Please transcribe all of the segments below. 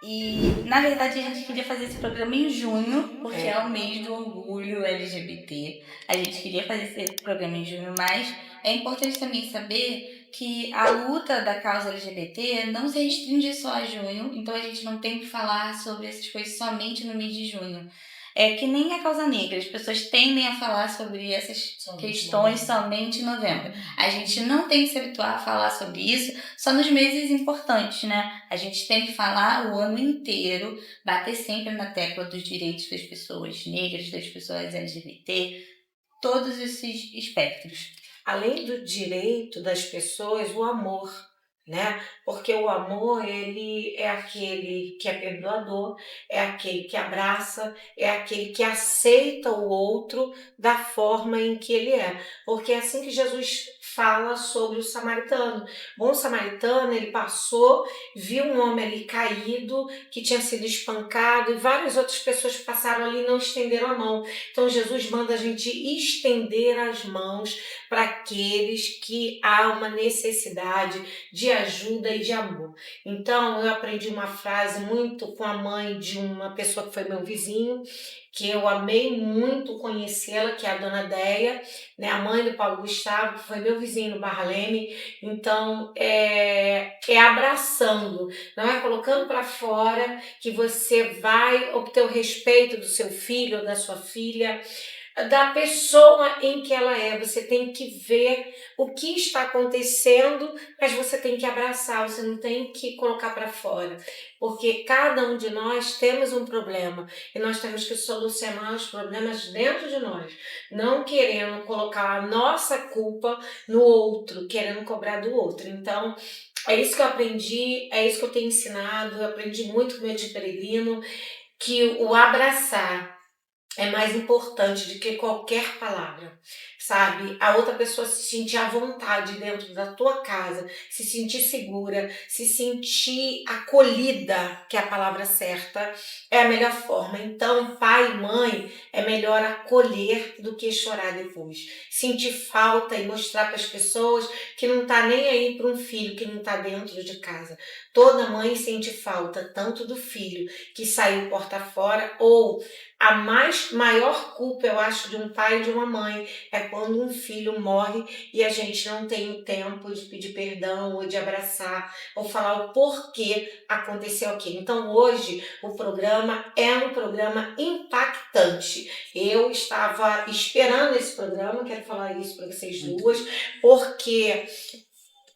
E, na verdade, a gente queria fazer esse programa em junho, porque É. é o mês do orgulho LGBT. A gente queria fazer esse programa em junho, mas é importante também saber que a luta da causa LGBT não se restringe só a junho, então a gente não tem que falar sobre essas coisas somente no mês de junho. É que nem a causa negra, as pessoas tendem a falar sobre essas questões somente em novembro. A gente não tem que se habituar a falar sobre isso só nos meses importantes, né? A gente tem que falar o ano inteiro, bater sempre na tecla dos direitos das pessoas negras, das pessoas LGBT, todos esses espectros. Além do direito das pessoas, o amor, né? Porque o amor, ele é aquele que é perdoador, é aquele que abraça, é aquele que aceita o outro da forma em que ele é. Porque é assim que Jesus fala sobre o samaritano. Bom samaritano, ele passou, viu um homem ali caído, que tinha sido espancado, e várias outras pessoas passaram ali e não estenderam a mão. Então Jesus manda a gente estender as mãos para aqueles que há uma necessidade de ajuda e de amor. Então, eu aprendi uma frase muito com a mãe de uma pessoa que foi meu vizinho, que eu amei muito conhecê-la, que é a dona Deia, né, a mãe do Paulo Gustavo, que foi meu vizinho no Barra Leme. Então, é abraçando, não é colocando para fora que você vai obter o respeito do seu filho ou da sua filha, da pessoa em que ela é. Você tem que ver o que está acontecendo, mas você tem que abraçar, você não tem que colocar para fora, porque cada um de nós temos um problema e nós temos que solucionar os problemas dentro de nós, não querendo colocar a nossa culpa no outro, querendo cobrar do outro. Então, é isso que eu aprendi, é isso que eu tenho ensinado. Eu aprendi muito com o meu de peregrino, que o abraçar é mais importante do que qualquer palavra, sabe? A outra pessoa se sentir à vontade dentro da tua casa, se sentir segura, se sentir acolhida, que é a palavra certa, é a melhor forma. Então, pai e mãe, é melhor acolher do que chorar depois. Sentir falta e mostrar para as pessoas que não tá nem aí para um filho que não tá dentro de casa. Toda mãe sente falta, tanto do filho que saiu porta fora, ou a maior culpa, eu acho, de um pai e de uma mãe é quando um filho morre e a gente não tem o tempo de pedir perdão ou de abraçar ou falar o porquê aconteceu aquilo. Então hoje o programa é um programa impactante. Eu estava esperando esse programa, quero falar isso para vocês duas, porque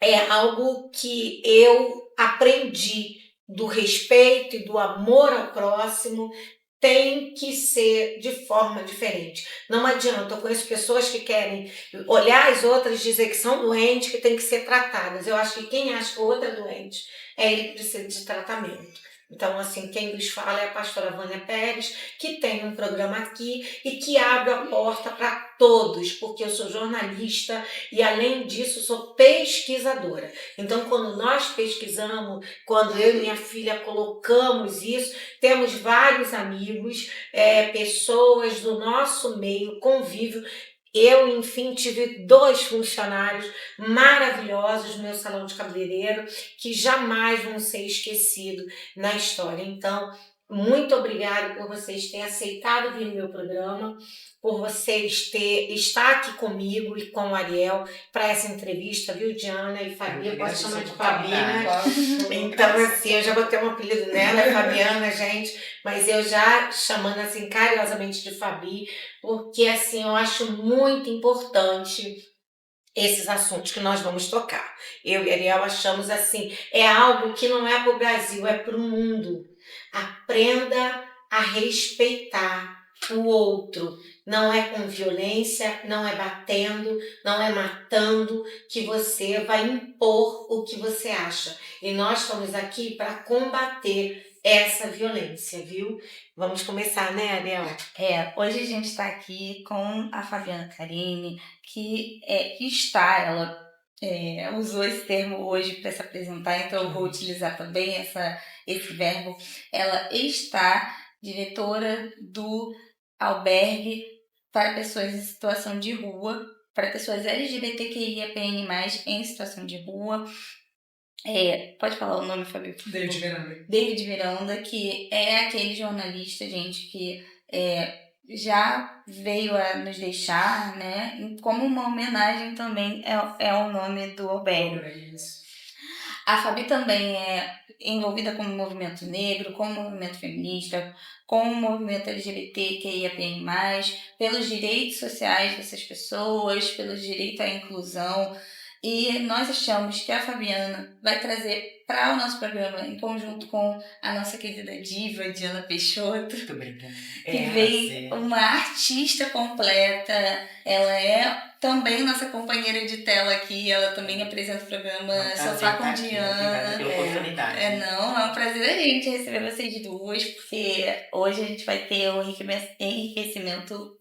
é algo que eu aprendi do respeito e do amor ao próximo, tem que ser de forma diferente. Não adianta, eu conheço pessoas que querem olhar as outras e dizer que são doentes, que têm que ser tratadas. Eu acho que quem acha que o outro é doente é ele que precisa de tratamento. Então, assim, quem nos fala é a pastora Vânia Pérez, que tem um programa aqui e que abre a porta para todos, porque eu sou jornalista e, além disso, sou pesquisadora. Então, quando nós pesquisamos, quando eu e minha filha colocamos isso, temos vários amigos, pessoas do nosso meio, convívio. Eu, enfim, tive 2 funcionários maravilhosos no meu salão de cabeleireiro que jamais vão ser esquecidos na história. Então, muito obrigada por vocês terem aceitado vir no meu programa, por vocês estar aqui comigo e com o Ariel para essa entrevista, viu, Diana e Fabi? Eu posso chamar de Fabi, né? Então, assim, eu já botei um apelido nela, é Fabiana, gente, mas eu já chamando assim carinhosamente de Fabi, porque assim, eu acho muito importante esses assuntos que nós vamos tocar. Eu e Ariel achamos assim, é algo que não é para o Brasil, é para o mundo. Aprenda a respeitar o outro. Não é com violência, não é batendo, não é matando que você vai impor o que você acha. E nós estamos aqui para combater essa violência, viu? Vamos começar, né, Ariel? Hoje a gente está aqui com a Fabiana Carini, ela usou esse termo hoje para se apresentar, então eu vou utilizar também esse verbo. Ela está diretora do albergue para pessoas em situação de rua, para pessoas LGBTQIAPN+, em situação de rua. Pode falar o nome, Fabi? David Miranda. David Miranda, que é aquele jornalista, gente, que já veio a nos deixar, né? E como uma homenagem também é o nome do albergue. A Fabi também é envolvida com o movimento negro, com o movimento feminista, com o movimento LGBTQIAPN+, pelos direitos sociais dessas pessoas, pelo direito à inclusão. E nós achamos que a Fabiana vai trazer para o nosso programa, em conjunto com a nossa querida diva, Diana Peixoto, Tô brincando. que vem uma artista completa. Ela é também nossa companheira de tela aqui, ela também apresenta o programa Sofá com Diana. Pela oportunidade. Não, é um prazer a gente receber vocês duas, porque hoje a gente vai ter um enriquecimento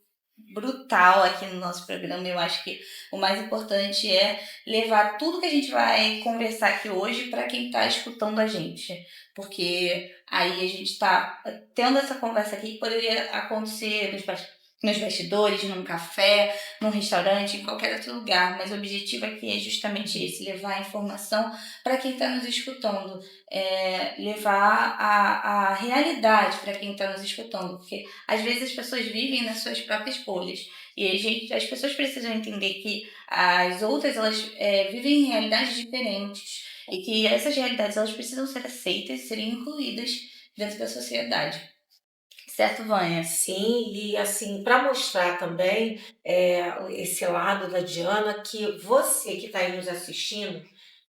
brutal aqui no nosso programa. Eu acho que o mais importante é levar tudo que a gente vai conversar aqui hoje para quem está escutando a gente, porque aí a gente está tendo essa conversa aqui que poderia acontecer nos bastidores, num café, num restaurante, em qualquer outro lugar, mas o objetivo aqui é justamente esse, levar a informação para quem está nos escutando, levar a realidade para quem está nos escutando, porque às vezes as pessoas vivem nas suas próprias bolhas e as pessoas precisam entender que as outras elas vivem em realidades diferentes e que essas realidades elas precisam ser aceitas, serem incluídas dentro da sociedade. Certo, Vânia? Sim, e assim, para mostrar também esse lado da Diana, que você que está aí nos assistindo,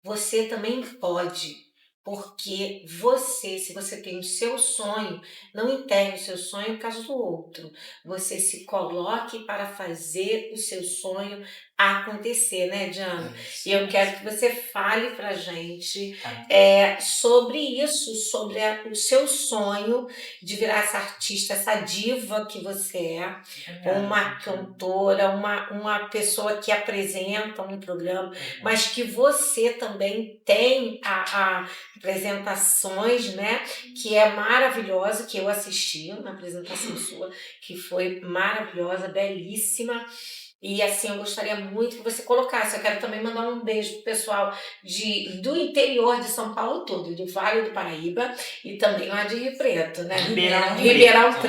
você também pode. Porque você, se você tem o seu sonho, não enterre o seu sonho por causa do outro. Você se coloque para fazer o seu sonho acontecer, né, Diana? E eu quero que você fale pra gente sobre isso, sobre o seu sonho de virar essa artista, essa diva que você é, uma cantora, uma pessoa que apresenta um programa, mas que você também tem a apresentações, né, que é maravilhosa, que eu assisti uma apresentação sua, que foi maravilhosa, belíssima. E assim, eu gostaria muito que você colocasse. Eu quero também mandar um beijo pro pessoal do interior de São Paulo todo, do Vale do Paraíba e também lá de Rio Preto, né? Ribeirão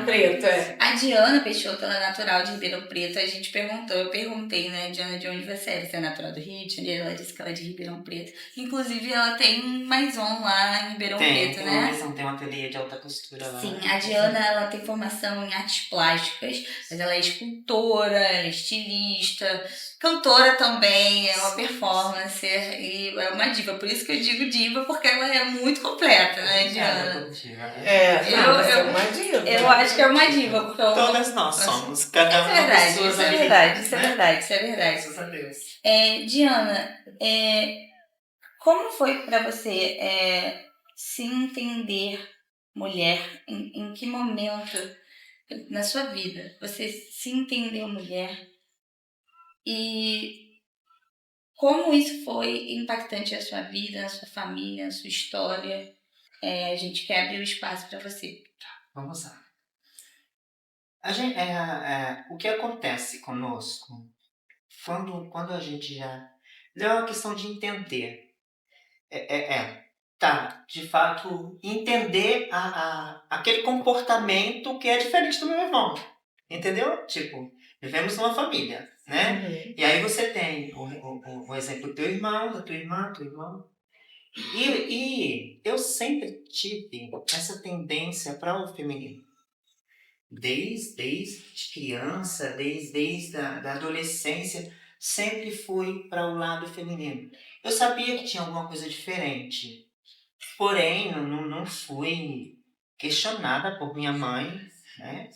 Preto. A Diana Peixoto, ela é natural de Ribeirão Preto. Eu perguntei, né, Diana, de onde você é? Você é natural do Rio de Janeiro? Ela disse que ela é de Ribeirão Preto. Inclusive, ela tem um maison lá em Ribeirão Preto, né? Tem um ateliê de alta costura lá. Sim, a Diana, ela tem formação em artes plásticas, mas ela é escultora, ela é estilista, cantora também, é uma performancer e é uma diva. Por isso que eu digo diva, porque ela é muito completa, né, Diana? É uma diva. Eu acho que é uma diva, porque todas nós somos, cada uma das suas isso é verdade. Graças a Deus. Diana, como foi para você se entender mulher? Em que momento na sua vida você se entendeu mulher? E como isso foi impactante na sua vida, na sua família, na sua história? A gente quer abrir o espaço para você. Vamos lá. O que acontece conosco quando a gente já... É uma questão de entender. De fato, entender aquele comportamento que é diferente do meu irmão. Entendeu? Tipo, vivemos numa família, né? Uhum. E aí você tem o exemplo do teu irmão, da tua irmã, teu irmão. E eu sempre tive essa tendência para o feminino. Desde criança, desde da adolescência, sempre fui para o lado feminino. Eu sabia que tinha alguma coisa diferente. Porém, não fui questionada por minha mãe, né?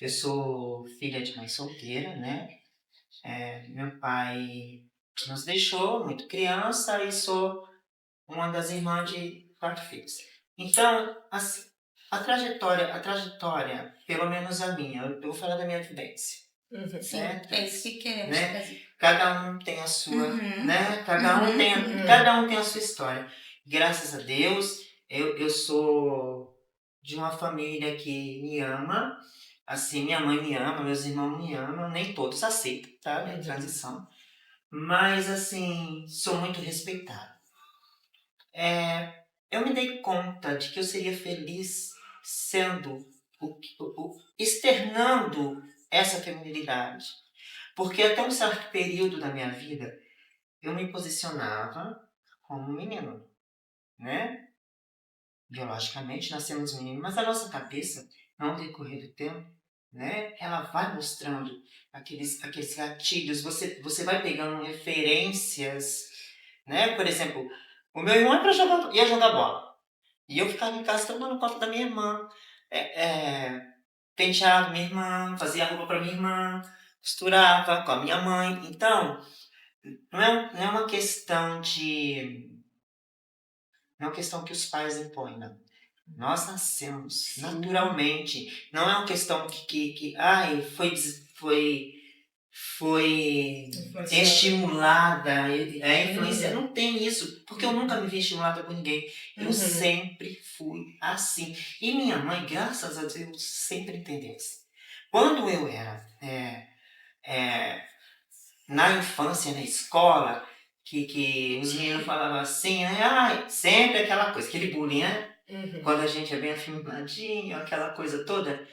Eu sou filha de mãe solteira, né? Meu pai nos deixou muito criança e sou uma das irmãs de 4 filhos. Então, assim, a trajetória, pelo menos a minha, eu vou falar da minha vivência. Uhum. Sim, é isso que queremos fazer. Cada um tem a sua, né? Cada um tem a sua história. Graças a Deus, eu sou de uma família que me ama. Assim, minha mãe me ama, meus irmãos me amam, nem todos aceitam, tá? Minha transição. Mas, assim, sou muito respeitado. eu me dei conta de que eu seria feliz sendo, externando essa feminilidade. Porque até um certo período da minha vida, eu me posicionava como menino, né? Biologicamente nascemos meninos, mas a nossa cabeça, ao decorrer do tempo, né, ela vai mostrando aqueles gatilhos, você vai pegando referências, né? Por exemplo, o meu irmão ia jogar bola, e eu ficava em casa tomando conta da minha irmã, penteava minha irmã, fazia roupa para minha irmã, costurava com a minha mãe. Então, não é uma questão de... Não é uma questão que os pais impõem, não. Nós nascemos naturalmente. Não é uma questão que ai, foi estimulada, influência. Não tem isso, porque eu nunca me vi estimulada por ninguém. Eu sempre fui assim. E minha mãe, graças a Deus, sempre entendeu isso. Quando eu era na infância, na escola, que os meninos falavam assim, ai, sempre aquela coisa, aquele bullying, né? Quando a gente é bem afirmadinho, aquela coisa toda.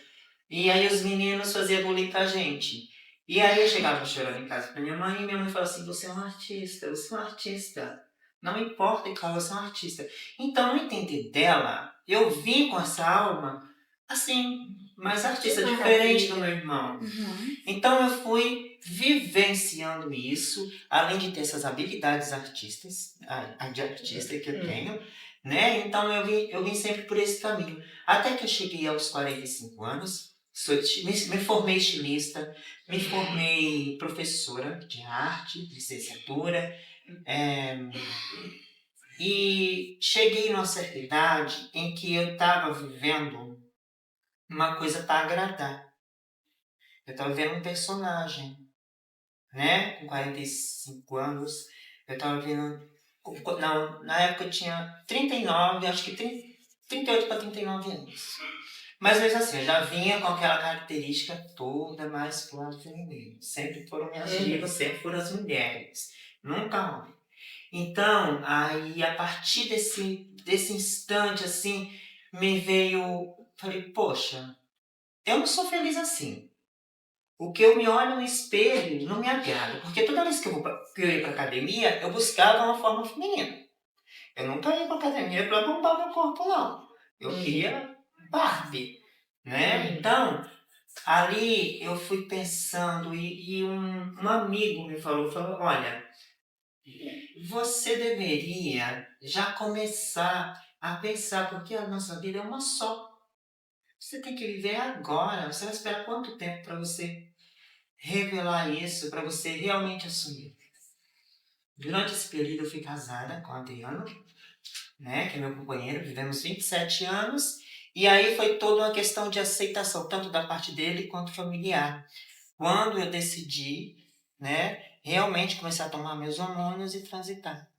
E aí os meninos faziam bullying pra gente. E aí eu chegava chorando em casa pra minha mãe, e minha mãe falava assim, você é um artista, você é um artista. Não importa, Cláudia, você é um artista. Então, no entender dela, eu vim com essa alma, assim, mais artista, diferente do meu irmão. Então eu fui vivenciando isso, além de ter essas habilidades artistas, de artista que eu tenho, né? Então eu vim sempre por esse caminho. Até que eu cheguei aos 45 anos, me formei estilista, me formei professora de arte, licenciatura, e cheguei numa certa idade em que eu estava vivendo uma coisa para agradar. Eu estava vendo um personagem, né? Com 45 anos, eu estava vendo... Não, na época eu tinha 39, acho que 38 para 39 anos. Mas mesmo assim, eu já vinha com aquela característica toda mais pro lado feminino. Sempre foram minhas divas, sempre foram as mulheres. Nunca homem. Então, aí a partir desse instante, assim, me veio... Falei, poxa, eu não sou feliz assim. O que eu me olho no espelho não me agrada. Porque toda vez que eu ia pra academia, eu buscava uma forma feminina. Eu nunca ia pra academia pra bombar meu corpo, não. Eu queria Barbie, né? Então, ali eu fui pensando e um amigo me falou, olha, você deveria já começar a pensar, porque a nossa vida é uma só. Você tem que viver agora. Você vai esperar quanto tempo para você revelar isso, para você realmente assumir? Durante esse período eu fui casada com o Adriano, né, que é meu companheiro, vivemos 27 anos, e aí foi toda uma questão de aceitação, tanto da parte dele quanto familiar. Quando eu decidi, né, realmente começar a tomar meus hormônios e transitar.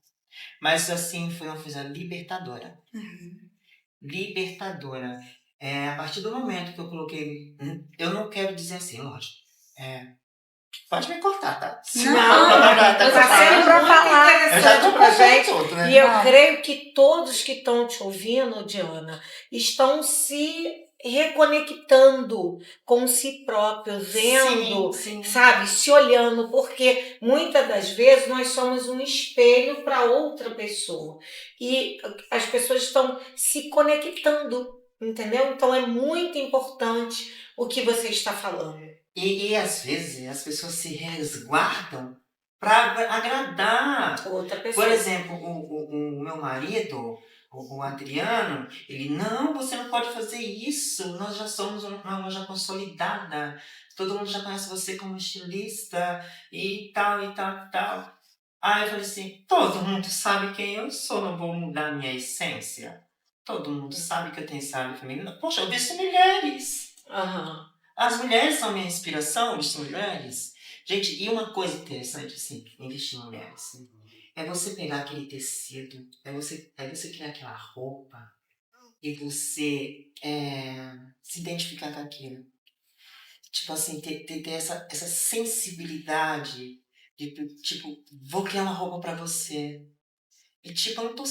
Mas assim, foi uma coisa libertadora. Libertadora. A partir do momento que eu coloquei... Eu não quero dizer assim, lógico. Pode me cortar, tá? Tá sendo pra muito falar. interessante pra gente. Tudo, né? E eu creio que todos que estão te ouvindo, Diana, estão se reconectando com si próprio, vendo, Sim. sabe, se olhando, porque muitas das vezes nós somos um espelho para outra pessoa. E as pessoas estão se conectando, entendeu? Então é muito importante o que você está falando. E às vezes as pessoas se resguardam para agradar Outra pessoa. Por exemplo, o meu marido, o Adriano, ele, não, você não pode fazer isso, nós já somos uma loja consolidada, todo mundo já conhece você como estilista e tal, e tal, e tal. Aí eu falei assim, todo mundo sabe quem eu sou, não vou mudar minha essência. Todo mundo sabe que eu tenho esse hábito feminino. Poxa, eu visto mulheres. As mulheres são minha inspiração, eu visto mulheres. Gente, e uma coisa interessante, assim, em vestir mulheres, é você pegar aquele tecido, é você criar aquela roupa e você se identificar com aquilo. Tipo assim, ter essa sensibilidade de, tipo, vou criar uma roupa pra você. E tipo, eu tô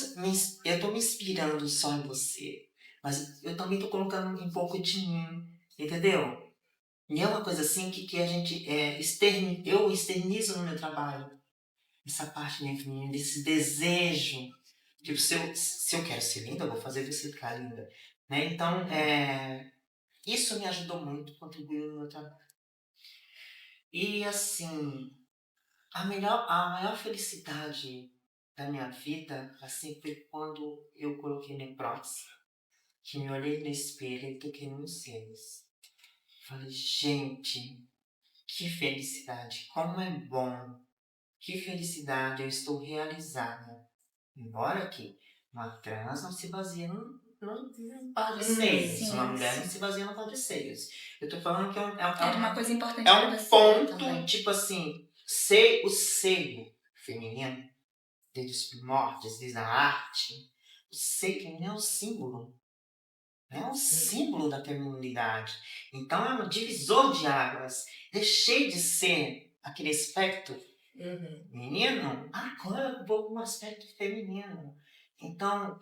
me inspirando só em você, mas eu também tô colocando um pouco de mim, entendeu? E é uma coisa assim que a gente eu externizo no meu trabalho. Essa parte dentro de mim, desse desejo. Tipo, se eu quero ser linda, eu vou fazer você ficar linda. Né? Então, isso me ajudou muito, contribuiu no meu trabalho. E assim, a maior felicidade da minha vida, assim, foi quando eu coloquei minha prótese, que me olhei no espelho e toquei nos seios. Falei, gente, que felicidade, como é bom, que felicidade, eu estou realizada. Embora que uma trans não se baseie num par de seios, uma Sim, mulher não sim. se baseia num par de seios. Eu tô falando que Era uma coisa é importante pra um você ponto, também. tipo assim, o seio feminino, desde os primórdios, desde a arte, o seio feminino é um símbolo. É um símbolo da feminilidade. Então é um divisor de águas. Deixei de ser aquele aspecto menino, agora eu vou com um aspecto feminino. Então,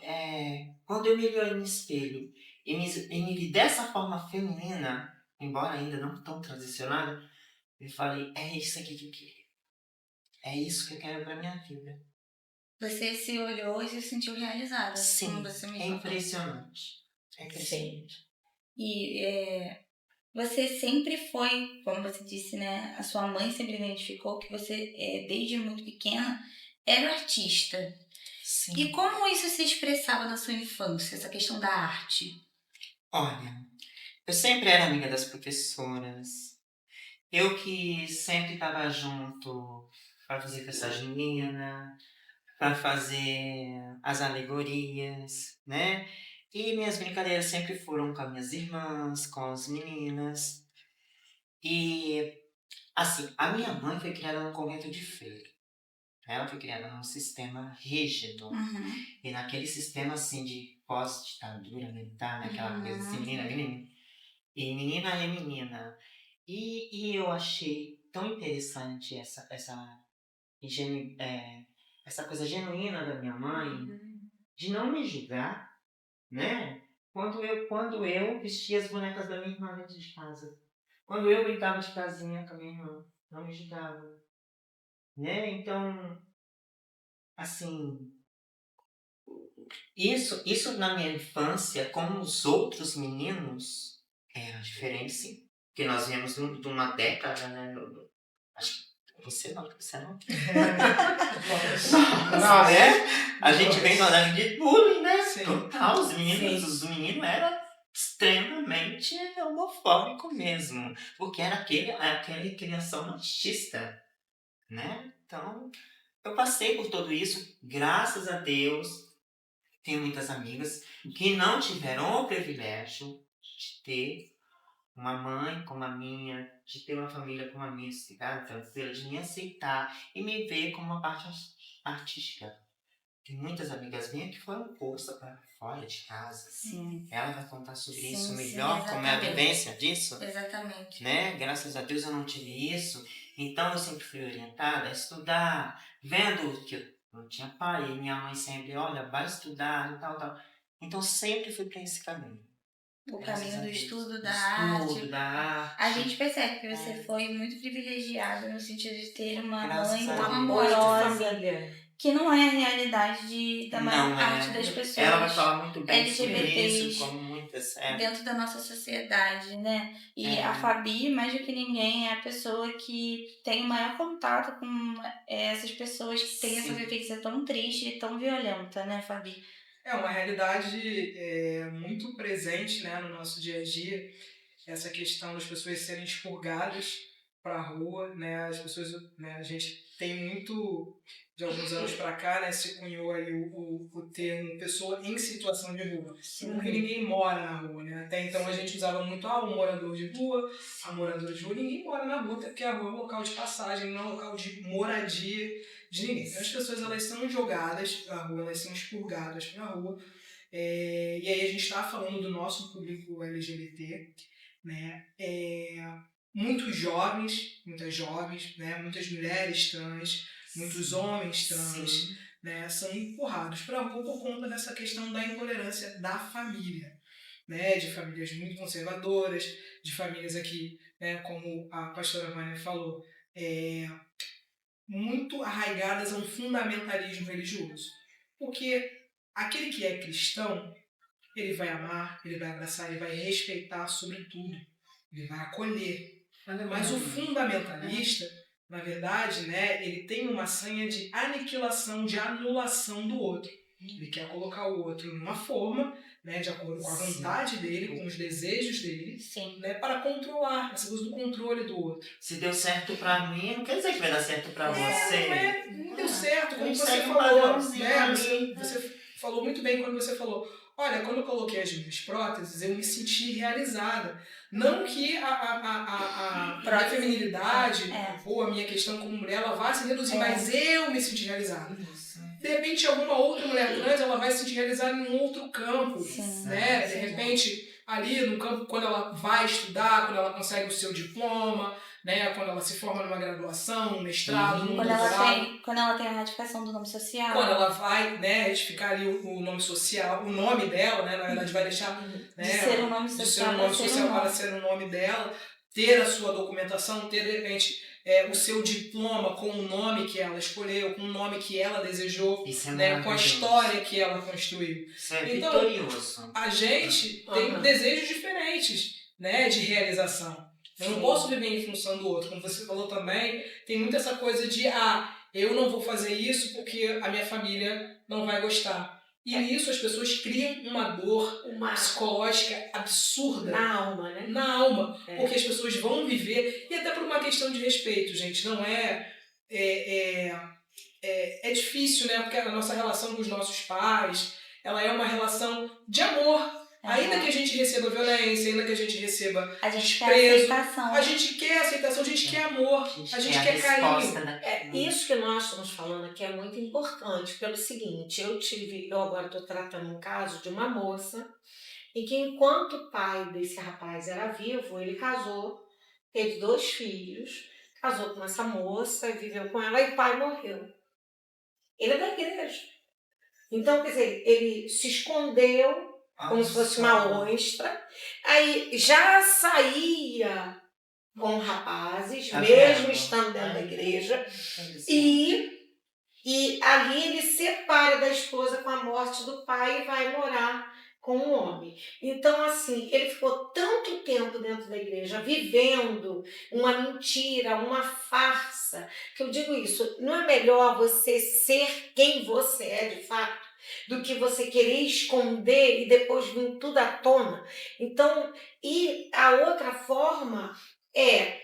quando eu me olhei no espelho e me vi dessa forma feminina, embora ainda não tão transicionada, eu falei, é isso aqui que eu quero. É isso que eu quero pra minha vida. Você se olhou e se sentiu realizada, como Sim, você me é falou. impressionante. É impressionante. E você sempre foi, como você disse, né? A sua mãe sempre identificou que você, desde muito pequena, era artista. Sim. E como isso se expressava na sua infância, essa questão da arte? Olha, eu sempre era amiga das professoras. Eu que sempre estava junto para fazer festa junina, para fazer as alegorias, né? E minhas brincadeiras sempre foram com as minhas irmãs, com as meninas. E, assim, a minha mãe foi criada num convento de freira. Ela foi criada num sistema rígido. Uhum. E naquele sistema, assim, de pós-ditadura militar, né? Aquela coisa assim, menina, menina. E menina é menina. E eu achei tão interessante essa coisa genuína da minha mãe, de não me julgar, né? Quando eu vestia as bonecas da minha irmã dentro de casa. Quando eu brincava de casinha com a minha irmã, não me julgava. Né? Então, assim, isso na minha infância, com os outros meninos, era diferente, sim. Porque nós viemos de uma década, né? Acho que você não. Não, né? A gente vem de uma década de bullying, né? Sim. Total. Os meninos eram extremamente homofóbicos mesmo. Porque era aquela criação machista, né? Então, eu passei por tudo isso, graças a Deus. Tenho muitas amigas que não tiveram o privilégio de ter uma mãe como a minha, de ter uma família como a minha, tranquila, de me aceitar e me ver como uma parte artística. Tem muitas amigas minhas que foram postas para fora de casa. Sim. Ela vai contar sobre Sim, isso sim, melhor, como é a exatamente. vivência disso. Exatamente. Né? Graças a Deus eu não tive isso. Então eu sempre fui orientada a estudar, vendo que eu não tinha pai, e minha mãe sempre, olha, vai estudar e tal, tal. Então sempre fui para esse caminho. O Graças caminho a do Deus. estudo, Do da estudo, arte. da arte. A gente percebe que você foi muito privilegiada no sentido de ter uma Graças mãe a tão Deus. amorosa, família. que não é a realidade da maior Não parte é. das pessoas Ela vai falar muito bem sobre LGBTs isso, como muitas. dentro da nossa sociedade, né? E É. a Fabi, mais do que ninguém, é a pessoa que tem o maior contato com essas pessoas que têm essa Sim. vivência tão triste e tão violenta, né, Fabi? É uma realidade muito presente, né, no nosso dia a dia, essa questão das pessoas serem expurgadas para a rua, né, as pessoas, né, a gente tem muito, de alguns anos para cá, né, se cunhou aí o termo pessoa em situação de rua, porque ninguém mora na rua, né, até então a gente usava muito, o morador de rua, a moradora de rua, ninguém mora na rua, até porque a rua é um local de passagem, não é um local de moradia de ninguém. Então, as pessoas, elas são jogadas à rua, elas são expurgadas para a rua, e aí a gente está falando do nosso público LGBT, né? Muitos jovens, muitas jovens, né? Muitas mulheres trans, muitos homens trans, né, são empurrados para a rua por conta dessa questão da intolerância da família, né, de famílias muito conservadoras, de famílias aqui, né, como a pastora Vânia falou, muito arraigadas a um fundamentalismo religioso. Porque aquele que é cristão, ele vai amar, ele vai abraçar, ele vai respeitar sobre tudo, ele vai acolher. Mas o fundamentalista, na verdade, né, ele tem uma sanha de aniquilação, de anulação do outro. Ele quer colocar o outro numa forma, né, de acordo com a vontade dele, com os desejos dele, Sim. né, para controlar, essa coisa do controle do outro. Se deu certo pra mim, não quer dizer que vai dar certo pra você. Não deu certo, como você segue um falou. padrãozinho Né, ali. você falou muito bem quando você falou, olha, quando eu coloquei as minhas próteses, eu me senti realizada. Não que a minha feminilidade ou a minha questão como mulher ela vá se reduzir, mas eu me senti realizada. De repente, alguma outra mulher trans ela vai se sentir realizada em um outro campo. Né? De repente, ali no campo, quando ela vai estudar, quando ela consegue o seu diploma, né? Quando ela se forma numa graduação, num mestrado, num doutorado. Quando ela tem a ratificação do nome social. Quando ela vai, né, retificar ali o nome social, o nome dela, né, na verdade vai deixar, né, de ser um nome social, para ser o nome dela, ter a sua documentação, ter de repente o seu diploma com o nome que ela escolheu, com o nome que ela desejou, né, com a história que ela construiu. Isso é então, vitorioso. A gente tem desejos diferentes, né, de realização. Eu não posso viver em função do outro. Como você falou também, tem muito essa coisa de eu não vou fazer isso porque a minha família não vai gostar. E nisso as pessoas criam uma dor psicológica absurda. Na alma, né? Na alma. Porque as pessoas vão viver, e até por uma questão de respeito, gente. Não é difícil, né? Porque a nossa relação com os nossos pais, ela é uma relação de amor. Ainda que a gente receba violência, ainda que a gente receba desprezo, a gente quer aceitação, a gente quer amor, a gente quer carinho. Isso que nós estamos falando aqui é muito importante, pelo seguinte, eu agora estou tratando um caso de uma moça, em que enquanto o pai desse rapaz era vivo, ele casou, teve 2 filhos, casou com essa moça, viveu com ela e o pai morreu. Ele é da igreja. Então, quer dizer, ele se escondeu, como se fosse uma ostra. Aí já saía com rapazes, mesmo estando dentro da igreja. E ali ele separa da esposa com a morte do pai e vai morar com um homem. Então, assim, ele ficou tanto tempo dentro da igreja, vivendo uma mentira, uma farsa, que eu digo isso, não é melhor você ser quem você é de fato, do que você querer esconder e depois vir tudo à tona. Então, e a outra forma é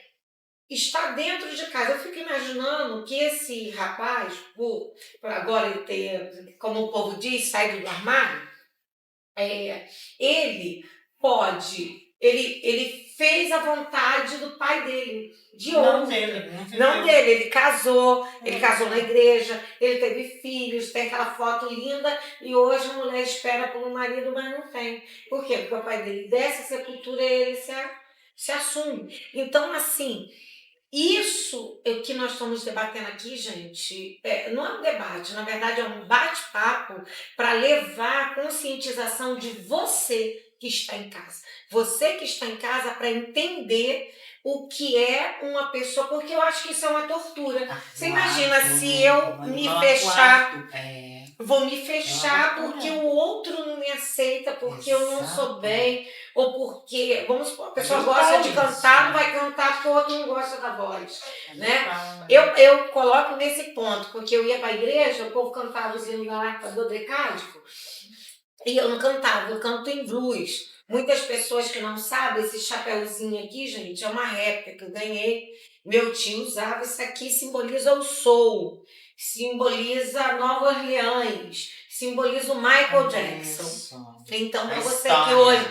estar dentro de casa. Eu fico imaginando que esse rapaz, por agora ele ter, como o povo diz, saído do armário, ele fez a vontade do pai dele, de outra. Não dele, ele casou na igreja, ele teve filhos, tem aquela foto linda e hoje a mulher espera por um marido, mas não tem. Por quê? Porque o pai dele dessa sepultura ele se assume. Então, assim, isso é o que nós estamos debatendo aqui, gente, não é um debate, na verdade é um bate-papo para levar a conscientização de você que está em casa. Você que está em casa para entender o que é uma pessoa, porque eu acho que isso é uma tortura. Você imagina se eu me fechar, vou me fechar porque o outro não me aceita, porque eu não sou bem, ou porque, vamos supor, a pessoa gosta de cantar, não vai cantar porque o outro não gosta da voz, né? Eu coloco nesse ponto, porque eu ia para a igreja, o povo cantava os hinos da harpa dodecádico, e eu não cantava, eu canto em blues. Muitas pessoas que não sabem, esse chapéuzinho aqui, gente, é uma réplica que eu ganhei. Meu tio usava isso aqui, simboliza o soul, simboliza Nova Orleans, simboliza o Michael Jackson. Então, para você que hoje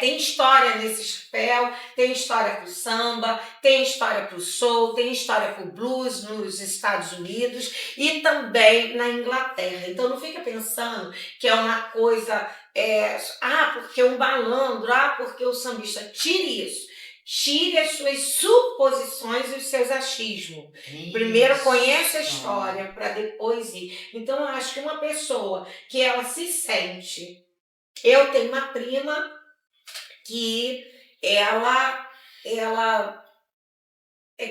tem história nesse chapéu, tem história pro samba, tem história pro soul, tem história pro blues nos Estados Unidos e também na Inglaterra. Então, não fica pensando que é uma coisa, porque um malandro, porque o sambista. Tire isso. Tire as suas suposições e os seus achismos. Primeiro conhece a Isso. história para depois ir. Então eu acho que uma pessoa que ela se sente... Eu tenho uma prima que ela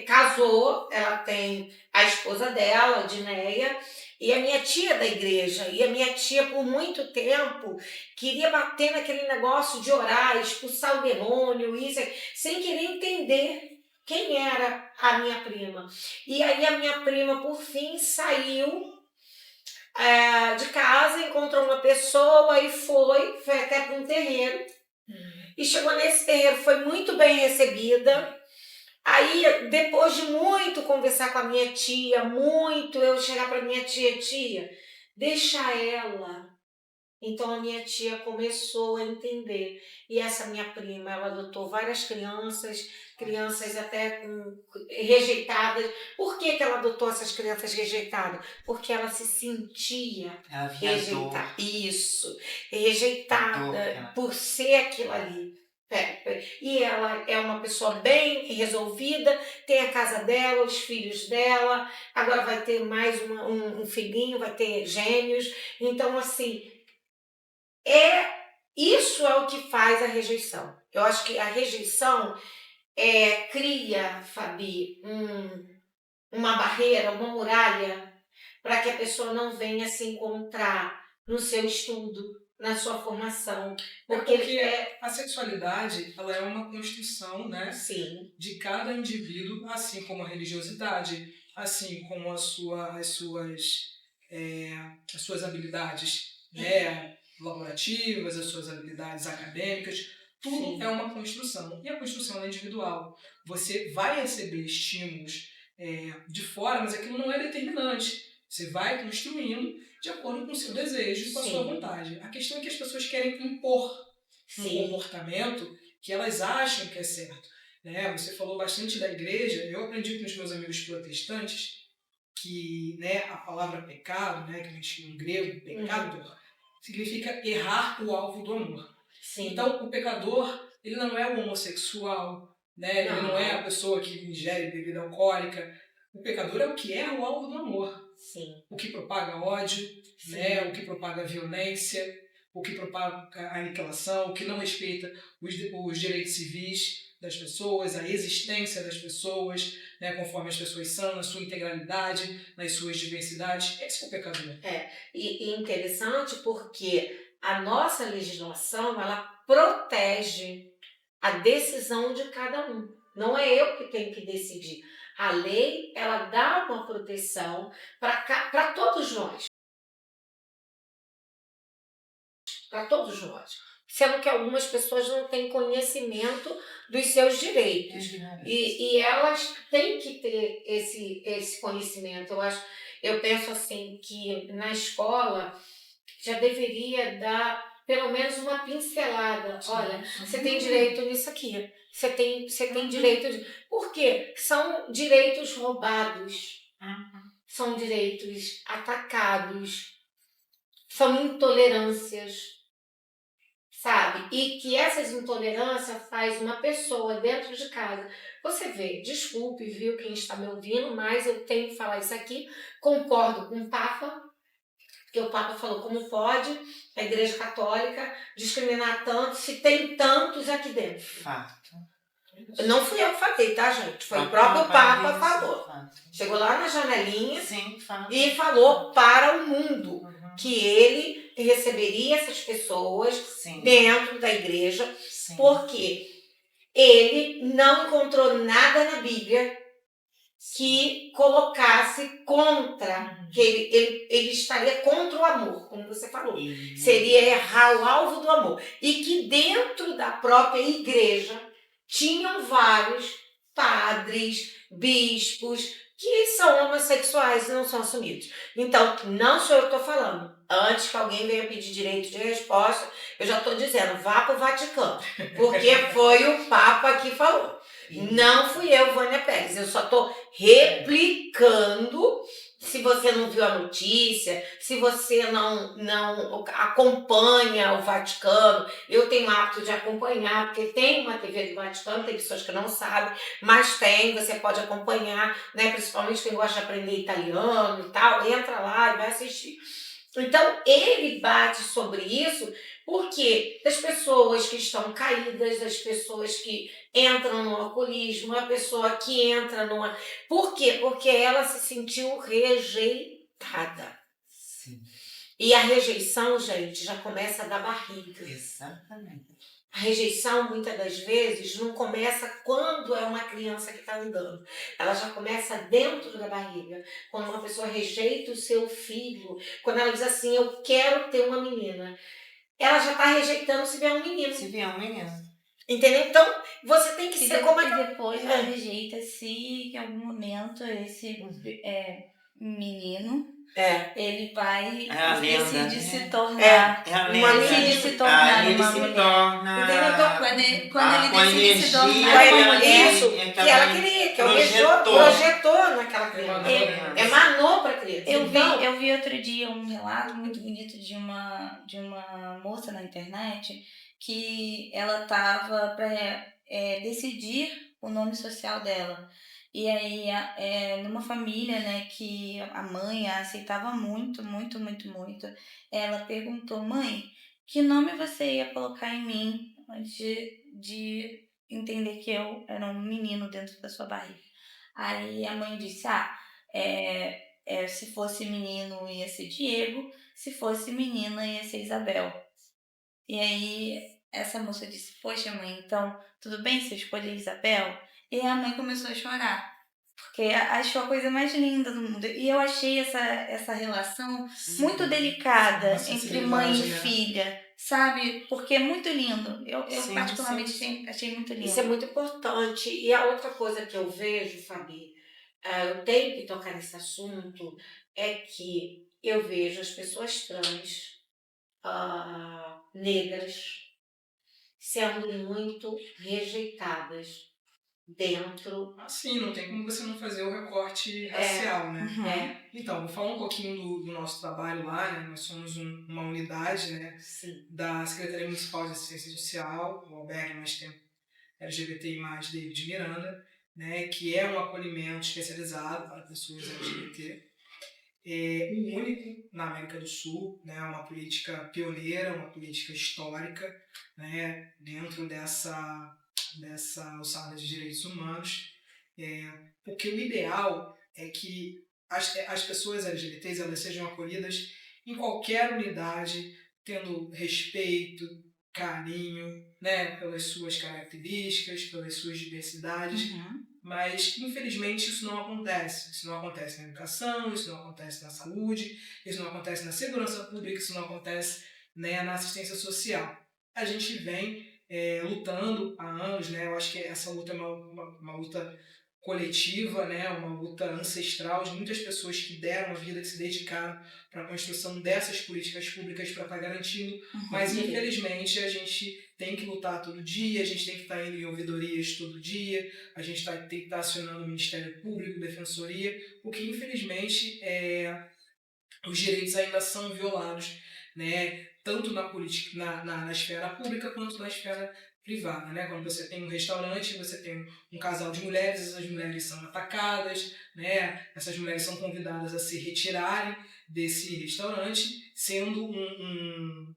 casou, ela tem a esposa dela, Dineia, e a minha tia da igreja. E a minha tia, por muito tempo, queria bater naquele negócio de orar, expulsar o demônio, isso, sem querer entender quem era a minha prima. E aí a minha prima, por fim, saiu de casa, encontrou uma pessoa e foi até para um terreiro. E chegou nesse terreiro, foi muito bem recebida. Aí, depois de muito conversar com a minha tia, eu chegar para minha tia, deixa ela. Então a minha tia começou a entender. E essa minha prima, ela adotou várias crianças até rejeitadas. Por que ela adotou essas crianças rejeitadas? Porque ela se sentia Ela via rejeitada. dor. Isso, Dor, rejeitada cara. por ser aquilo ali. E ela é uma pessoa bem resolvida, tem a casa dela, os filhos dela, agora vai ter mais um filhinho, vai ter gêmeos. Então, assim, isso é o que faz a rejeição. Eu acho que a rejeição cria, Fabi, uma barreira, uma muralha, para que a pessoa não venha se encontrar no seu estudo, na sua formação. Porque a sexualidade, ela é uma construção, né, Sim, de cada indivíduo, assim como a religiosidade, assim como as suas habilidades, né, laborativas, as suas habilidades acadêmicas, tudo Sim. é uma construção. E a construção é individual. Você vai receber estímulos de fora, mas aquilo não é determinante. Você vai construindo de acordo com o seu desejo, com a sua Sim. vontade. A questão é que as pessoas querem impor um Sim. comportamento que elas acham que é certo. Né? Você falou bastante da igreja. Eu aprendi com os meus amigos protestantes que, né, a palavra pecado, né, que a gente em grego, pecador, significa errar o alvo do amor. Sim. Então, o pecador, ele não é o homossexual, né? Ele não é a pessoa que ingere bebida alcoólica. O pecador é o que erra o alvo do amor. Sim. O que propaga ódio, Sim. né? O que propaga violência, o que propaga a aniquilação, o que não respeita os direitos civis das pessoas, a existência das pessoas, né? Conforme as pessoas são, na sua integralidade, nas suas diversidades. Esse é o pecador. E interessante porque a nossa legislação, ela protege a decisão de cada um. Não é eu que tenho que decidir. A lei, ela dá uma proteção para todos nós. Para todos nós. Sendo que algumas pessoas não têm conhecimento dos seus direitos. E elas têm que ter esse conhecimento. Eu penso assim que na escola já deveria dar pelo menos uma pincelada. Olha, você tem direito nisso aqui. Você tem direito de... Por quê? São direitos roubados. São direitos atacados. São intolerâncias. Sabe? E que essas intolerâncias faz uma pessoa dentro de casa. Você vê, desculpe, viu, quem está me ouvindo, mas eu tenho que falar isso aqui. Concordo com o Papa, porque o Papa falou como pode a Igreja Católica discriminar tanto, se tem tantos aqui dentro. Fato. Não fui eu que falei, tá, gente? Foi o próprio Papa falou. Fato. Chegou lá na janelinha. Sim, fato. E falou para o mundo que ele receberia essas pessoas Sim. dentro da igreja, Sim. porque ele não encontrou nada na Bíblia que colocasse contra, que ele estaria contra o amor, como você falou. Seria errar o alvo do amor. E que dentro da própria igreja tinham vários padres, bispos, que são homossexuais e não são assumidos. Então, não sou eu que estou falando. Antes que alguém venha pedir direito de resposta, eu já estou dizendo, vá para o Vaticano, porque foi o Papa que falou. Não fui eu, Vânia Pérez. Eu só estou replicando se você não viu a notícia, se você não acompanha o Vaticano, eu tenho o hábito de acompanhar, porque tem uma TV do Vaticano, tem pessoas que não sabem, mas tem, você pode acompanhar, né? Principalmente quem gosta de aprender italiano e tal, entra lá e vai assistir. Então, ele bate sobre isso porque das pessoas que estão caídas, das pessoas que entram no alcoolismo, a pessoa que entra numa... Por quê? Porque ela se sentiu rejeitada. Sim, E a rejeição, gente, já começa da barriga. exatamente. A rejeição, muitas das vezes, não começa quando é uma criança que está andando. Ela já começa dentro da barriga. Quando uma pessoa rejeita o seu filho, quando ela diz assim, eu quero ter uma menina. Ela já está rejeitando se vier um menino. Se vier um menino. Entendeu? Então, você tem que ser como E aquela... depois ela rejeita se em algum momento esse menino ele vai É a lenda, decide né? se tornar É a Uma lenda. menina decide se tornar Aí ele uma se mulher. torna... Entendeu? Então, Quando com a ele decide se tornar energia uma mulher, isso que ela queria, que projetou naquela criança. Emanou para a criança. eu vi outro dia um relato muito bonito de uma moça na internet que ela estava para decidir o nome social dela. E aí, numa família, né, que a mãe a aceitava muito, muito, muito, muito, ela perguntou, mãe, que nome você ia colocar em mim antes de entender que eu era um menino dentro da sua barriga? Aí a mãe disse, se fosse menino ia ser Diego, se fosse menina ia ser Isabel. E aí essa moça disse, poxa mãe, então tudo bem se eu escolher Isabel? E a mãe começou a chorar, porque achou a coisa mais linda do mundo. E eu achei essa relação muito delicada Uma entre sensibilidade, mãe e né? filha, sabe? Porque é muito lindo. Eu Sim, particularmente sim. achei muito lindo. Isso é muito importante. E a outra coisa que eu vejo, Fabi, eu tenho que tocar nesse assunto, é que eu vejo as pessoas trans, negras, sendo muito rejeitadas dentro. Assim, não tem como você não fazer o recorte racial, né? É, Então, vou falar um pouquinho do nosso trabalho lá, né? Nós somos uma unidade, né, sim. da Secretaria Municipal de Assistência Social, o albergue mais tempo LGBTI+, David Miranda, né, que é um acolhimento especializado para pessoas LGBT. É o único na América do Sul, né, uma política pioneira, uma política histórica, né, dentro dessa alçada de direitos humanos, porque o ideal é que as pessoas LGBTs elas sejam acolhidas em qualquer unidade, tendo respeito, carinho, né, pelas suas características, pelas suas diversidades, mas infelizmente isso não acontece. Isso não acontece na educação, isso não acontece na saúde, isso não acontece na segurança pública, isso não acontece, né, na assistência social. A gente vem lutando há anos, né? Eu acho que essa luta é uma luta coletiva, né? Uma luta ancestral de muitas pessoas que deram a vida, que se dedicaram para a construção dessas políticas públicas para estar garantindo, mas infelizmente a gente tem que lutar todo dia, a gente tem que estar indo em ouvidorias todo dia, a gente tem que estar acionando o Ministério Público, Defensoria, porque infelizmente os direitos ainda são violados, né? Tanto na política, na esfera pública quanto na esfera privada, né? Quando você tem um restaurante, você tem um casal de mulheres, essas mulheres são atacadas, né? Essas mulheres são convidadas a se retirarem desse restaurante, sendo um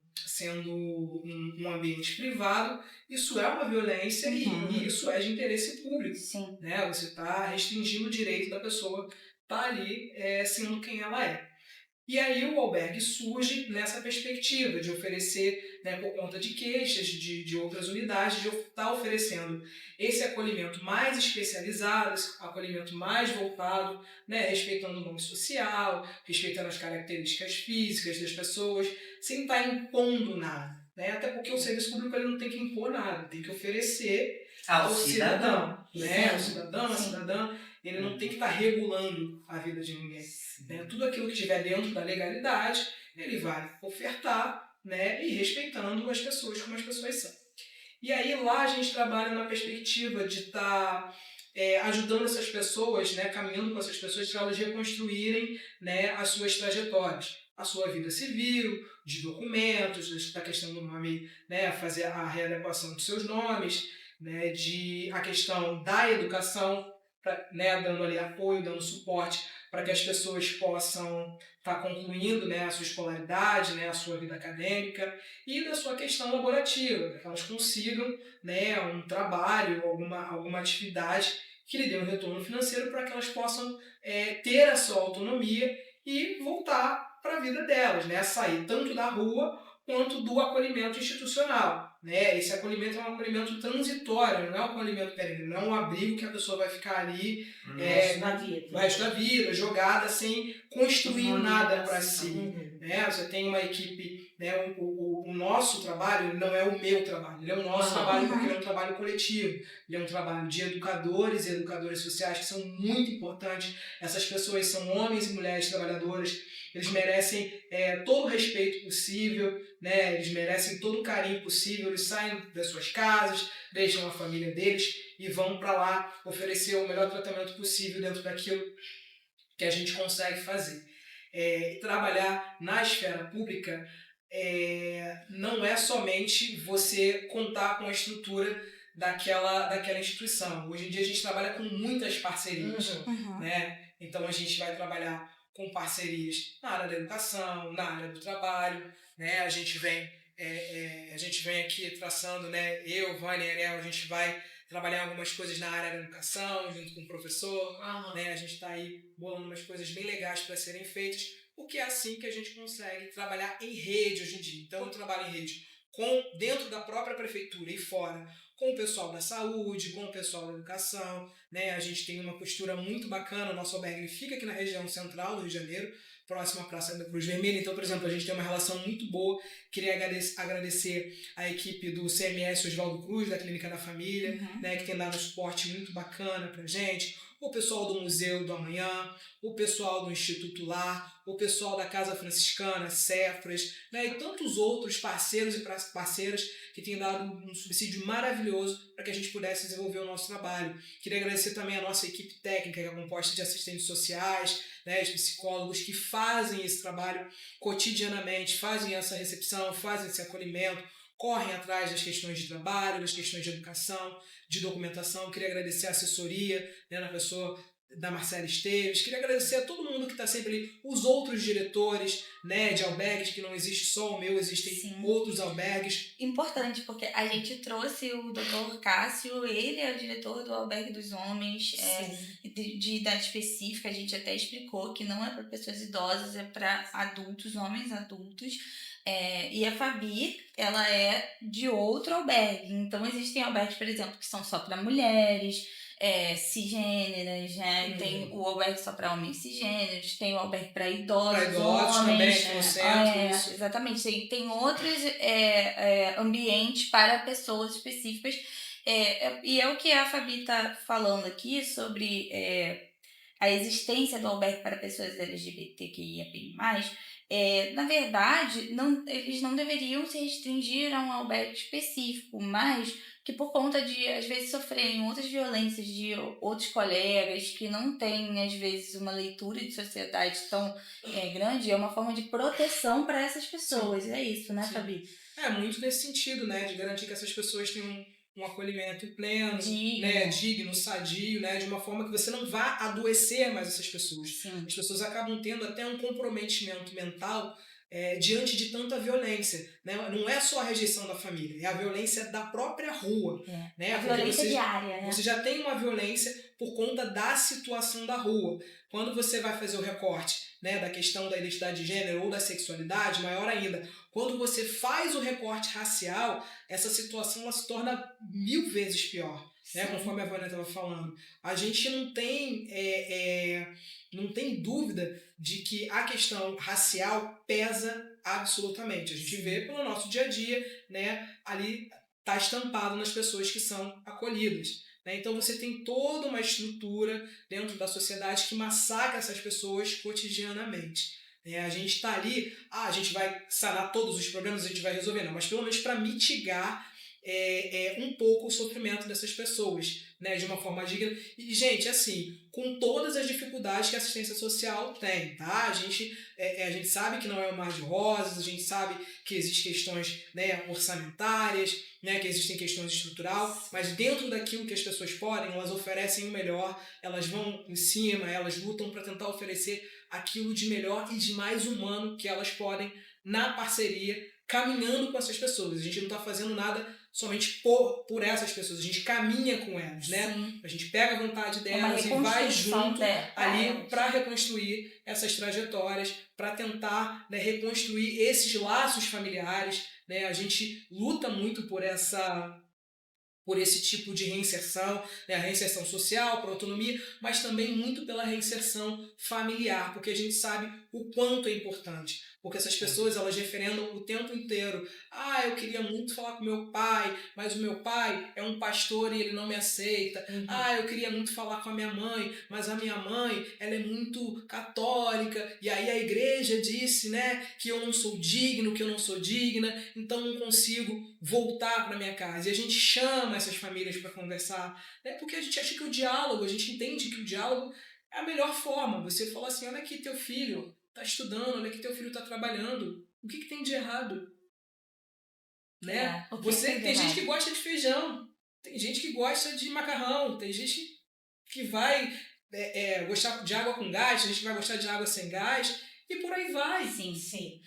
ambiente privado. Isso é uma violência e isso é de interesse público. Sim. Né? Você está restringindo o direito da pessoa estar ali sendo quem ela é. E aí o albergue surge nessa perspectiva de oferecer, né, por conta de queixas de outras unidades, de estar oferecendo esse acolhimento mais especializado, esse acolhimento mais voltado, né, respeitando o nome social, respeitando as características físicas das pessoas, sem estar impondo nada. Né? Até porque o serviço público ele não tem que impor nada, tem que oferecer ao cidadão. Né? O cidadão, a cidadã, ele não tem que estar regulando a vida de ninguém. Né? Tudo aquilo que estiver dentro da legalidade, ele vai ofertar, né? E respeitando as pessoas como as pessoas são. E aí lá a gente trabalha na perspectiva de estar ajudando essas pessoas, né, caminhando com essas pessoas para elas reconstruírem, né, as suas trajetórias, a sua vida civil, de documentos, da questão do nome, né, fazer a readequação dos seus nomes, né, de a questão da educação, né, dando ali apoio, dando suporte para que as pessoas possam estar concluindo, né, a sua escolaridade, né, a sua vida acadêmica e da sua questão laborativa, para que elas consigam, né, um trabalho, alguma atividade que lhe dê um retorno financeiro para que elas possam ter a sua autonomia e voltar para a vida delas, né, sair tanto da rua quanto do acolhimento institucional. Né? Esse acolhimento é um acolhimento transitório, não é um acolhimento perene, não é um abrigo que a pessoa vai ficar ali o resto da vida, jogada, sem construir nada para si. Né? Você tem uma equipe, né? O nosso trabalho não é o meu trabalho, ele é o nosso trabalho porque ele é um trabalho coletivo, ele é um trabalho de educadores e educadoras sociais que são muito importantes. Essas pessoas são homens e mulheres trabalhadoras, eles merecem todo o respeito possível, né? Eles merecem todo o carinho possível, eles saem das suas casas, deixam a família deles e vão para lá oferecer o melhor tratamento possível dentro daquilo que a gente consegue fazer. Trabalhar na esfera pública não é somente você contar com a estrutura daquela instituição. Hoje em dia a gente trabalha com muitas parcerias, né? Então a gente vai trabalhar com parcerias na área da educação, na área do trabalho, né? A gente vem aqui traçando, né? Eu, Vânia e Ariel, a gente vai trabalhar algumas coisas na área da educação, junto com o professor, né? A gente está aí bolando umas coisas bem legais para serem feitas, porque é assim que a gente consegue trabalhar em rede hoje em dia. Então eu trabalho em rede dentro da própria prefeitura e fora, com o pessoal da saúde, com o pessoal da educação, né? A gente tem uma postura muito bacana, o nosso albergue fica aqui na região central do Rio de Janeiro, próxima à Praça da Cruz Vermelha, então, por exemplo, a gente tem uma relação muito boa. Queria agradecer a equipe do CMS Oswaldo Cruz, da Clínica da Família, né, que tem dado um suporte muito bacana pra gente, o pessoal do Museu do Amanhã, o pessoal do Instituto Lar, o pessoal da Casa Franciscana, Cefras, né, e tantos outros parceiros e parceiras que têm dado um subsídio maravilhoso para que a gente pudesse desenvolver o nosso trabalho. Queria agradecer também a nossa equipe técnica, que é composta de assistentes sociais, né, de psicólogos que fazem esse trabalho cotidianamente, fazem essa recepção, fazem esse acolhimento, correm atrás das questões de trabalho, das questões de educação, de documentação. Queria agradecer a assessoria, né, na pessoa da Marcela Esteves. Queria agradecer a todo mundo que está sempre ali, os outros diretores, né, de albergues, que não existe só o meu, existem outros albergues. Importante, porque a gente trouxe o Dr. Cássio, ele é o diretor do Albergue dos Homens, de idade específica, a gente até explicou que não é para pessoas idosas, é para adultos, homens adultos. E a Fabi, ela é de outro albergue. Então, existem albergues, por exemplo, que são só para mulheres, cisgêneras, né? Tem o albergue só para homens cisgêneros, tem o albergue para idosos, para idosos homens, também, no centro. Isso. Exatamente. Tem outros ambientes para pessoas específicas. E é o que a Fabi está falando aqui sobre a existência do albergue para pessoas LGBTQIA+. Na verdade, eles não deveriam se restringir a um albergue específico, mas que por conta de, às vezes, sofrerem outras violências de outros colegas, que não têm, às vezes, uma leitura de sociedade tão grande, é uma forma de proteção para essas pessoas. Sim. É isso, né, Fabi? Muito nesse sentido, né, de garantir que essas pessoas tenham um acolhimento pleno, digno, sadio, né, de uma forma que você não vá adoecer mais essas pessoas. Sim. As pessoas acabam tendo até um comprometimento mental diante de tanta violência, né? Não é só a rejeição da família, é a violência da própria rua. Né? A violência diária. Né? Você já tem uma violência por conta da situação da rua. Quando você vai fazer o recorte, né, da questão da identidade de gênero ou da sexualidade, maior ainda, quando você faz o recorte racial, essa situação ela se torna 1000 vezes pior. Né, conforme a Vânia estava falando. A gente não tem dúvida de que a questão racial pesa absolutamente. A gente vê pelo nosso dia a dia, né, ali está estampado nas pessoas que são acolhidas. Né? Então você tem toda uma estrutura dentro da sociedade que massacra essas pessoas cotidianamente. A gente está ali, a gente vai sanar todos os problemas, a gente vai resolver, não, mas pelo menos para mitigar um pouco o sofrimento dessas pessoas, né, de uma forma digna. E, gente, assim, com todas as dificuldades que a assistência social tem, tá? A gente sabe que não é um mar de rosas, a gente sabe que existem questões, né, orçamentárias, né, que existem questões estruturais, mas dentro daquilo que as pessoas podem, elas oferecem o melhor, elas vão em cima, elas lutam para tentar oferecer aquilo de melhor e de mais humano que elas podem na parceria, caminhando com essas pessoas. A gente não está fazendo nada somente por essas pessoas, a gente caminha com elas, né? Sim. A gente pega a vontade É uma delas e vai reconstrução junto dela, ali para reconstruir essas trajetórias, para tentar, né, reconstruir esses laços familiares, né? A gente luta muito por esse tipo de reinserção, né, a reinserção social, por autonomia, mas também muito pela reinserção familiar, porque a gente sabe o quanto é importante. Porque essas pessoas, elas referendam o tempo inteiro. Ah, eu queria muito falar com meu pai, mas o meu pai é um pastor e ele não me aceita. Ah, eu queria muito falar com a minha mãe, mas a minha mãe, ela é muito católica, e aí a igreja disse, né, que eu não sou digno, que eu não sou digna, então não consigo voltar para minha casa. E a gente chama essas famílias para conversar, né, porque a gente acha que o diálogo, a gente entende que o diálogo é a melhor forma. Você fala assim, olha aqui teu filho está estudando, olha aqui teu filho está trabalhando, o que tem de errado? Né? O que Você tem gente errado? que gosta de feijão, tem gente que gosta de macarrão, tem gente que vai gostar de água com gás, tem gente que vai gostar de água sem gás, e por aí vai. Sim. Sim.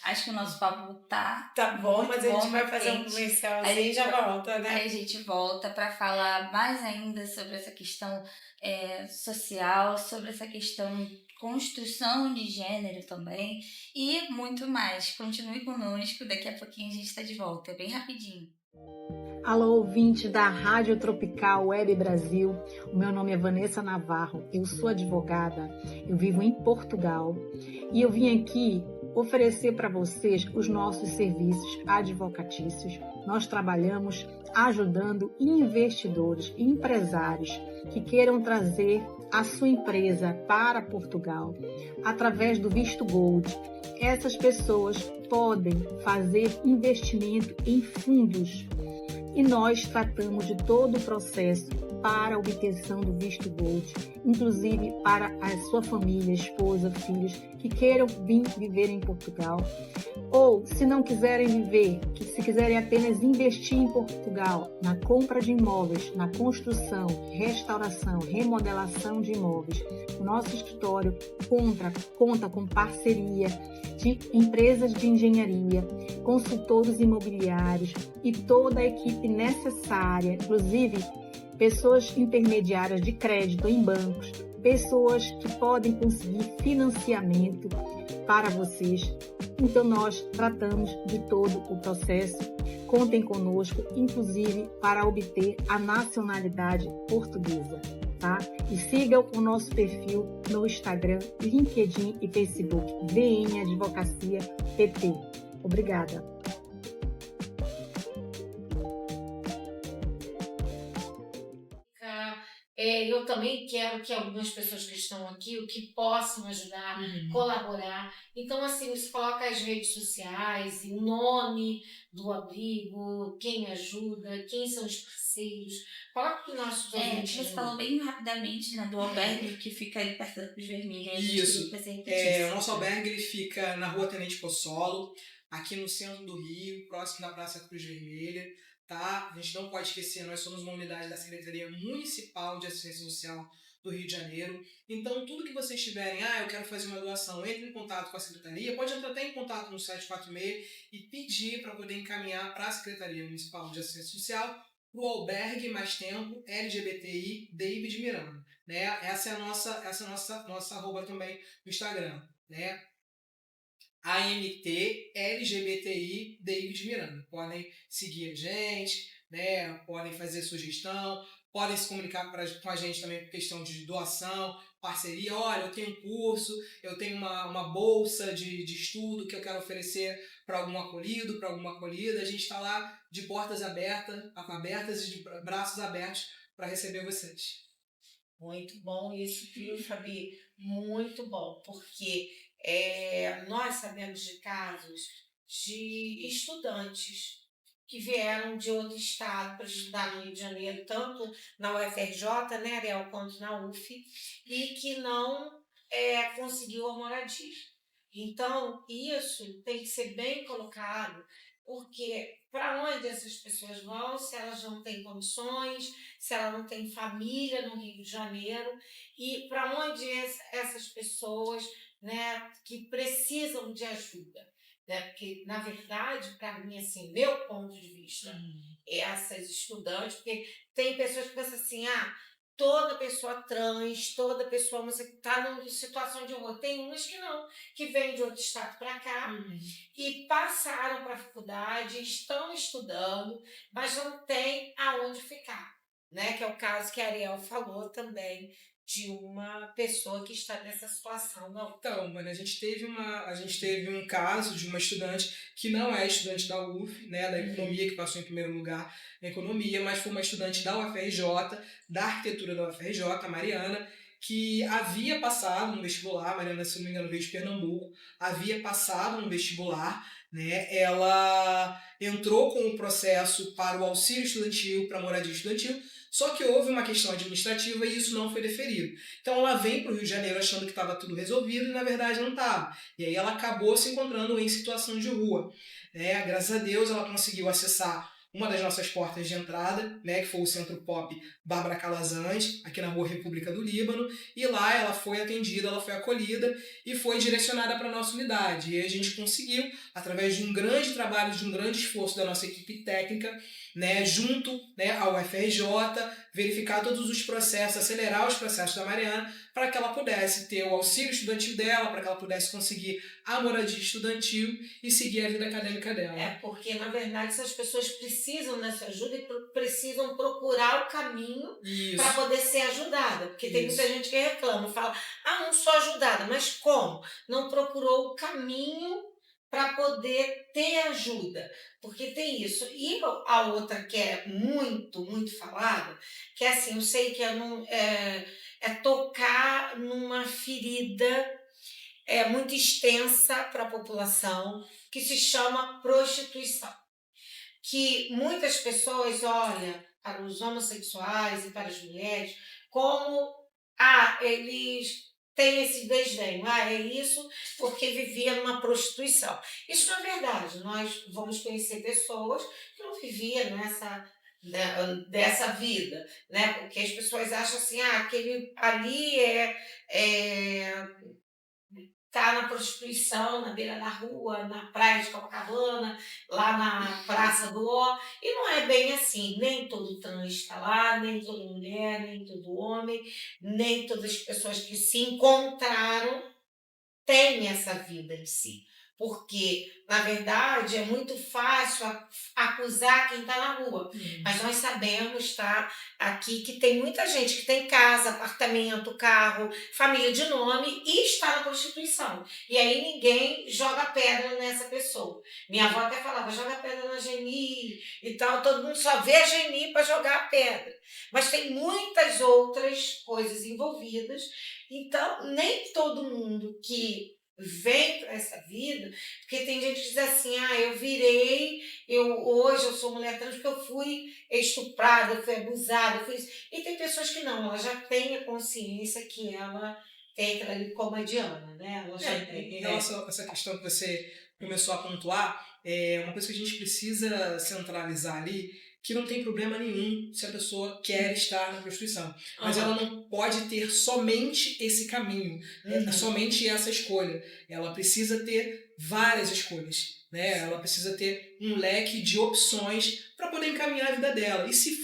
Acho que o nosso papo tá bom, muito mas a gente bom, vai muito fazer um quente. comercialzinho e já volta, né? Aí a gente volta para falar mais ainda sobre essa questão social, sobre essa questão de construção de gênero também e muito mais. Continue conosco, daqui a pouquinho a gente está de volta, é bem rapidinho. Alô, ouvinte da Rádio Tropical Web Brasil. O meu nome é Vanessa Navarro, eu sou advogada, eu vivo em Portugal e eu vim aqui oferecer para vocês os nossos serviços advocatícios. Nós trabalhamos ajudando investidores e empresários que queiram trazer a sua empresa para Portugal através do visto Gold. Essas pessoas podem fazer investimento em fundos e nós tratamos de todo o processo para a obtenção do visto Gold, inclusive para a sua família, esposa, filhos que queiram vir viver em Portugal, ou se não quiserem viver, que se quiserem apenas investir em Portugal, na compra de imóveis, na construção, restauração, remodelação de imóveis. O nosso escritório conta com parceria de empresas de engenharia, consultores imobiliários e toda a equipe necessária, inclusive pessoas intermediárias de crédito em bancos, pessoas que podem conseguir financiamento para vocês. Então nós tratamos de todo o processo. Contem conosco, inclusive para obter a nacionalidade portuguesa, tá? E sigam o nosso perfil no Instagram, LinkedIn e Facebook, VN Advocacia PT. Obrigada. Eu também quero que algumas pessoas que estão aqui, que possam ajudar, colaborar. Então, assim, você coloca as redes sociais, o nome do abrigo, quem ajuda, quem são os parceiros. Coloca para os nossos ouvintes. Você falou bem rapidamente, né, do albergue que fica ali perto da Cruz Vermelha. Isso. O nosso albergue ele fica na Rua Tenente Pozzolo, aqui no centro do Rio, próximo da Praça Cruz Vermelha. Tá? A gente não pode esquecer, nós somos uma unidade da Secretaria Municipal de Assistência Social do Rio de Janeiro. Então, tudo que vocês tiverem, eu quero fazer uma doação, entre em contato com a Secretaria, pode entrar até em contato no 746 e pedir para poder encaminhar para a Secretaria Municipal de Assistência Social o albergue Mais Tempo LGBTI David Miranda. Né? Essa é a nossa arroba também no Instagram. Né? ANT LGBTI David Miranda. Podem seguir a gente, né? Podem fazer sugestão, podem se comunicar com a gente também por questão de doação, parceria. Olha, eu tenho um curso, eu tenho uma bolsa de estudo que eu quero oferecer para algum acolhido, para alguma acolhida. A gente está lá de portas abertas e de braços abertos para receber vocês. Muito bom isso, viu, Fabi? Muito bom, porque nós sabemos de casos de estudantes que vieram de outro estado para estudar no Rio de Janeiro, tanto na UFRJ, né, Ariel, quanto na UF, e que não conseguiu a moradia. Então, isso tem que ser bem colocado, porque para onde essas pessoas vão se elas não têm condições, se ela não tem família no Rio de Janeiro, e para onde essas pessoas, né, que precisam de ajuda, né? Porque, na verdade, para mim, assim, meu ponto de vista, essas estudantes, porque tem pessoas que pensam assim, toda pessoa trans, toda pessoa está em situação de rua. Tem umas que não, que vêm de outro estado para cá e passaram para a faculdade, estão estudando, mas não tem aonde ficar, né? Que é o caso que a Ariel falou também, de uma pessoa que está nessa situação. Não. Então, mano, a gente teve um caso de uma estudante que não é estudante da UF, né, da economia, que passou em primeiro lugar na economia, mas foi uma estudante da UFRJ, da arquitetura da UFRJ, a Mariana, que havia passado no vestibular. A Mariana, se não me engano, veio de Pernambuco, havia passado no vestibular, né, ela entrou com o processo para o auxílio estudantil, para a moradia estudantil, só que houve uma questão administrativa e isso não foi deferido. Então ela vem para o Rio de Janeiro achando que estava tudo resolvido e na verdade não estava. E aí ela acabou se encontrando em situação de rua. Graças a Deus ela conseguiu acessar uma das nossas portas de entrada, né, que foi o Centro Pop Bárbara Calazans, aqui na Rua República do Líbano, e lá ela foi atendida, ela foi acolhida e foi direcionada para a nossa unidade. E a gente conseguiu, através de um grande trabalho, de um grande esforço da nossa equipe técnica, né, junto, né, ao UFRJ, verificar todos os processos, acelerar os processos da Mariana, para que ela pudesse ter o auxílio estudantil dela, para que ela pudesse conseguir a moradia estudantil e seguir a vida acadêmica dela. Porque, na verdade, essas pessoas precisam dessa ajuda e precisam procurar o caminho para poder ser ajudada. Porque tem muita gente que reclama, fala, não sou ajudada, mas como? Não procurou o caminho para poder ter ajuda, porque tem isso. E a outra que é muito, muito falada, que é assim, eu sei que é tocar numa ferida muito extensa para a população, que se chama prostituição. Que muitas pessoas olham para os homossexuais e para as mulheres como, eles têm esse desdém, é isso porque vivia numa prostituição. Isso não é verdade, nós vamos conhecer pessoas que não viviam dessa vida, né? Porque as pessoas acham assim, aquele ali tá na prostituição, na beira da rua, na praia de Copacabana, lá na Praça do Ó, e não é bem assim, nem todo trans está lá, nem toda mulher, nem todo homem, nem todas as pessoas que se encontraram têm essa vida em si. Porque, na verdade, é muito fácil acusar quem está na rua. Mas nós sabemos, aqui que tem muita gente que tem casa, apartamento, carro, família de nome e está na prostituição. E aí ninguém joga pedra nessa pessoa. Minha avó até falava, joga pedra na Geni e tal. Todo mundo só vê a Geni para jogar a pedra. Mas tem muitas outras coisas envolvidas. Então, nem todo mundo que vem para essa vida, porque tem gente que diz assim, hoje eu sou mulher trans porque eu fui estuprada, eu fui abusada, eu fui isso. E tem pessoas que não, ela já tem a consciência que ela entra ali como a Diana, né? Ela já Em relação a essa questão que você começou a pontuar, uma coisa que a gente precisa centralizar ali, que não tem problema nenhum se a pessoa quer estar na prostituição. Mas ela não pode ter somente esse caminho, somente essa escolha. Ela precisa ter várias escolhas, né? Ela precisa ter um leque de opções para poder encaminhar a vida dela. E se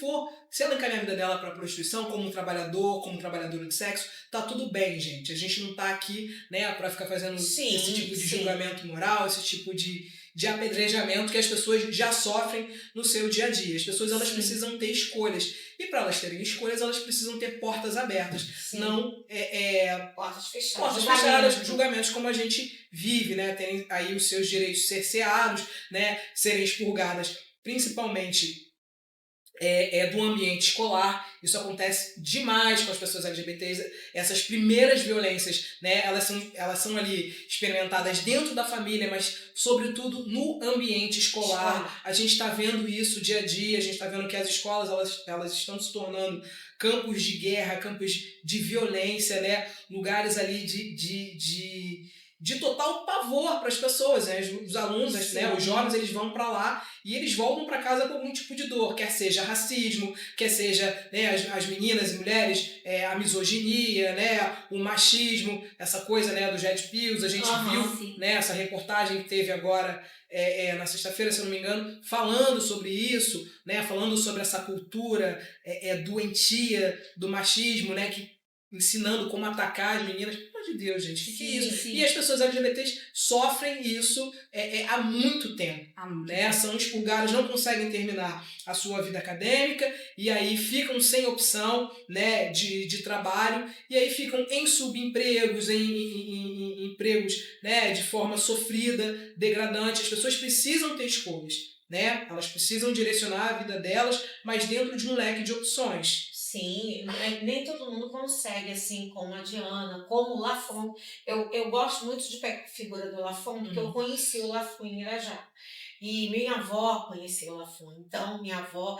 ela encaminhar a vida dela para a prostituição, como trabalhador, como trabalhadora de sexo, tá tudo bem, gente. A gente não tá aqui, né, para ficar fazendo esse tipo de julgamento moral, esse tipo de apedrejamento que as pessoas já sofrem no seu dia a dia. As pessoas elas precisam ter escolhas. E para elas terem escolhas, elas precisam ter portas abertas. Não portas fechadas, julgamentos como a gente vive, né? Tem aí os seus direitos cerceados, né? Serem expurgadas, principalmente do ambiente escolar. Isso acontece demais com as pessoas LGBTs. Essas primeiras violências, né, elas são ali experimentadas dentro da família, mas sobretudo no ambiente escolar. A gente está vendo isso dia a dia, a gente está vendo que as escolas elas estão se tornando campos de guerra, campos de violência, né, lugares ali de total pavor para as pessoas, né? Os alunos, né? Os jovens, eles vão para lá e eles voltam para casa com algum tipo de dor, quer seja racismo, quer seja, né, as meninas e mulheres, a misoginia, né, o machismo, essa coisa, né, dos red pills. A gente viu, né, essa reportagem que teve agora na sexta-feira, se eu não me engano, falando sobre isso, né, falando sobre essa cultura doentia do machismo, né, ensinando como atacar as meninas. Pelo amor de Deus, gente, o que é isso? Sim. E as pessoas LGBTs sofrem isso há muito tempo. Né? São expurgadas, não conseguem terminar a sua vida acadêmica e aí ficam sem opção, né, de trabalho, e aí ficam em subempregos, em empregos, né, de forma sofrida, degradante. As pessoas precisam ter escolhas, né? Elas precisam direcionar a vida delas, mas dentro de um leque de opções. Sim, nem todo mundo consegue, assim, como a Diana, como o Lafon. Eu gosto muito de pegar a figura do Lafon, porque eu conheci o Lafon em Irajá. E minha avó conheceu o Lafon. Então, minha avó,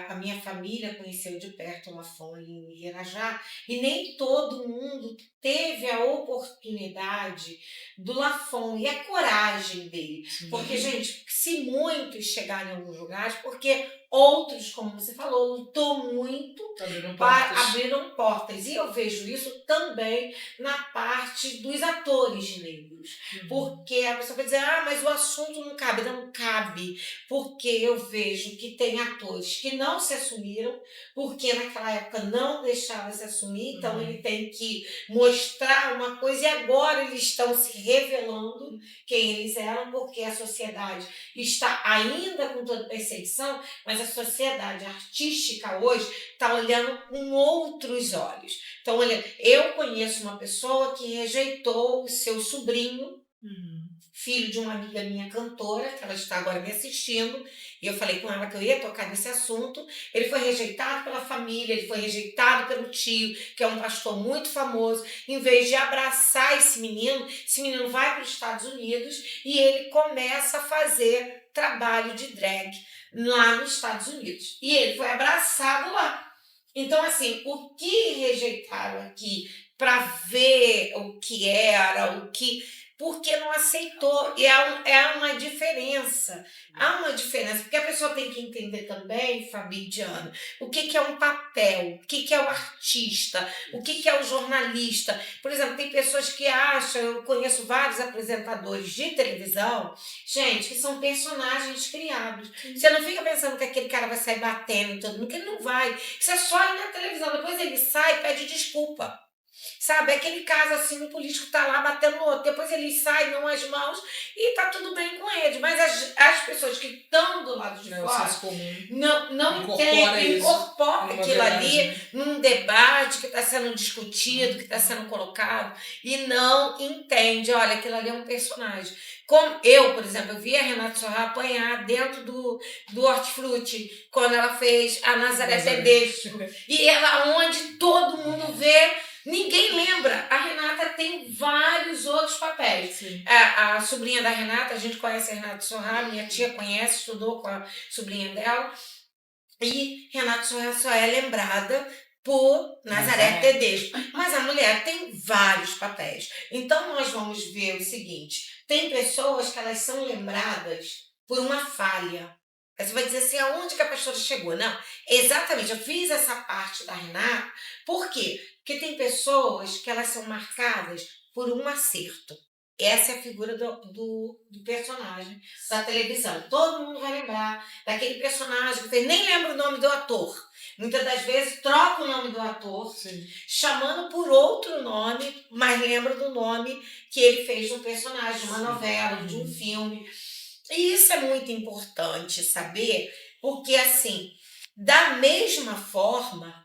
a minha família conheceu de perto o Lafon em Irajá. E nem todo mundo teve a oportunidade do Lafon e a coragem dele. Porque, gente, se muitos chegarem em alguns lugares, porque outros, como você falou, lutou muito para abriram portas. E eu vejo isso também na parte dos atores negros. Porque a pessoa vai dizer, mas o assunto não cabe. Não cabe, porque eu vejo que tem atores que não se assumiram, porque naquela época não deixava se assumir, então ele tem que mostrar uma coisa, e agora eles estão se revelando quem eles eram, porque a sociedade está ainda com toda perseguição, mas a sociedade artística hoje está olhando com outros olhos. Então, olha, eu conheço uma pessoa que rejeitou o seu sobrinho, filho de uma amiga minha cantora, que ela está agora me assistindo, e eu falei com ela que eu ia tocar nesse assunto. Ele foi rejeitado pela família, ele foi rejeitado pelo tio, que é um pastor muito famoso. Em vez de abraçar esse menino vai para os Estados Unidos e ele começa a fazer trabalho de drag lá nos Estados Unidos. E ele foi abraçado lá. Então, assim, o que rejeitaram aqui para ver o que era, porque não aceitou. E há uma diferença. Há uma diferença, porque a pessoa tem que entender também, Fabi e Diana, o que é um papel, o que é o artista, o que é o jornalista. Por exemplo, tem pessoas que acham, eu conheço vários apresentadores de televisão, gente, que são personagens criados. Você não fica pensando que aquele cara vai sair batendo em todo mundo, que ele não vai. Isso é só ir na televisão, depois ele sai e pede desculpa. Sabe, aquele caso assim, o político tá lá batendo no outro, depois ele sai, não as mãos, e tá tudo bem com ele. Mas as pessoas que estão do lado de fora não entendem, incorporam aquilo ali num debate que está sendo discutido, que está sendo colocado, e não entende, olha, aquilo ali é um personagem. Como eu, por exemplo, eu vi a Renata Sorrah apanhar dentro do Hortifruti, quando ela fez a Nazaré Tedesco, e ela onde todo mundo vê. Ninguém lembra. A Renata tem vários outros papéis. A sobrinha da Renata, a gente conhece a Renata Sorrah, minha tia conhece, estudou com a sobrinha dela. E Renata Sorrah só é lembrada por Nazaré Tedesco. Mas a mulher tem vários papéis. Então nós vamos ver o seguinte, tem pessoas que elas são lembradas por uma falha. Aí você vai dizer assim, aonde que a pastora chegou? Não, exatamente, eu fiz essa parte da Renata. Por quê? Porque tem pessoas que elas são marcadas por um acerto. Essa é a figura do personagem da televisão. Todo mundo vai lembrar daquele personagem que você nem lembra o nome do ator. Muitas das vezes troca o nome do ator, chamando por outro nome, mas lembra do nome que ele fez de um personagem, de uma novela, de um filme. E isso é muito importante saber, porque assim, da mesma forma,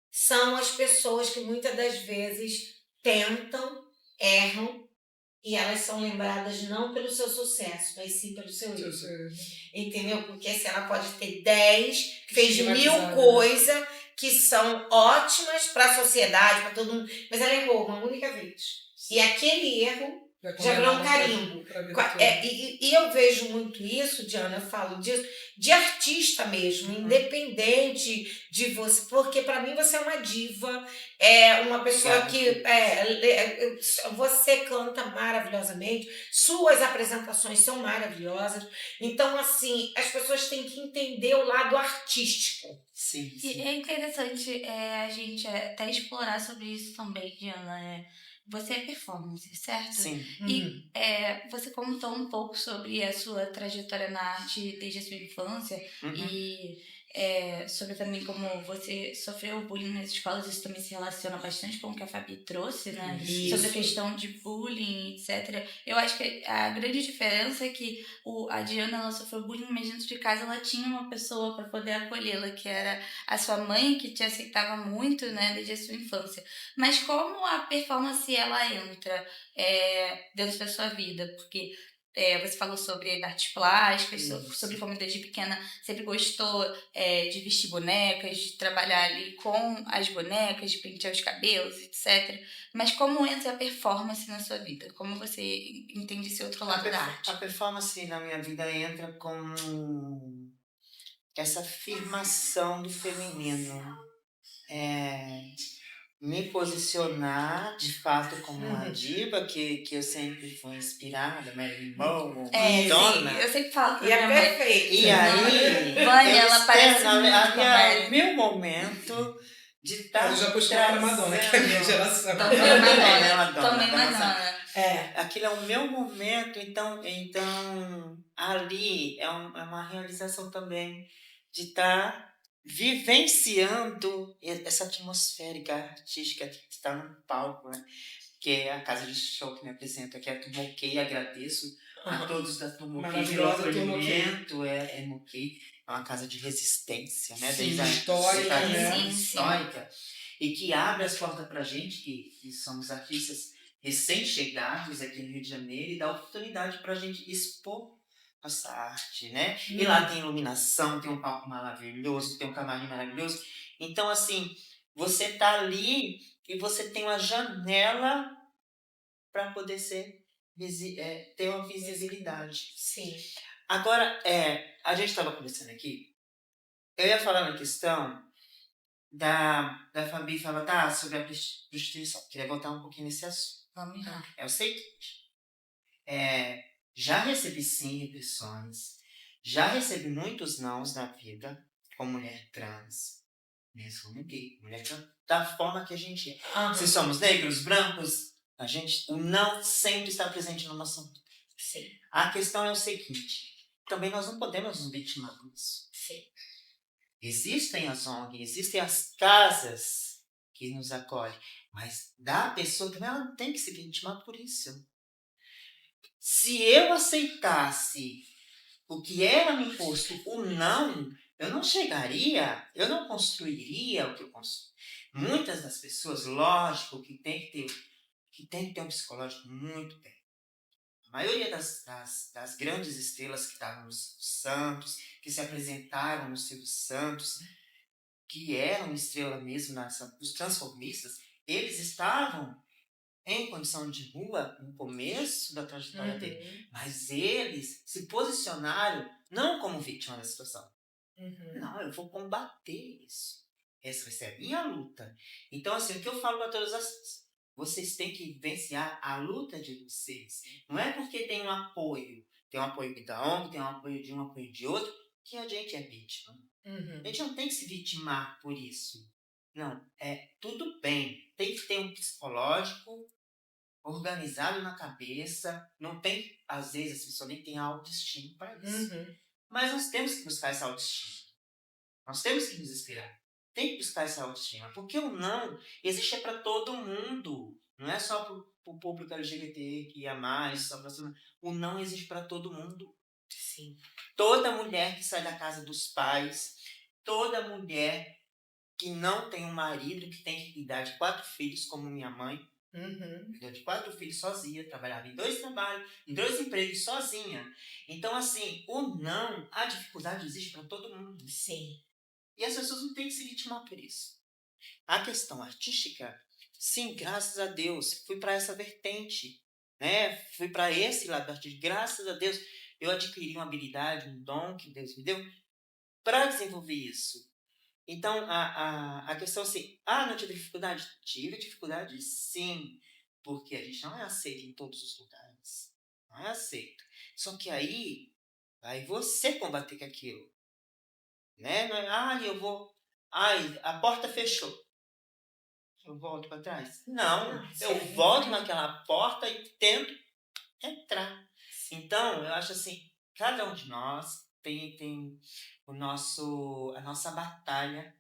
são as pessoas que muitas das vezes tentam, erram, e elas são lembradas não pelo seu sucesso, mas sim pelo seu erro. Entendeu? Porque se ela pode ter 10, fez 1000 coisas, que são ótimas para a sociedade, para todo mundo, mas ela errou uma única vez. E aquele erro já virou um carimbo. E eu vejo muito isso, Diana, eu falo disso, de artista mesmo, independente de você, porque para mim você é uma diva, é uma pessoa que você canta maravilhosamente, suas apresentações são maravilhosas, então assim, as pessoas têm que entender o lado artístico. Sim. E é interessante a gente até explorar sobre isso também, Diana. Você é performance, certo? Sim. E você contou um pouco sobre a sua trajetória na arte desde a sua infância e sobre também como você sofreu bullying nas escolas. Isso também se relaciona bastante com o que a Fabi trouxe, né? Isso. Sobre a questão de bullying, etc. Eu acho que a grande diferença é que a Diana, ela sofreu bullying, mas dentro de casa ela tinha uma pessoa para poder acolhê-la, que era a sua mãe, que te aceitava muito, né, desde a sua infância. Mas como a performance ela entra dentro da sua vida? Porque você falou sobre artes plásticas, sobre como desde pequena sempre gostou de vestir bonecas, de trabalhar ali com as bonecas, de pentear os cabelos, etc. Mas como entra a performance na sua vida? Como você entende esse outro lado da arte? A performance na minha vida entra com essa afirmação do feminino. Me posicionar de fato como uma diva, que eu sempre fui inspirada, Marilyn Monroe, Madonna. Sim, eu sempre falo E é perfeito. E aí, Vânia, ela parece muito com a havia Marilyn. o meu momento de estar. Eu já puxei para Madonna, que é a minha geração. Também Madonna. Aquilo é o meu momento, então ali é uma realização também de estar vivenciando essa atmosférica artística que está no palco, né? Que é a casa de show que me apresenta, que é a Turma OK. Agradeço a todos da Turma OK pelo acolhimento. É uma casa de resistência, né? Sim, desde histórica, né? Histórica. E que abre as portas para a gente, que somos artistas recém-chegados aqui no Rio de Janeiro, e dá oportunidade para a gente expor nossa arte, né? E lá tem iluminação, tem um palco maravilhoso, tem um camarim maravilhoso. Então, assim, você tá ali e você tem uma janela para poder ter uma visibilidade. Sim. Agora, a gente estava conversando aqui, eu ia falar na questão da Fabi falar sobre a prostituição. Queria voltar um pouquinho nesse assunto. Vamos lá. É o seguinte, já recebi sim repressões, já recebi muitos nãos na vida, como mulher trans, mesmo como gay, mulher trans, da forma que a gente é. Se somos negros, brancos, o não sempre está presente na nossa vida. Sim. A questão é o seguinte, também nós não podemos nos vitimar disso. Sim. Existem as ONGs, existem as casas que nos acolhem, mas da pessoa também ela não tem que se vitimar por isso. Se eu aceitasse o que era me imposto, o não, eu não chegaria, eu não construiria o que eu construo. Muitas das pessoas, lógico, que tem que ter um psicológico muito bem. A maioria das grandes estrelas que estavam nos Santos, que se apresentaram no Silvio Santos, que eram estrela mesmo, os transformistas, eles estavam em condição de rua no começo da trajetória dele, mas eles se posicionaram não como vítima da situação. Não, eu vou combater isso. Essa vai ser a minha luta. Então, assim, o que eu falo para todas vocês têm que vivenciar a luta de vocês. Não é porque tem um apoio da ONG, tem um apoio de outro, que a gente é vítima. A gente não tem que se vitimar por isso. Não, tudo bem. Tem que ter um psicológico organizado na cabeça. Não tem, às vezes, as pessoas nem têm autoestima para isso. Mas nós temos que buscar essa autoestima. Nós temos que nos inspirar. Tem que buscar essa autoestima. Porque o não existe para todo mundo. Não é só para o público LGBT que ia mais. Só pra... O não existe para todo mundo. Sim. Toda mulher que sai da casa dos pais, toda mulher que não tem um marido, que tem que cuidar de 4 filhos, como minha mãe, cuidou de 4 filhos sozinha, trabalhava em 2 trabalhos, em 2 empregos sozinha. Então, assim, o não, a dificuldade existe para todo mundo. Sim. E as pessoas não têm que se vitimar por isso. A questão artística, sim, graças a Deus, fui para essa vertente, né? Fui para esse lado artístico. Graças a Deus, eu adquiri uma habilidade, um dom que Deus me deu para desenvolver isso. Então, a questão assim, não tive dificuldade? Tive dificuldade, sim, porque a gente não é aceito em todos os lugares. Não é aceito. Só que aí, vai você combater com aquilo. Né? Não é, eu vou... a porta fechou. Eu volto para trás? Não, eu volto naquela porta e tento entrar. Então, eu acho assim, cada um de nós tem a nossa batalha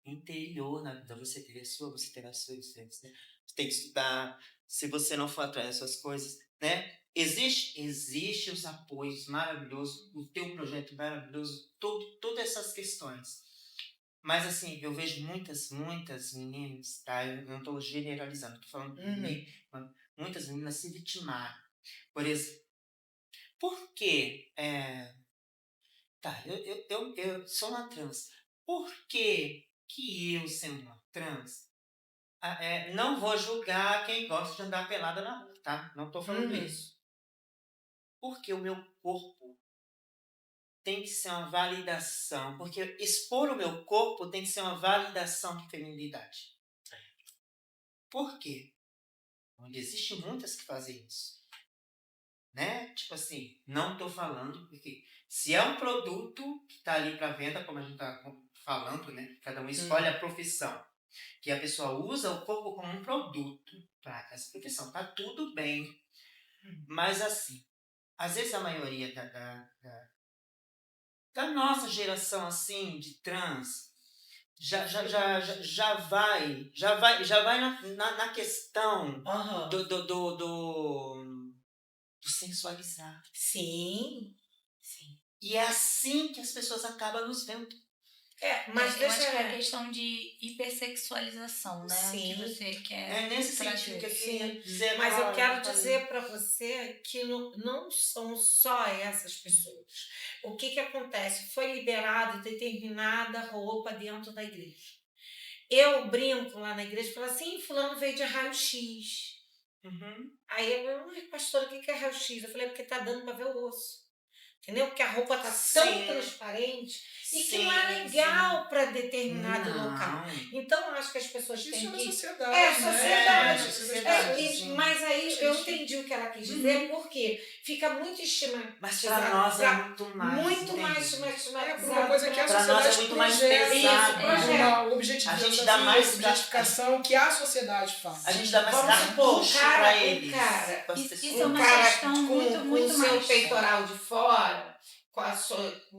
interior na vida. Você teve a sua, você teve a sua, você tem que estudar. Se você não for atrás dessas coisas, né? Existe os apoios maravilhosos, o teu projeto maravilhoso, todas essas questões. Mas assim, eu vejo muitas meninas, tá? Eu não estou generalizando, estou falando muitas meninas se vitimaram. Por exemplo, por quê? Eu sou uma trans. Por que eu, sendo uma trans, não vou julgar quem gosta de andar pelada na rua, tá? Não estou falando isso. Porque o meu corpo tem que ser uma validação. Porque expor o meu corpo tem que ser uma validação de feminilidade. Por quê? Onde existem muitas que fazem isso. Né? Tipo assim, não estou falando, porque se é um produto que está ali para venda, como a gente está falando, né? Cada um escolhe a profissão. Que a pessoa usa o corpo como um produto para essa profissão. Tá tudo bem. Mas assim, às vezes a maioria da nossa geração assim, de trans, já vai na questão do sensualizar. Sim. E é assim que as pessoas acabam nos vendo. Mas eu acho que é a questão de hipersexualização, né? Sim. Que você quer. É nesse sentido que eu queria dizer. Mas eu quero dizer para você que não são só essas pessoas. O que acontece? Foi liberada determinada roupa dentro da igreja. Eu brinco lá na igreja e falo assim, fulano veio de raio-x. Aí eu, pastora, o que é raio-x? Eu falei, porque tá dando para ver o osso. Entendeu? Porque a roupa tá tão transparente e que não é legal para determinado local. Então, eu acho que as pessoas têm que... Isso é sociedade. sociedade. Mas aí eu entendi o que ela quis dizer, porque fica muito estigmatizado. Mas para nós é muito mais. Muito mais estigmatizado. Uma coisa que a Pra nós é sociedade muito mais projeta, pesado. uma objetificação, A gente dá mais objetificação que a sociedade faz. A gente dá mais Vamos supor, cartucho para eles. Isso é uma questão muito com o seu mais. peitoral de fora, com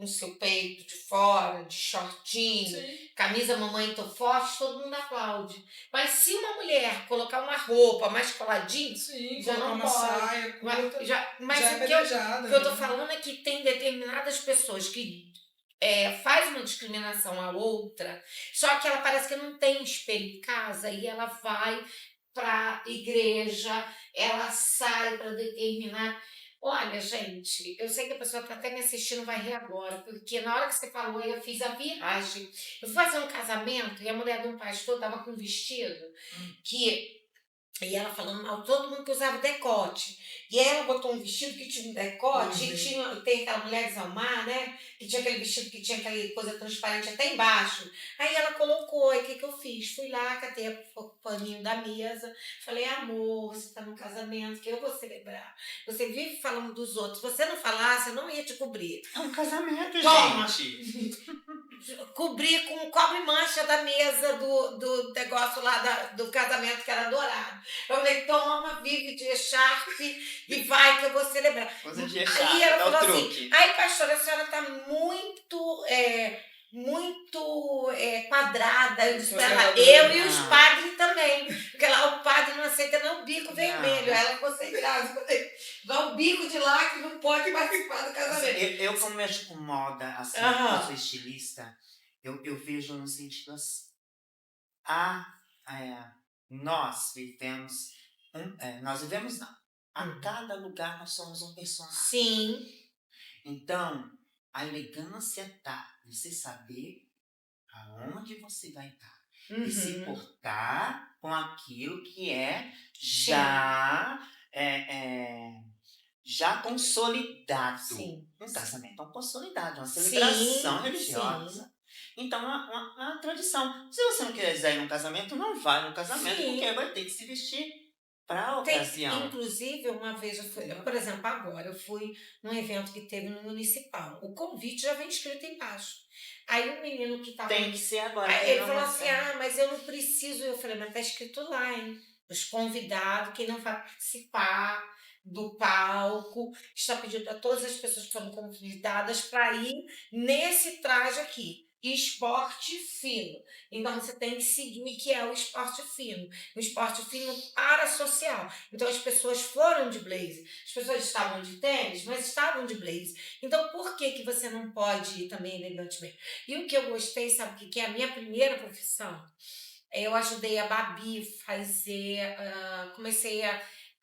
o seu peito de fora, de shortinho, camisa mamãe tô forte, todo mundo aplaude. Mas se uma mulher colocar uma roupa mais coladinha, já não uma pode. saia curta, Mas já é o que eu apedrejada, tô falando é que tem determinadas pessoas que faz uma discriminação à outra, só que ela parece que não tem espelho em casa e ela vai para igreja, ela sai para determinar. Olha, gente, eu sei que a pessoa está até me assistindo, vai rir agora, porque na hora que você falou, eu fiz a viagem. Eu fui fazer um casamento e a mulher de um pastor estava com um vestido e ela falando mal, todo mundo que usava decote. E aí ela botou um vestido que tinha um decote, e tem aquela mulher de Almar, né? Que tinha aquele vestido que tinha aquela coisa transparente até embaixo. Aí ela colocou, e o que eu fiz? Fui lá, catei o paninho da mesa, falei, amor, você tá num casamento que eu vou celebrar. Você vive falando dos outros. Se você não falasse, eu não ia te cobrir. É um casamento, Toma. gente. Cobrir com cobre-mancha da mesa do negócio lá do casamento que era dourado. Eu falei, toma, vive de echarpe e vai que eu vou celebrar. Aí ela falou assim, aí pastora, a senhora está muito quadrada. Eu disse pra ela, eu e os padres também. Porque lá o padre não aceita não bico vermelho. Ela ficou sem graça. Vai o bico de lá que não pode participar do casamento. Eu como mexo com moda, assim, eu sou estilista, eu vejo no sentido assim. Nós vivemos não. A cada lugar nós somos um personagem. Sim. Então, a elegância tá você saber aonde você vai estar. E se Uhum. portar com aquilo que é Sim. já consolidado. Sim. Um casamento é um consolidado, uma Sim, celebração sim. religiosa. Então, uma tradição. Se você não quiser ir num casamento, não vai no casamento, Sim. porque vai ter que se vestir para a Tem, ocasião. inclusive, uma vez eu fui, por exemplo, agora eu fui num evento que teve no municipal. O convite já vem escrito embaixo. Aí o menino que estava. Tem que ser agora. Aí porque ele não falou é- assim: ah, mas eu não preciso. Eu falei: mas tá escrito lá, hein? Os convidados, quem não vai participar do palco, está pedindo a todas as pessoas que foram convidadas para ir nesse traje aqui. Esporte fino. Então você tem que seguir o que é o esporte fino. O esporte fino para social. Então as pessoas foram de blazer. As pessoas estavam de tênis, mas estavam de blazer. Então por que que você não pode ir também elegantemente? E o que eu gostei, sabe o que que é? A minha primeira profissão, eu ajudei a Babi fazer, comecei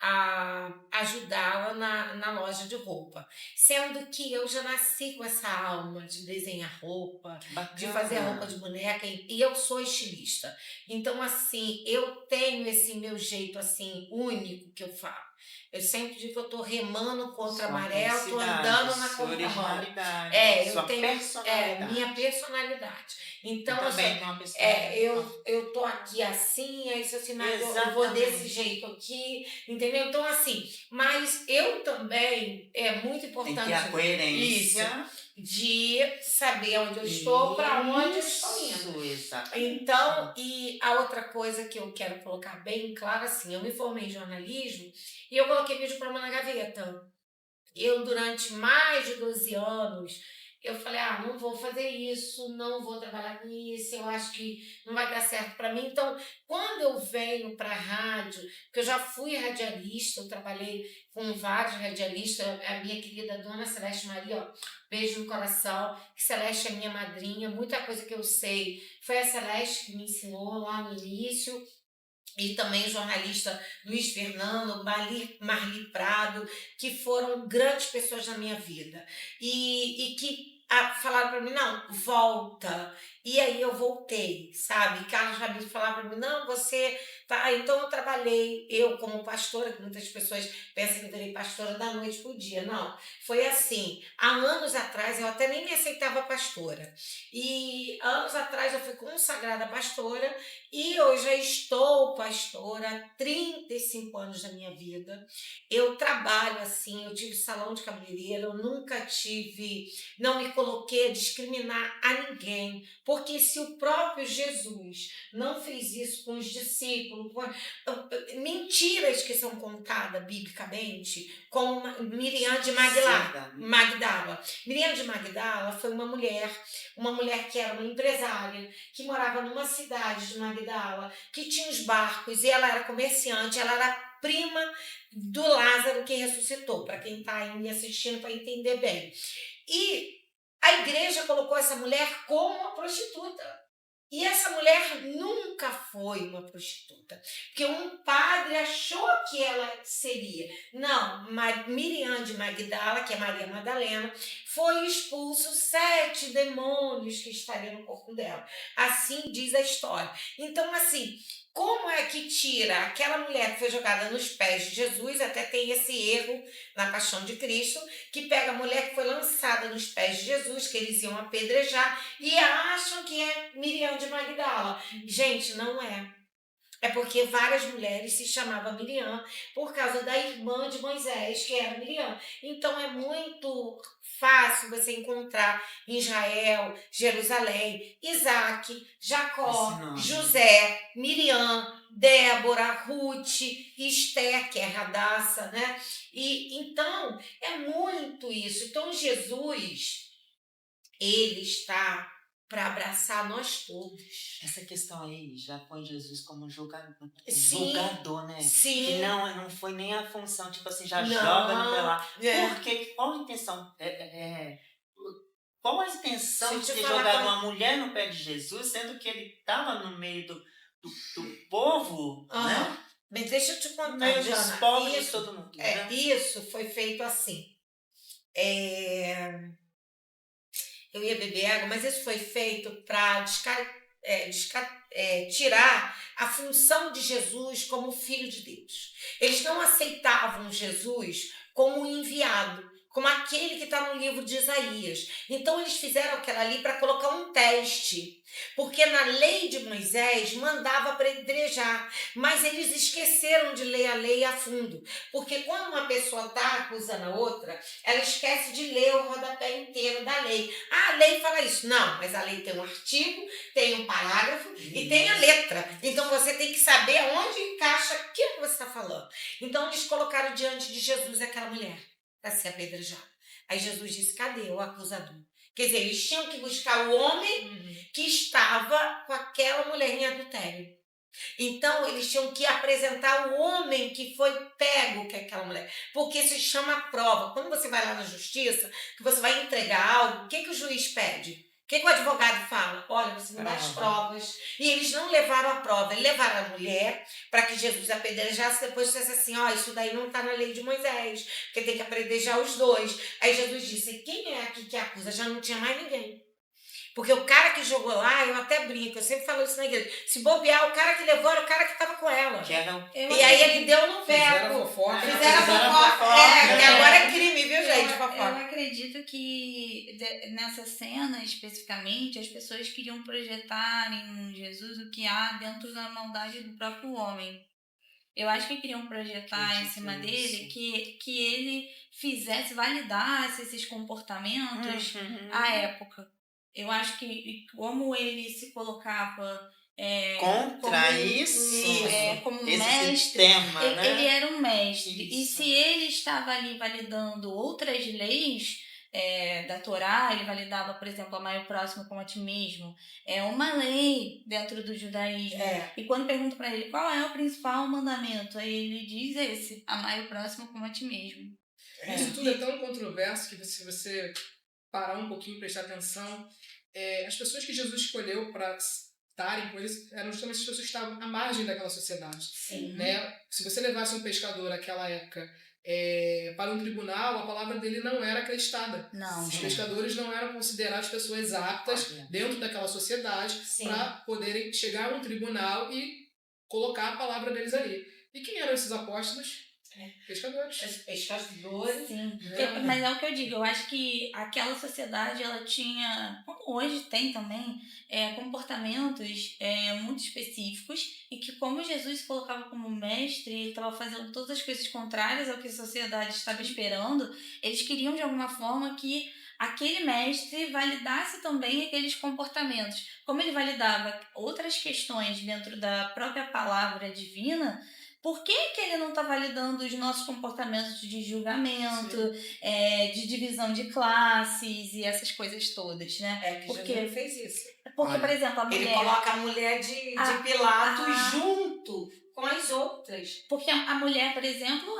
a ajudá-la na loja de roupa. Sendo que eu já nasci com essa alma de desenhar roupa, de fazer a roupa de boneca, e eu sou estilista. Então, assim, eu tenho esse meu jeito, assim, único que eu falo. Eu sempre digo que eu tô remando contra a Sua maré, eu tô autenticidade, andando na sua contramão. originalidade, Eu sua tenho personalidade. minha personalidade. Então, Eu eu sou, também tenho uma personalidade. eu tô aqui assim, aí se assim, mas eu vou Exatamente. desse jeito aqui, entendeu? Então, assim, mas eu também, é muito Tem importante que ter a coerência. de saber onde eu estou, para onde eu estou indo. Isso, exatamente. Então, e a outra coisa que eu quero colocar bem claro, assim, eu me formei em jornalismo e eu coloquei meu diploma na gaveta. Eu, durante mais de 12 anos, eu falei, não vou fazer isso, não vou trabalhar com isso, eu acho que não vai dar certo para mim. Então, quando eu venho para a rádio, porque eu já fui radialista, eu trabalhei com vários radialistas, a minha querida dona Celeste Maria, ó, beijo no coração, que Celeste é minha madrinha, muita coisa que eu sei foi a Celeste que me ensinou lá no início, e também o jornalista Luiz Fernando, Marli Prado, que foram grandes pessoas na minha vida. E que falaram para mim, não, volta. E aí eu voltei, sabe? Carlos Rabelo falava para mim, não, você tá. Então eu trabalhei, eu como pastora, que muitas pessoas pensam que eu virei pastora da noite pro dia. Não, foi assim. Há anos atrás, eu até nem me aceitava pastora. E anos atrás eu fui consagrada pastora e eu já estou pastora há 35 anos da minha vida. Eu trabalho assim, eu tive salão de cabeleireiro, eu nunca tive, não me coloquei a discriminar a ninguém, porque se o próprio Jesus não fez isso com os discípulos, mentiras que são contadas biblicamente, como Miriam de Magdala. Miriam de Magdala foi uma mulher que era uma empresária, que morava numa cidade de Magdala, que tinha os barcos, e ela era comerciante, ela era prima do Lázaro que ressuscitou, para quem está aí me assistindo para entender bem. E a igreja colocou essa mulher como uma prostituta. E essa mulher nunca foi uma prostituta, porque um padre achou que ela seria. Não, Miriam de Magdala, que é Maria Madalena, foi expulso 7 demônios que estariam no corpo dela. Assim diz a história. Então, assim, como é que tira aquela mulher que foi jogada nos pés de Jesus, até tem esse erro na Paixão de Cristo, que pega a mulher que foi lançada nos pés de Jesus, que eles iam apedrejar, e acham que é Miriam de Magdala. Gente, não é. É porque várias mulheres se chamavam Miriam por causa da irmã de Moisés, que era Miriam. Então é muito fácil você encontrar em Israel, Jerusalém, Isaac, Jacó, José, Miriam, Débora, Ruth, Esther, que é Radassa, né? E então é muito isso. Então Jesus, ele está para abraçar nós todos. Essa questão aí já põe Jesus como julgador, né? Sim. Que não foi nem a função, tipo assim, já Não, joga no pelar. é. Porque qual a intenção? Qual a intenção de Deixa eu ter falar jogado com- uma mulher no pé de Jesus, sendo que ele estava no meio do povo, né? Mas deixa eu te No contar, meio dos Jana, pobres de todo mundo, né? isso foi feito assim. eu ia beber água, mas isso foi feito para tirar a função de Jesus como filho de Deus. Eles não aceitavam Jesus como um enviado, como aquele que está no livro de Isaías. Então eles fizeram aquela ali para colocar um teste, porque na lei de Moisés mandava apedrejar, mas eles esqueceram de ler a lei a fundo, porque quando uma pessoa está acusando a outra, ela esquece de ler o rodapé inteiro da lei. Ah, a lei fala isso. Não, mas a lei tem um artigo, tem um parágrafo e tem a letra. Então você tem que saber aonde encaixa aquilo que você está falando. Então eles colocaram diante de Jesus aquela mulher para ser apedrejada. Aí Jesus disse: cadê o acusador? Quer dizer, eles tinham que buscar o homem que estava com aquela mulher em adultério. Então, eles tinham que apresentar o homem que foi pego com aquela mulher. Porque isso se chama prova. Quando você vai lá na justiça, que você vai entregar algo, o que o juiz pede? O que o advogado fala? Olha, você me dá as provas. E eles não levaram a prova. Eles levaram a mulher para que Jesus apedrejasse. Depois disse assim: ó, isso daí não está na lei de Moisés, porque tem que apedrejar os dois. Aí Jesus disse: quem é aqui que acusa? Já não tinha mais ninguém. Porque o cara que jogou lá, eu até brinco, eu sempre falo isso na igreja. Se bobear, o cara que levou era o cara que estava com ela. E aí ele deu no Fizeram verbo. fofoca. Fizeram fofoca. Que agora é crime, viu, gente? Eu Fofoca. acredito que nessa cena especificamente as pessoas queriam projetar em Jesus o que há dentro da maldade do próprio homem. Eu acho que queriam projetar em cima dele que ele validasse esses comportamentos à época. Eu acho que como ele se colocava Contra isso, como esse mestre, sistema, né? ele era um mestre. E Isso. se ele estava ali validando outras leis da Torá, ele validava, por exemplo, amar o próximo como a ti mesmo. É uma lei dentro do judaísmo. E quando pergunto para ele qual é o principal mandamento, aí ele diz esse: amar o próximo como a ti mesmo. Isso tudo é tão controverso que se você parar um pouquinho e prestar atenção, as pessoas que Jesus escolheu para estarem com eles eram justamente as pessoas que estavam à margem daquela sociedade. Sim. Né? Se você levasse um pescador naquela época para um tribunal, a palavra dele não era acreditada. Não. Os pescadores não eram considerados pessoas aptas dentro daquela sociedade para poderem chegar a um tribunal e colocar a palavra deles ali. E quem eram esses apóstolos? Pescadores. Pescadores. Sim. Mas é o que eu digo, eu acho que aquela sociedade ela tinha, como hoje tem também, comportamentos muito específicos e que como Jesus se colocava como mestre, ele estava fazendo todas as coisas contrárias ao que a sociedade estava esperando, eles queriam de alguma forma que aquele mestre validasse também aqueles comportamentos. Como ele validava outras questões dentro da própria palavra divina, por que ele não está validando os nossos comportamentos de julgamento, de divisão de classes e essas coisas todas, né? Porque Jesus fez isso. Porque, por exemplo, a mulher... Ele coloca a mulher de Pilatos junto com as outras. Porque a mulher, por exemplo,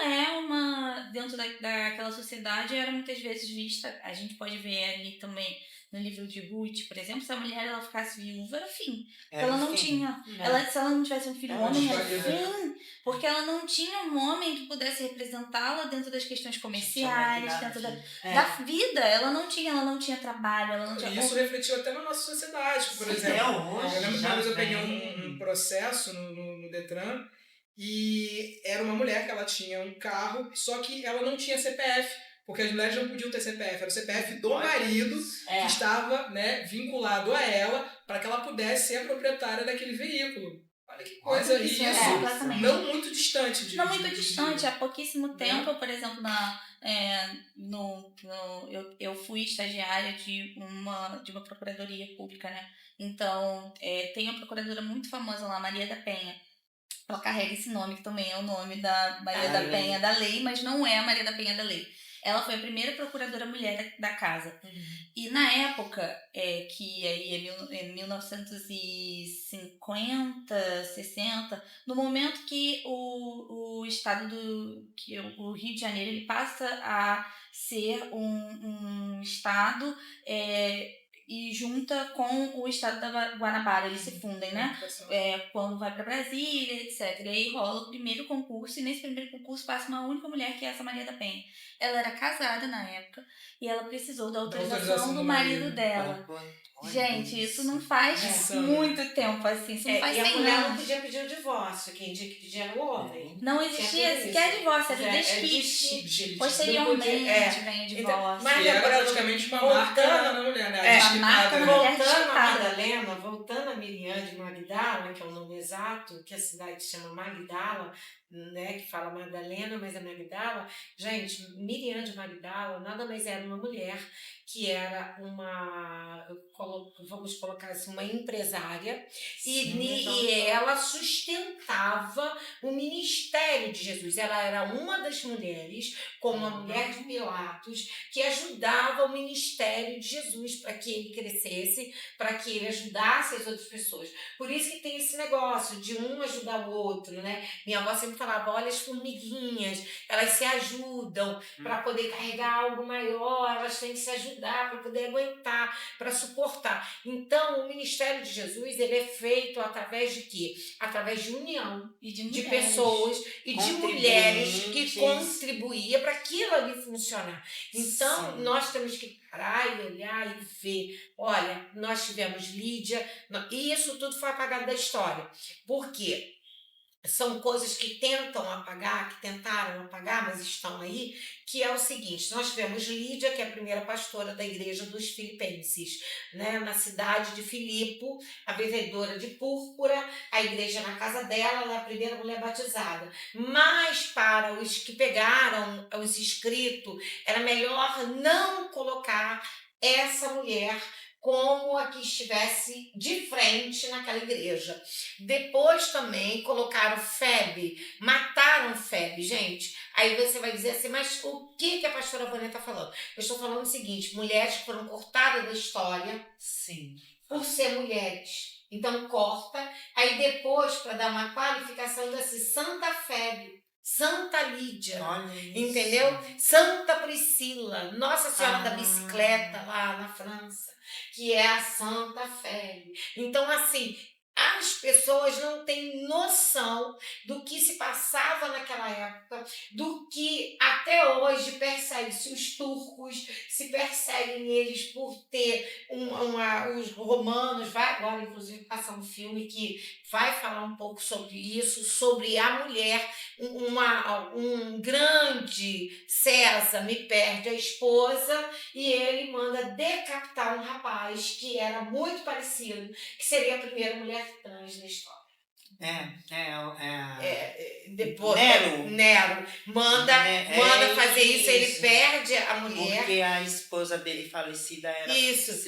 dentro daquela sociedade, era muitas vezes vista, a gente pode ver ali também no livro de Ruth, por exemplo, se a mulher ela ficasse viúva, era fim. Ela não tinha. Se ela não tivesse um filho homem, era fim. Porque ela não tinha um homem que pudesse representá-la dentro das questões comerciais, dentro da vida. Ela não tinha trabalho, ela não tinha. Isso refletiu até na nossa sociedade, por exemplo. Eu lembro que uma vez eu peguei um processo no Detran e era uma mulher que ela tinha um carro, só que ela não tinha CPF. Porque as mulheres não podiam ter CPF, era o CPF do marido que estava vinculado a ela para que ela pudesse ser a proprietária daquele veículo. Olha que coisa isso. Não muito distante. Não muito distante, há pouquíssimo tempo, por exemplo, eu fui estagiária de uma procuradoria pública, né? Então, tem uma procuradora muito famosa lá, Maria da Penha. Ela carrega esse nome, que também é o nome da Maria da Penha da lei, mas não é a Maria da Penha da lei. Ela foi a primeira procuradora mulher da casa. E na época, que aí em 1950, 60, no momento que o estado o Rio de Janeiro ele passa a ser um estado e junta com o estado da Guanabara, eles se fundem, né? Quando vai para Brasília, etc. E aí rola o primeiro concurso, e nesse primeiro concurso passa uma única mulher, que é essa Maria da Penha. Ela era casada na época e ela precisou da autorização do marido dela. Gente, isso não faz muito tempo assim, isso não faz E a 100 mulher não anos. podia pedir o divórcio, quem tinha que pedir era o homem. Não existia sequer divórcio, era desquite. desquite. Posteriormente vem o divórcio. E era praticamente uma marca na mulher, né? A marca na mulher Voltando a desquitada. Madalena, voltando a Miriam de Magdala, que é o nome exato, que a cidade chama Magdala, né, que fala Madalena, mas é Magdala. Gente, Miriam de Magdala nada mais era uma mulher que era vamos colocar assim, uma empresária, e ela sustentava o ministério de Jesus. Ela era uma das mulheres, como a mulher de Pilatos, que ajudava o ministério de Jesus para que ele crescesse, para que ele ajudasse as outras pessoas. Por isso que tem esse negócio de um ajudar o outro, né? Minha avó sempre falava, olha as formiguinhas, elas se ajudam para poder carregar algo maior, elas têm que se ajudar para poder aguentar, para suportar. Então, o ministério de Jesus, ele é feito através de quê? Através de união, E de pessoas e de mulheres que contribuíam para aquilo ali funcionar. Então, nós temos que parar e olhar e ver. Olha, nós tivemos Lídia, e isso tudo foi apagado da história. Por quê? São coisas que tentam apagar, que tentaram apagar, mas estão aí, que é o seguinte, nós tivemos Lídia, que é a primeira pastora da igreja dos Filipenses, né, na cidade de Filipo, a vendedora de púrpura, a igreja na casa dela, ela é a primeira mulher batizada. Mas para os que pegaram os escritos, era melhor não colocar essa mulher como a que estivesse de frente naquela igreja. Depois também colocaram Febe, mataram Febe, gente. Aí você vai dizer assim, mas o que a pastora Vânia está falando? Eu estou falando o seguinte, mulheres que foram cortadas da história por ser mulheres. Então corta, aí depois, para dar uma qualificação, desse Santa Febe, Santa Lídia, entendeu? Santa Priscila, Nossa Senhora da Bicicleta lá na França, que é a Santa Fé. Então, assim, as pessoas não têm noção do que se passava naquela época, do que até hoje persegue-se os turcos, se perseguem eles por ter os romanos, vai agora inclusive passar um filme que vai falar um pouco sobre isso, sobre a mulher, um grande César me perde a esposa e ele manda decapitar um rapaz que era muito parecido, que seria a primeira mulher trans na história. Depois Nero manda fazer isso, ele perde a mulher. Porque a esposa dele falecida era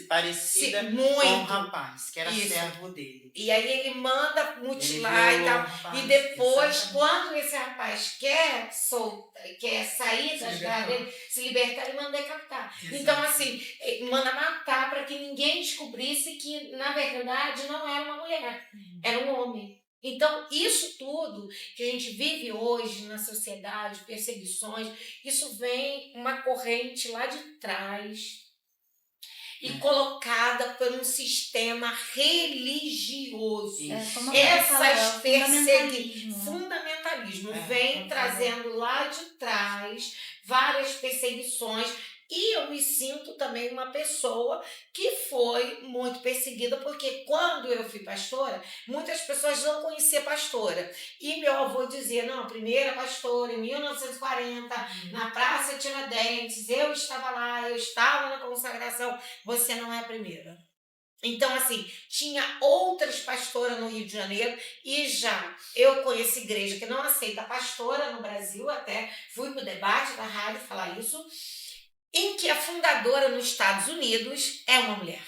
parecida com muito. um rapaz, que era servo dele. E aí ele manda mutilar e tal. Rapaz, e depois, quando esse rapaz quer sair das garras dele, se libertar, ele manda decapitar. Exato. Então, assim, manda matar para que ninguém descobrisse que, na verdade, não era uma mulher, era um homem. Então, isso tudo que a gente vive hoje na sociedade, perseguições, isso vem uma corrente lá de trás e colocada por um sistema religioso. Essas fundamentalismo vem trazendo lá de trás várias perseguições. E eu me sinto também uma pessoa que foi muito perseguida, porque quando eu fui pastora, muitas pessoas não conheciam pastora. E meu avô dizia, não, a primeira pastora, em 1940, na Praça Tiradentes, eu estava lá, eu estava na consagração, você não é a primeira. Então, assim, tinha outras pastoras no Rio de Janeiro e já eu conheço igreja que não aceita pastora no Brasil, até fui para o debate da rádio falar isso, em que a fundadora nos Estados Unidos é uma mulher,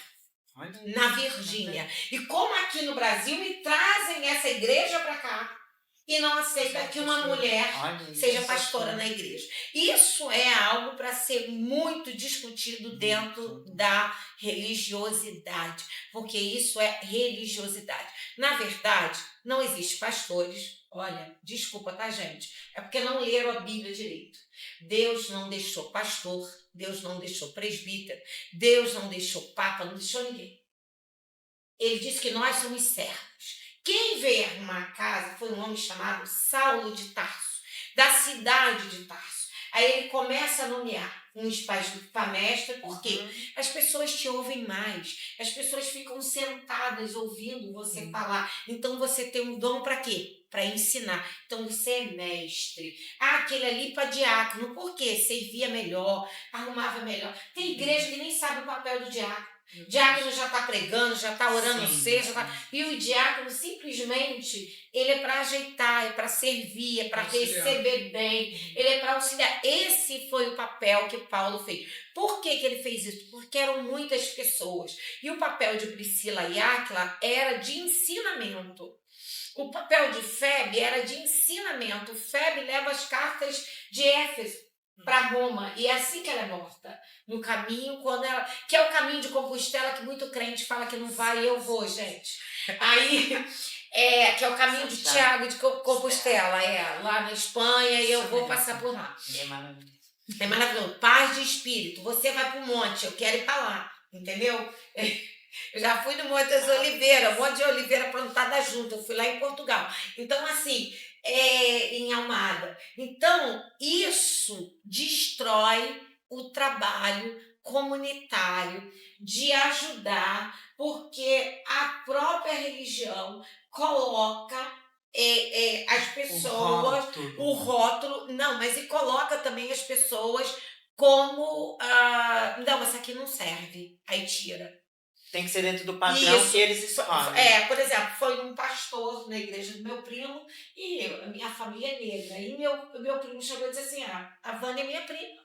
na Virgínia. E como aqui no Brasil me trazem essa igreja para cá, e não aceita que uma mulher Olha, seja isso pastora aqui. na igreja. Isso é algo para ser muito discutido dentro da religiosidade, porque isso é religiosidade. Na verdade, não existe pastores. Olha, desculpa, tá, gente? É porque não leram a Bíblia direito. Deus não deixou pastor, Deus não deixou presbítero, Deus não deixou papa, não deixou ninguém. Ele disse que nós somos servos. Quem veio arrumar a casa foi um homem chamado Saulo de Tarso, da cidade de Tarso. Aí ele começa a nomear uns para mestre, porque as pessoas te ouvem mais, as pessoas ficam sentadas ouvindo você falar. Então você tem um dom para quê? Para ensinar. Então você é mestre. Ah, aquele ali para diácono. Por quê? Servia melhor, arrumava melhor. Tem igreja que nem sabe o papel do diácono. Diácono já está pregando, já está orando ceia, e o diácono simplesmente ele é para ajeitar, é para servir, é para receber bem, ele é para auxiliar. Esse foi o papel que Paulo fez. Por que ele fez isso? Porque eram muitas pessoas. E o papel de Priscila e Áquila era de ensinamento. O papel de Febe era de ensinamento. Febe leva as cartas de Éfeso para Roma, e é assim que ela é morta, no caminho, quando ela, que é o caminho de Compostela, que muito crente fala que não vai, e eu vou, gente. Aí, que é o caminho de Tiago de Compostela, lá na Espanha, e eu vou passar por lá. É maravilhoso. É maravilhoso. Paz de espírito. Você vai para o monte, eu quero ir para lá, entendeu? Eu já fui no Monte das Oliveiras, Monte de Oliveira plantada junto, eu fui lá em Portugal. Então, assim, em Almada. Então, isso destrói o trabalho comunitário de ajudar, porque a própria religião coloca as pessoas, o rótulo, não, mas e coloca também as pessoas como, não, essa aqui não serve, aí tira. Tem que ser dentro do padrão que eles escolhem. Por exemplo, foi um pastor na igreja do meu primo e a minha família é negra. E meu primo chegou e disse assim, a Vânia é minha prima.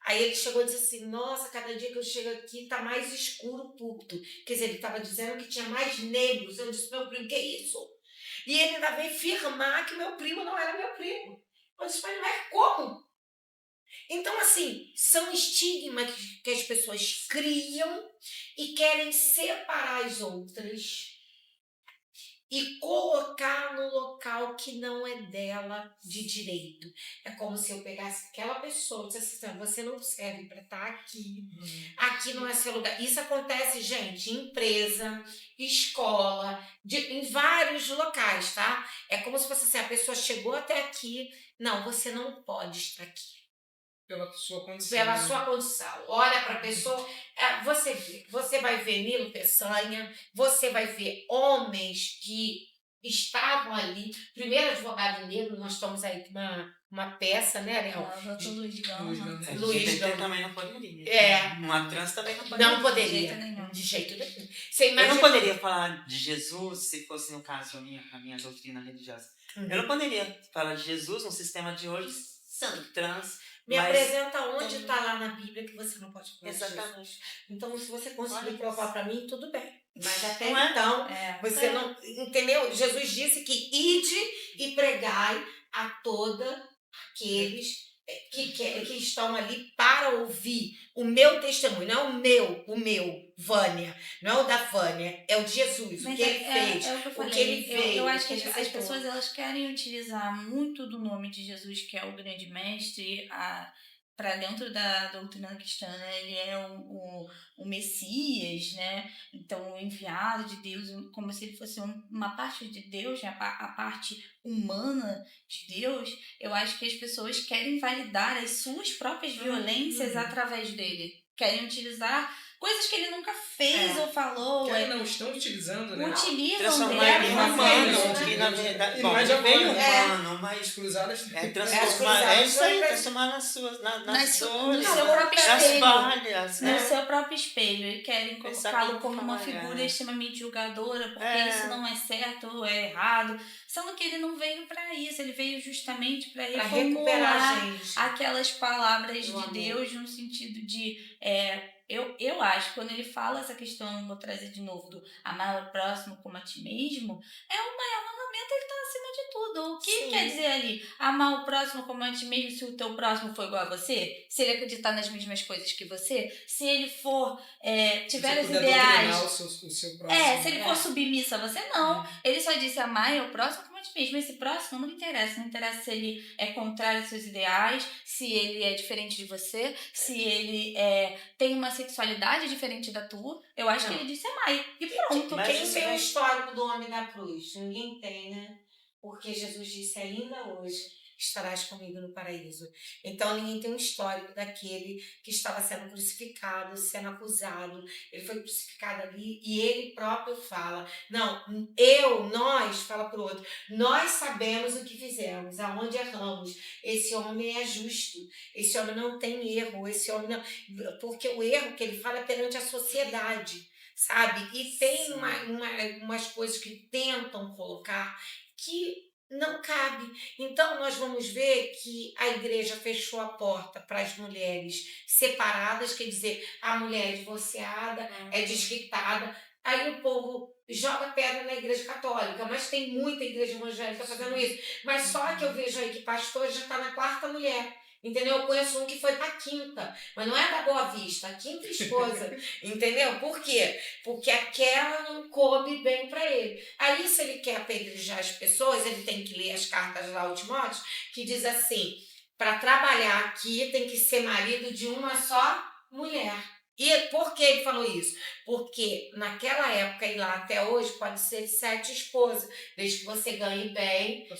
Aí ele chegou e disse assim, nossa, cada dia que eu chego aqui tá mais escuro o púlpito. Quer dizer, ele estava dizendo que tinha mais negros. Eu disse, meu primo, que isso? E ele ainda veio afirmar que meu primo não era meu primo. Eu disse, mas como? Então, assim, são estigmas que as pessoas criam e querem separar as outras e colocar no local que não é dela de direito. É como se eu pegasse aquela pessoa e dissesse assim, você não serve para estar aqui, aqui não é seu lugar. Isso acontece, gente, em empresa, escola, em vários locais, tá? É como se fosse assim, a pessoa chegou até aqui, não, você não pode estar aqui. Pela sua condição. Pela sua condição. Olha para a pessoa, você vai ver Nilo Peçanha, você vai ver homens que estavam ali. Primeiro advogado negro, nós estamos aí com uma peça, né, Léo? Doutor Luiz Gama. Luiz Gama também não poderia. Uma trans também não poderia. Não poderia. De jeito nenhum. Você imagina... Eu não poderia falar de Jesus se fosse, no caso, a minha doutrina religiosa. Eu não poderia falar de Jesus no sistema de hoje sendo trans. Me apresenta onde está lá na Bíblia que você não pode falar. Exatamente. Então, se você conseguir provar para mim, tudo bem. Mas até Não é? então, você não... Entendeu? Jesus disse que ide e pregai a toda aqueles que estão ali para ouvir o meu testemunho. Não é o meu, Vânia. Não é o da Vânia, é o de Jesus. Mas o que ele fez. É o que eu falei. Que ele fez. Eu acho que as pessoas elas querem utilizar muito do nome de Jesus, que é o grande mestre, para dentro da doutrina cristã, né? Ele é o Messias, né? Então, o enviado de Deus, como se ele fosse uma parte de Deus, né? a parte humana de Deus. Eu acho que as pessoas querem validar as suas próprias violências através dele. Querem utilizar coisas que ele nunca fez ou falou. Não estão utilizando, né? Utilizam Transformar dele. em humano, que na verdade... Bom, ele veio humano, mas... As cruzadas... Transformar nas No dores, seu próprio nas espelho. falhas, No né? seu próprio espelho. E querem colocá-lo como uma falha. figura extremamente julgadora, porque isso não é certo ou é errado. Sendo que ele não veio para isso, ele veio justamente para recuperar a gente. Aquelas palavras de Deus no sentido de... Eu acho que quando ele fala essa questão, vou trazer de novo, do amar o próximo como a ti mesmo, o maior mandamento, ele está acima de tudo. que Sim. quer dizer ali? Amar o próximo como a ti mesmo, se o teu próximo for igual a você? Se ele acreditar nas mesmas coisas que você? Se ele for, tiver Se os puder doutrinar ideais... o seu próximo. Se ele for submisso a você, não. Ele só disse amar o próximo como a ti mesmo. Esse próximo não me interessa. Não interessa se ele é contrário aos seus ideais, se ele é diferente de você, se ele tem uma sexualidade diferente da tua. Eu acho que Não. ele disse amar e pronto. Mas Quem isso tem o é- histórico do homem da cruz? Ninguém tem, né? Porque Jesus disse ainda hoje estarás comigo no paraíso. Então ninguém tem um histórico daquele que estava sendo crucificado, sendo acusado. Ele foi crucificado ali e ele próprio fala, não, nós, fala pro outro, nós sabemos o que fizemos, aonde erramos. Esse homem é justo, esse homem não tem erro, esse homem não... Porque o erro que ele fala é perante a sociedade, sabe? E tem umas coisas que tentam colocar que não cabe. Então, nós vamos ver que a igreja fechou a porta para as mulheres separadas, quer dizer, a mulher é divorciada, é desquitada. Aí o povo joga pedra na igreja católica, mas tem muita igreja evangélica fazendo isso. Mas só que eu vejo aí que pastor já está na 4ª mulher. Entendeu? Eu conheço um que foi para a 5ª, mas não é da Boa Vista, a 5ª esposa. Entendeu? Por quê? Porque aquela não coube bem para ele. Aí, se ele quer apedrejar as pessoas, ele tem que ler as cartas lá ao Timóteo, que diz assim, para trabalhar aqui tem que ser marido de uma só mulher. E por que ele falou isso? Porque naquela época e lá até hoje pode ser 7 esposas, desde que você ganhe bem, para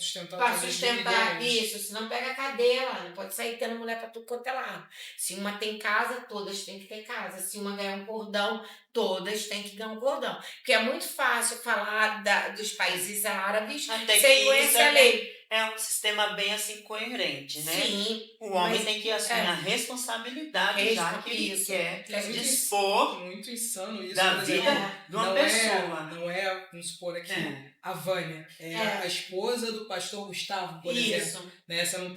sustentar isso, senão pega a cadeia lá, não pode sair tendo mulher para tudo quanto é lado. Se uma tem casa, todas têm que ter casa. Se uma ganhar um cordão, todas têm que ganhar um cordão. Porque é muito fácil falar dos países árabes Até sem que conhecer isso a lei. é um sistema bem assim coerente, né? Sim. O homem mas tem que assumir a responsabilidade, já que ele Isso. quer É muito dispor muito insano isso. da por exemplo, vida de uma pessoa. Não é, vamos supor aqui, a Vânia, a esposa do pastor Gustavo, por exemplo. Isso. Né? Você não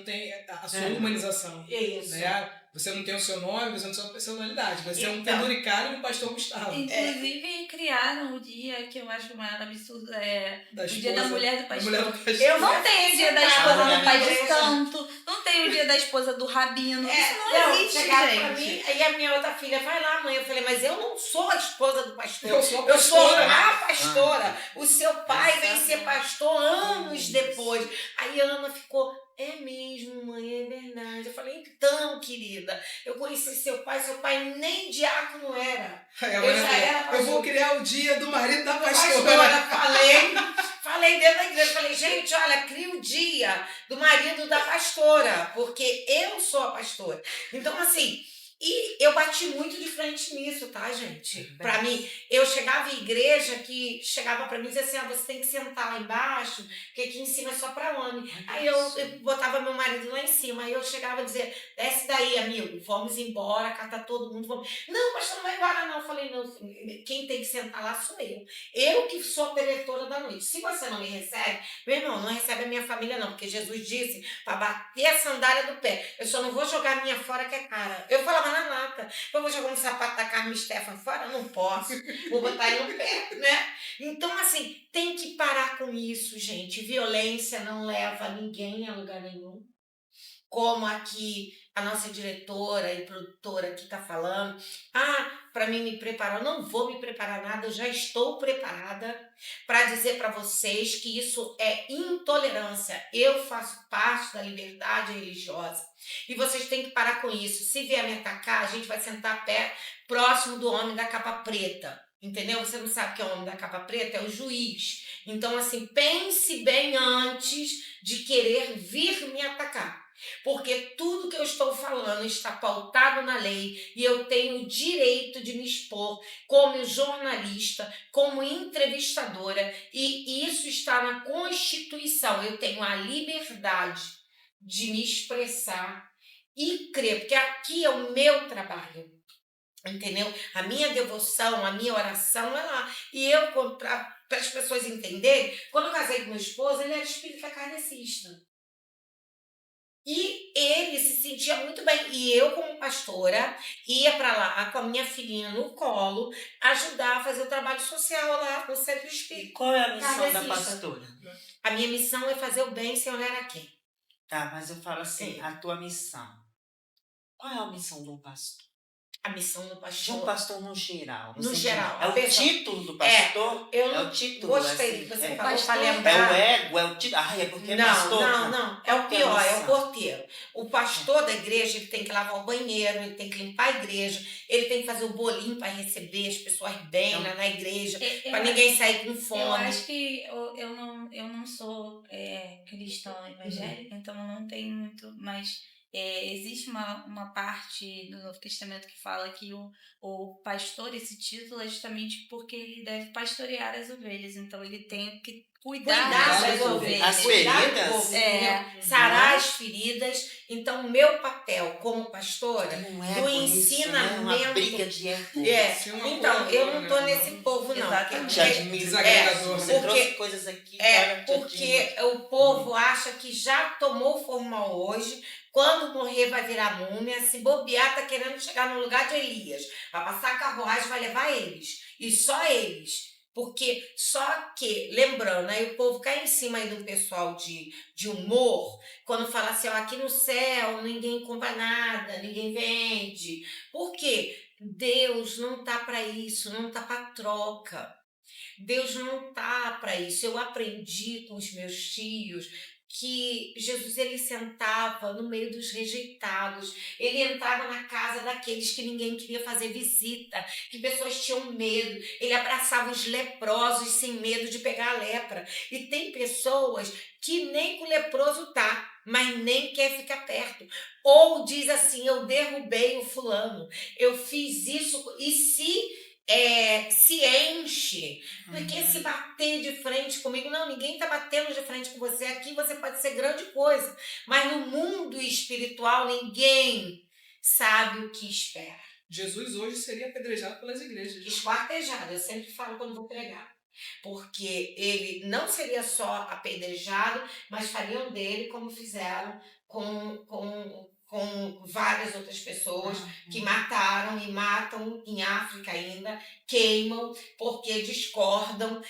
tem a sua humanização. Isso. Né? Você não tem o seu nome, você não tem a sua personalidade. Você é um Então. penduricário do pastor Gustavo. Inclusive, criaram o dia que eu acho o maior absurdo, Da o dia da esposa- mulher do da pastor. mulher do pastor. Eu Não tem o dia da esposa Ah, do pai de igreja. santo, não tem o dia da esposa do rabino. Isso não existe, chegaram gente. pra mim, aí a minha outra filha, vai lá, mãe. Eu falei, mas eu não sou a esposa do pastor. Eu sou a Eu sou pastora. a pastora. O seu pai veio Exato. ser pastor anos depois. Aí a Ana ficou, é mesmo, mãe, é verdade. Eu falei, então, querida, eu conheci seu pai nem diácono era. Eu já era Eu vou criar o dia do marido da pastora. Pastora, falei dentro da igreja, falei, gente, olha, cria o dia do marido da pastora, porque eu sou a pastora. Então, assim, e eu bati muito de frente nisso, tá, gente? Pra mim, eu chegava em igreja que chegava pra mim e dizia assim, você tem que sentar lá embaixo, porque aqui em cima é só pra homem. Aí eu botava meu marido lá em cima, aí eu chegava a dizer, desce daí, amigo, vamos embora, cata todo mundo, vamos. Não, pastor, não vai embora não. Eu falei, não, quem tem que sentar lá sou eu. Eu que sou a preletora da noite. Se você não me recebe, meu irmão, não recebe a minha família não, porque Jesus disse pra bater a sandália do pé. Eu só não vou jogar a minha fora que é cara. Eu falava na lata, eu vou jogar um sapato da Carmen Stefan fora? Não posso. Vou botar ele no pé, né? Então, assim, tem que parar com isso, gente. Violência não leva ninguém a lugar nenhum. Como aqui a nossa diretora e produtora aqui está falando, para mim me preparar, eu não vou me preparar nada, eu já estou preparada para dizer para vocês que isso é intolerância. Eu faço parte da liberdade religiosa e vocês têm que parar com isso. Se vier me atacar, a gente vai sentar próximo do homem da capa preta. Entendeu? Você não sabe que é o homem da capa preta? É o juiz. Então, assim, pense bem antes de querer vir me atacar. Porque tudo que eu estou falando está pautado na lei e eu tenho o direito de me expor como jornalista, como entrevistadora, e isso está na Constituição. Eu tenho a liberdade de me expressar e crer, porque aqui é o meu trabalho. Entendeu? A minha devoção, a minha oração é lá. E eu, para as pessoas entenderem, quando eu casei com meu esposo, ele era espírita kardecista. E ele se sentia muito bem. E eu, como pastora, ia para lá com a minha filhinha no colo, ajudar a fazer o trabalho social lá no centro E espírita. qual é a missão da Kardecista. pastora? A minha missão é fazer o bem sem olhar a quem. Tá, mas eu falo assim, É. a tua missão. Qual é a missão de um pastor? A missão do De um pastor. pastor no geral. No geral, É a o pessoa- título do pastor? eu É o título, gostei assim, que você é. falou pastor para É lembrar. o ego, é o título. Ah, é porque é Não, pastor? não. É o Qual que é a pior, é o missão? porteiro. O pastor da igreja, ele tem que lavar o banheiro, ele tem que limpar a igreja, ele tem que fazer o bolinho para receber as pessoas bem Então, lá na igreja, Eu para ninguém sair com fome. Eu acho que eu não sou cristã evangélica, então eu não tenho muito, mas existe uma parte do Novo Testamento que fala que o pastor, esse título é justamente porque ele deve pastorear as ovelhas, então ele tem que cuidar Cuidar das das ovelhas, As cuidar do feridas? povo, É. entendeu? Sarar as feridas. Então, o meu papel como pastora, Tem um do ego nisso, né? Uma ensinamento. briga de ego. Ser uma Então, eu não tô apoiadora, nesse não- povo, não. Exatamente. Te admiro. Desagregador, Você né? trouxe Porque- coisas aqui. olha, te Porque admiro. o povo acha que já tomou forma hoje, quando morrer vai virar múmia, se bobear tá querendo chegar no lugar de Elias, vai passar a carruagem, vai levar eles, e só eles. Porque só que, lembrando, aí o povo cai em cima aí do pessoal de humor, quando fala assim, ó, aqui no céu ninguém compra nada, ninguém vende. Por quê? Deus não tá para isso, não tá para troca. Deus não tá para isso. Eu aprendi com os meus tios que Jesus ele sentava no meio dos rejeitados, ele entrava na casa daqueles que ninguém queria fazer visita, que pessoas tinham medo, ele abraçava os leprosos sem medo de pegar a lepra. E tem pessoas que nem com o leproso tá, mas nem quer ficar perto. Ou diz assim, eu derrubei o fulano, eu fiz isso, e se enche. Porque se bater de frente comigo, não, ninguém está batendo de frente com você. Aqui você pode ser grande coisa, mas no mundo espiritual ninguém sabe o que espera. Jesus hoje seria apedrejado pelas igrejas. Esquartejado, eu sempre falo quando vou pregar. Porque ele não seria só apedrejado, mas fariam dele como fizeram com várias outras pessoas que mataram e matam em África ainda, queimam porque discordam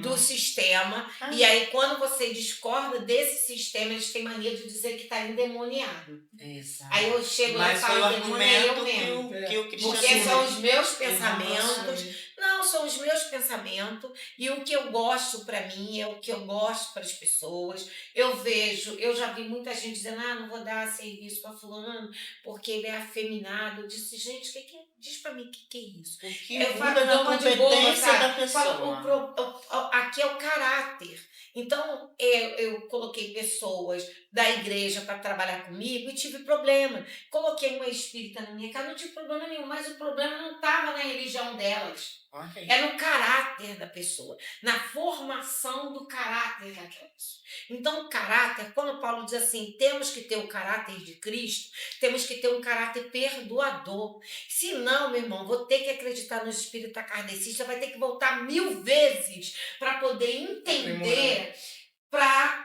do sistema. Ah. E aí, quando você discorda desse sistema, eles têm mania de dizer que está endemoniado. Exato. Aí eu chego lá e Mas foi o falo, demônio é eu argumento mesmo. que o Porque cristianismo... são os meus pensamentos. Não, são os meus pensamentos e o que eu gosto para mim é o que eu gosto para as pessoas. Eu já vi muita gente dizendo, não vou dar serviço para fulano porque ele é afeminado. Eu disse, gente, diz para mim o que é isso? Porque Eu falo, muda na dou uma de boa, competência sabe? da pessoa. Aqui é o caráter. Então, eu coloquei pessoas da igreja para trabalhar comigo e tive problema. Coloquei uma espírita na minha casa, não tive problema nenhum, mas o problema não estava na religião delas. Okay. É no caráter da pessoa, na formação do caráter daquela pessoa. Então, o caráter, quando Paulo diz assim, temos que ter o caráter de Cristo, temos que ter um caráter perdoador. Se não, meu irmão, vou ter que acreditar no espírito kardecista, vai ter que voltar 1000 vezes para poder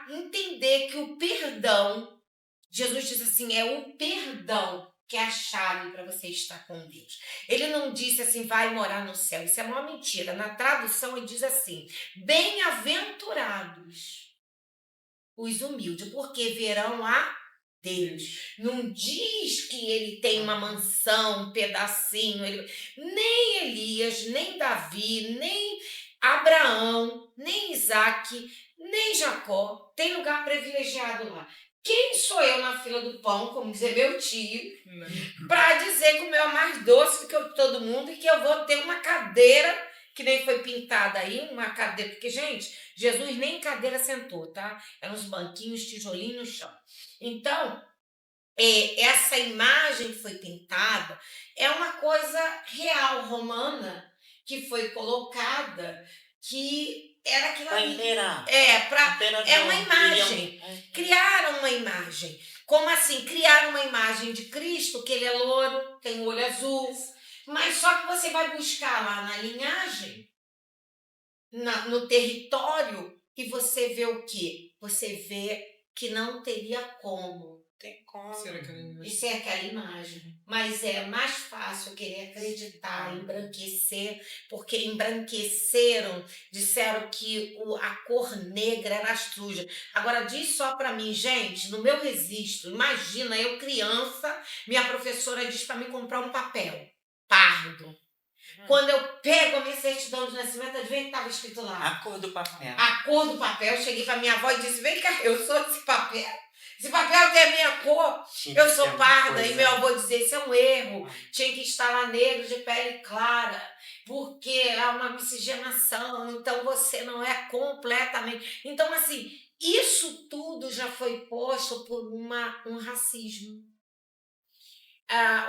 entender que o perdão, Jesus diz assim, é o perdão que é a chave para você estar com Deus. Ele não disse assim, vai morar no céu. Isso é uma mentira. Na tradução ele diz assim, bem-aventurados os humildes, porque verão a Deus. Não diz que ele tem uma mansão, um pedacinho. Nem Elias, nem Davi, nem Abraão, nem Isaac, nem Jacó tem lugar privilegiado lá. Quem sou eu na fila do pão, como dizer meu tio, para dizer que o meu é mais doce do que o de todo mundo e que eu vou ter uma cadeira que nem foi pintada aí, uma cadeira, porque, gente, Jesus nem em cadeira sentou, tá? Eram uns banquinhos, tijolinhos no chão. Então, essa imagem que foi pintada é uma coisa real, romana, que foi colocada, que era aquilo ali. É uma imagem. Criaram uma imagem. Como assim? Criaram uma imagem de Cristo, que ele é louro, tem o olho azul. Mas só que você vai buscar lá na linhagem, no território, e você vê o quê? Você vê que não teria como Tem como. Será que eu- de ser aquela imagem. Mas é mais fácil querer acreditar, embranquecer, porque embranqueceram, disseram que a cor negra era suja. Agora diz só para mim, gente, no meu registro, imagina eu criança, minha professora diz para mim comprar um papel pardo. Quando eu pego a minha certidão de nascimento, adivinha o que estava escrito lá? A cor do papel. A cor do papel, eu cheguei para minha avó e disse, vem cá, eu sou esse papel. Esse papel tem a minha cor. Tinha Eu que sou ser uma parda. coisa- E meu avô dizia, isso é um erro. Tinha que estar lá negro de pele clara, porque há uma miscigenação, então você não é completamente... Então, assim, isso tudo já foi posto por um racismo.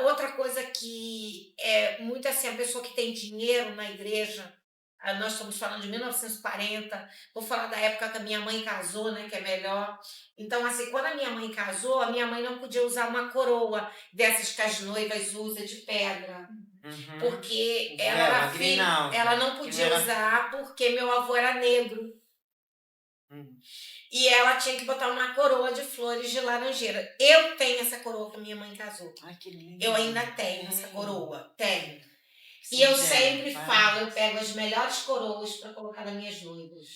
Outra coisa que é muito assim, a pessoa que tem dinheiro na igreja, nós estamos falando de 1940, vou falar da época que a minha mãe casou, né, que é melhor. Então, assim, quando a minha mãe casou, a minha mãe não podia usar uma coroa dessas que as noivas usam de pedra, Uhum. porque ela Vela, era filha, grinalda, ela não que podia não era- usar porque meu avô era negro. E ela tinha que botar uma coroa de flores de laranjeira. Eu tenho essa coroa que a minha mãe casou. Ai, que lindo. Eu ainda tenho essa coroa, tenho. Sim, E eu gente, sempre vai. falo, eu pego as melhores coroas para colocar nas minhas noivas.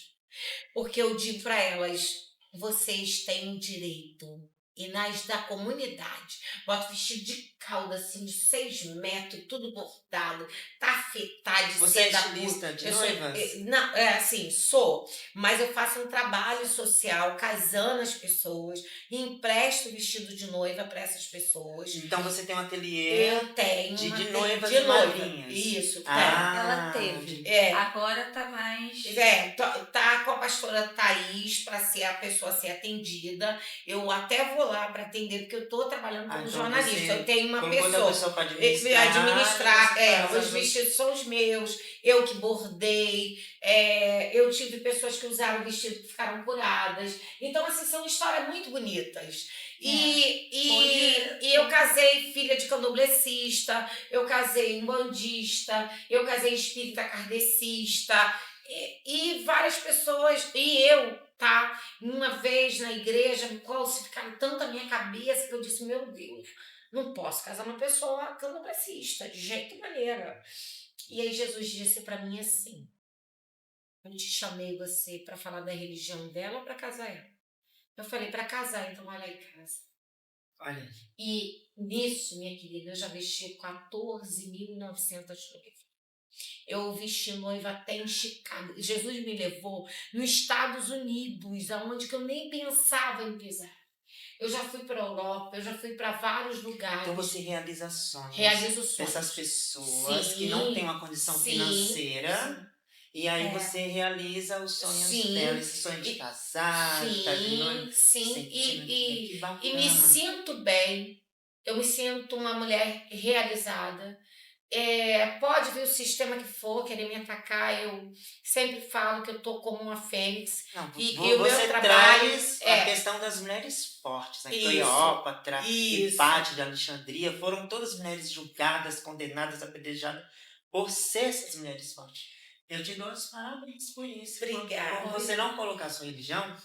Porque eu digo para elas, vocês têm direito. E nas da comunidade, boto vestido de cauda, assim, de 6 metros, tudo bordado, tafetá de Você é seda estilista de eu noivas? não, é assim, sou. Mas eu faço um trabalho social, casando as pessoas, e empresto vestido de noiva para essas pessoas. Então você tem um ateliê Eu tenho de uma noivas de e noiva. madrinhas. Isso, Ela teve. de- Agora tá mais... tá com a pastora Thaís para ser a pessoa a ser atendida. Eu até vou lá para atender, porque eu estou trabalhando como então jornalista. você Eu tenho uma colocou outra pessoa. pessoa para Administrar, administrar. os vestidos são os meus, eu que bordei, eu tive pessoas que usaram o vestido que ficaram curadas. Então, assim, são histórias muito bonitas. E eu casei filha de candomblessista, eu casei umbandista, eu casei espírita kardecista, e várias pessoas, e eu, tá? Uma vez na igreja, me calcificaram tanto a minha cabeça que eu disse, meu Deus, não posso casar uma pessoa candomblessista, de jeito maneira. E aí Jesus disse para mim assim, eu te chamei você para falar da religião dela ou para casar ela? Eu falei, para casar, então olha aí, casa. Olha, E nisso, minha querida, eu já vesti 14.900 noivas. Eu vesti noiva até em Chicago. Jesus me levou nos Estados Unidos, aonde que eu nem pensava em pisar. Eu já fui para a Europa, eu já fui para vários lugares. então você realiza sonhos Realizo sonhos. dessas pessoas Sim, que não têm uma condição sim, financeira. E aí você realiza os sonhos Sim. dela, esse sonho de casar, de estar de noiva. Sim, Que e bacana. me sinto bem. Eu me sinto uma mulher realizada. Pode vir o sistema que for querer me atacar, eu sempre falo que eu tô como uma fênix. Não, E você o meu trabalho traz a questão das mulheres fortes, né? Isso. Cleópatra, Isso. Hipátia de Alexandria, foram todas mulheres julgadas, condenadas, apedrejadas por ser essas mulheres fortes. Eu te dou os parabéns por isso. Obrigada. Por você não colocar a sua religião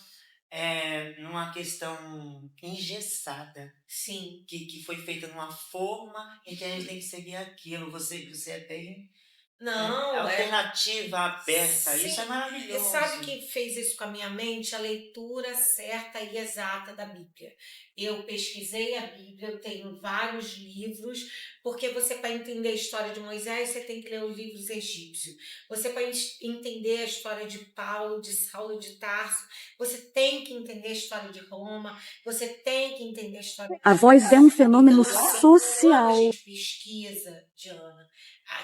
numa questão engessada, Sim. que foi feita numa forma em que a gente tem que seguir aquilo. Você é bem Não, alternativa, aberta. Sim. Isso é E maravilhoso. sabe quem fez isso com a minha mente? A leitura certa e exata da Bíblia. Eu pesquisei a Bíblia, eu tenho vários livros, porque você, para entender a história de Moisés, você tem que ler os livros egípcios. Você, para entender a história de Paulo, de Saulo de Tarso, você tem que entender a história de Roma, você tem que entender a história... A voz é um fenômeno Então, assim, social. quando a gente pesquisa, Diana,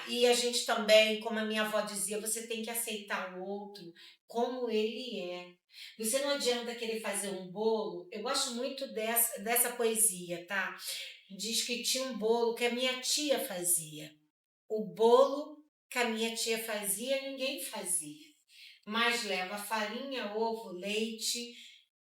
e a gente também, como a minha avó dizia, você tem que aceitar o outro como ele é. Você não adianta querer fazer um bolo. Eu gosto muito dessa poesia, tá? Diz que tinha um bolo que a minha tia fazia. O bolo que a minha tia fazia, ninguém fazia. Mas leva farinha, ovo, leite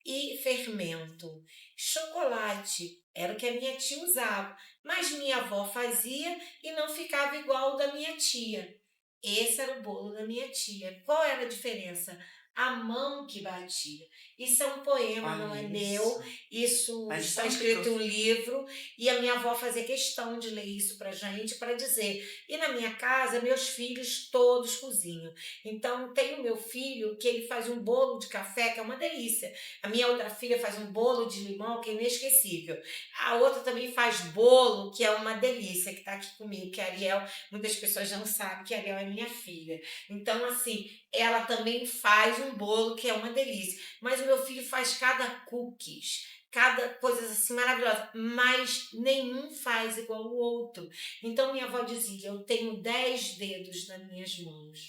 e fermento. Chocolate era o que a minha tia usava, mas minha avó fazia e não ficava igual ao da minha tia. Esse era o bolo da minha tia. Qual era a diferença? a mão que batia. Isso é um poema, não é Olha meu. isso. Isso Mas está sabe o que escrito em eu... um livro e a minha avó fazia questão de ler isso pra gente, para dizer. E na minha casa, meus filhos todos cozinham. Então, tem o meu filho que ele faz um bolo de café, que é uma delícia. A minha outra filha faz um bolo de limão, que é inesquecível. A outra também faz bolo, que é uma delícia, que está aqui comigo, que é a Ariel. Muitas pessoas não sabem que a Ariel é minha filha. Então, assim, ela também faz um bolo, que é uma delícia. Mas o meu filho faz cada cookies, cada coisa assim maravilhosa, mas nenhum faz igual o outro. Então, minha avó dizia, eu tenho 10 dedos nas minhas mãos.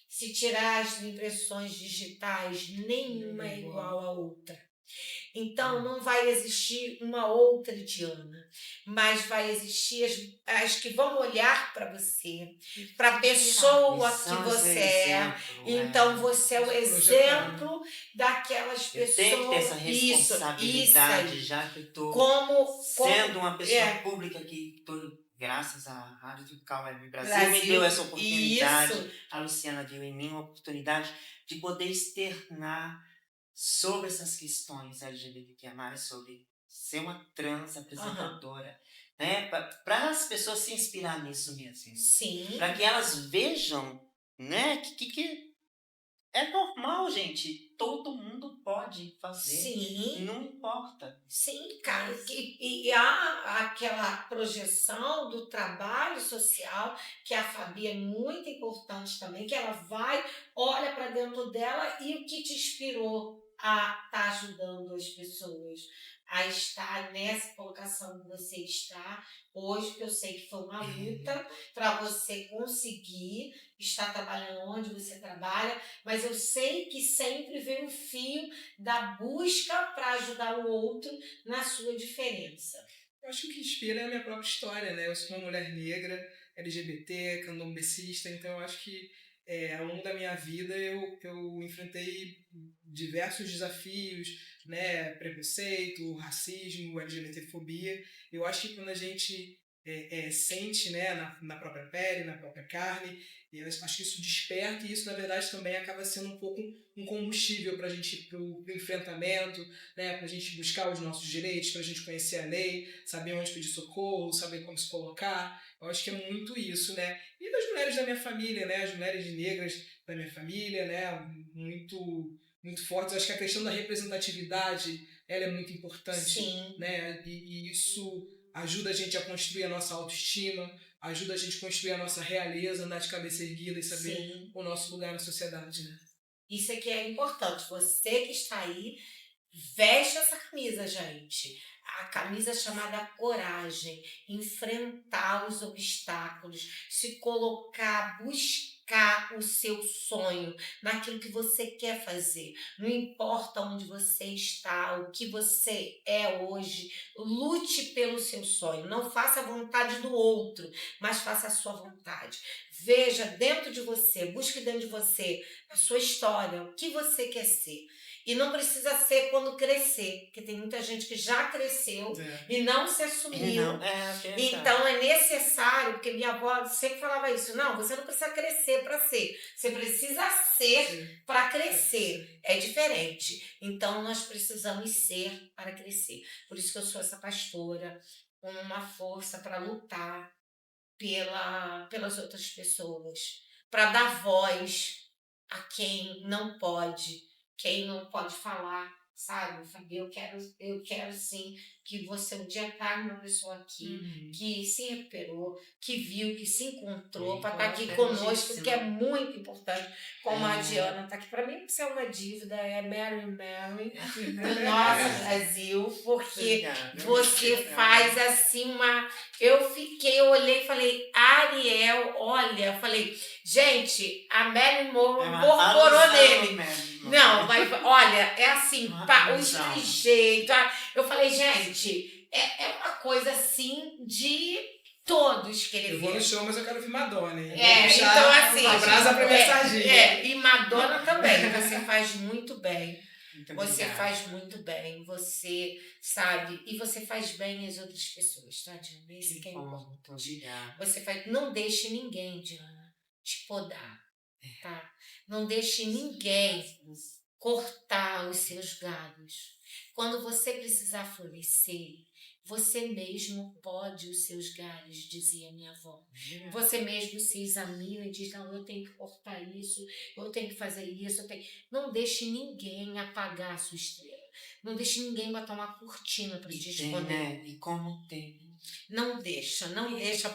Se tirar as impressões digitais, nenhuma é igual à outra. Então, não vai existir uma outra Diana, mas vai existir as que vão olhar para você, para a pessoa que São os você é. exemplos, Então, você é o exemplo daquelas Eu tenho que ter essa pessoas. Isso responsabilidade, aí. já que eu estou Como sendo uma pessoa é, pública que graças à Rádio Tropical Web Brasil, me Brasil. deu essa oportunidade. Isso. A Luciana viu em mim uma oportunidade de poder externar sobre essas questões LGBTQIA+, sobre ser uma trans apresentadora, né? Para as pessoas se inspirar nisso mesmo. Sim. Para que elas vejam, né, que é normal, gente. Todo mundo pode fazer. Sim. Não importa. Sim, cara. E há aquela projeção do trabalho social, que a Fabi é muito importante também, que ela vai, olha para dentro dela e o que te inspirou a estar ajudando as pessoas, a estar nessa colocação que você está hoje, que eu sei que foi uma luta para você conseguir estar trabalhando onde você trabalha, mas eu sei que sempre vem o fio da busca para ajudar o outro na sua diferença. Eu acho que o que inspira é a minha própria história, né? Eu sou uma mulher negra, LGBT, candombecista, então eu acho que ao longo da minha vida eu enfrentei diversos desafios, né? Preconceito, racismo, LGBTfobia. Eu acho que quando a gente sente, né, na própria pele, na própria carne, eu acho que isso desperta e isso, na verdade, também acaba sendo um pouco um combustível para a gente ir para o enfrentamento, né, para a gente buscar os nossos direitos, para a gente conhecer a lei, saber onde pedir socorro, saber como se colocar. Eu acho que é muito isso, né? E das mulheres da minha família, né? As mulheres negras da minha família, né? Muito fortes. Eu acho que a questão da representatividade, ela é muito importante. Sim. Né? E isso ajuda a gente a construir a nossa autoestima, ajuda a gente a construir a nossa realeza, andar de cabeça erguida e saber Sim. o nosso lugar na sociedade, né? Isso aqui é importante. Você que está aí, veste essa camisa, gente. A camisa chamada coragem, enfrentar os obstáculos, se colocar, buscar o seu sonho, naquilo que você quer fazer. Não importa onde você está, o que você é hoje, lute pelo seu sonho. Não faça a vontade do outro, mas faça a sua vontade. Veja dentro de você, busque dentro de você a sua história, o que você quer ser. E não precisa ser quando crescer, porque tem muita gente que já cresceu e não se assumiu. Então é necessário, porque minha avó sempre falava isso, não, você não precisa crescer para ser, você precisa ser para crescer. É diferente. Então nós precisamos ser para crescer. Por isso que eu sou essa pastora, com uma força para lutar pelas outras pessoas, para dar voz a quem não pode falar, sabe, Fabi? Eu quero sim que você um dia traga uma pessoa aqui que se recuperou, que viu, que se encontrou, para estar aqui conosco, que é muito importante. Como a Diana está aqui, para mim isso é uma dívida, é Mary do nosso Brasil, porque você faz assim uma... Eu olhei e falei, Ariel, olha, falei, gente, a Mary incorporou nele. Não, mas olha, é assim, os trejeitos. Eu falei, gente, é uma coisa assim de todos querer ver. Eu vou no show, mas eu quero ver Madonna, hein? Então assim... Abraça pra minha sardinha. E Madonna também, você faz muito bem. Muito Você obrigado. faz muito bem, você sabe, e você faz bem às outras pessoas, tá, Diana? Esse que é importante. Obrigado. Você faz, não deixe ninguém, Diana, te podar. tá? Não deixe ninguém cortar os seus galhos. Quando você precisar florescer, você mesmo pode os seus galhos, dizia minha avó. Você mesmo se examina e diz, não, eu tenho que cortar isso, eu tenho que fazer isso, Não deixe ninguém apagar a sua estrela. Não deixe ninguém botar uma cortina para te esconder. Né? E como tem. Não deixa,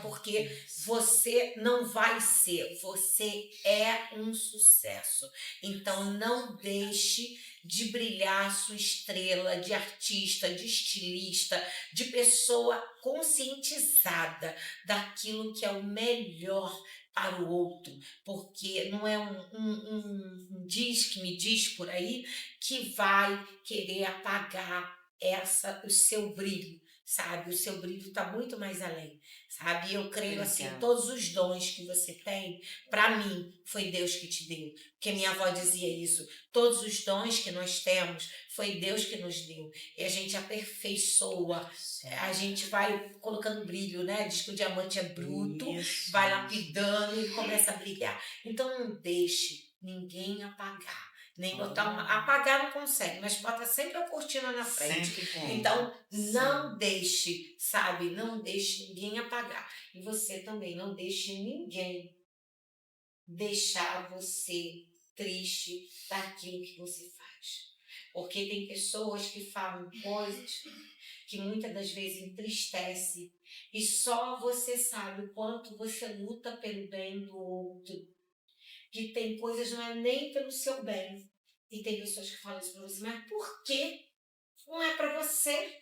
porque você não vai ser, você é um sucesso. Então não deixe de brilhar a sua estrela de artista, de estilista, de pessoa conscientizada daquilo que é o melhor para o outro, porque não é um diz que me diz por aí que vai querer apagar o seu brilho. Sabe, o seu brilho está muito mais além, sabe? Eu creio assim, todos os dons que você tem, para mim, foi Deus que te deu. Porque minha avó dizia isso, todos os dons que nós temos, foi Deus que nos deu. E a gente aperfeiçoa, a gente vai colocando brilho, né? Diz que o diamante é bruto, vai lapidando e começa a brilhar. Então não deixe ninguém apagar. Nem botar apagar não consegue, mas bota sempre a cortina na frente. Então, não deixe, sabe? Não deixe ninguém apagar. E você também, não deixe ninguém deixar você triste daquilo que você faz. Porque tem pessoas que falam coisas que muitas das vezes entristece e só você sabe o quanto você luta pelo bem do outro. Que tem coisas não é nem pelo seu bem. E tem pessoas que falam isso para você, mas por quê? Não é para você.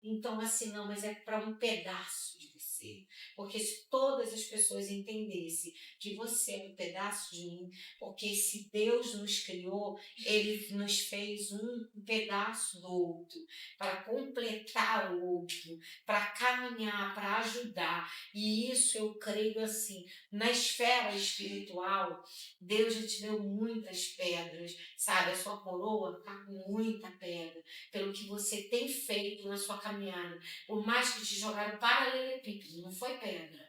Então, assim, não, mas é para um pedaço de você. Porque se todas as pessoas entendessem que você é um pedaço de mim, porque se Deus nos criou, Ele nos fez um pedaço do outro, para completar o outro, para caminhar, para ajudar. E isso eu creio assim, na esfera espiritual, Deus já te deu muitas pedras, sabe? A sua coroa está com muita pedra, pelo que você tem feito na sua caminhada. Por mais que te jogaram paralelepípedo, não foi pedra.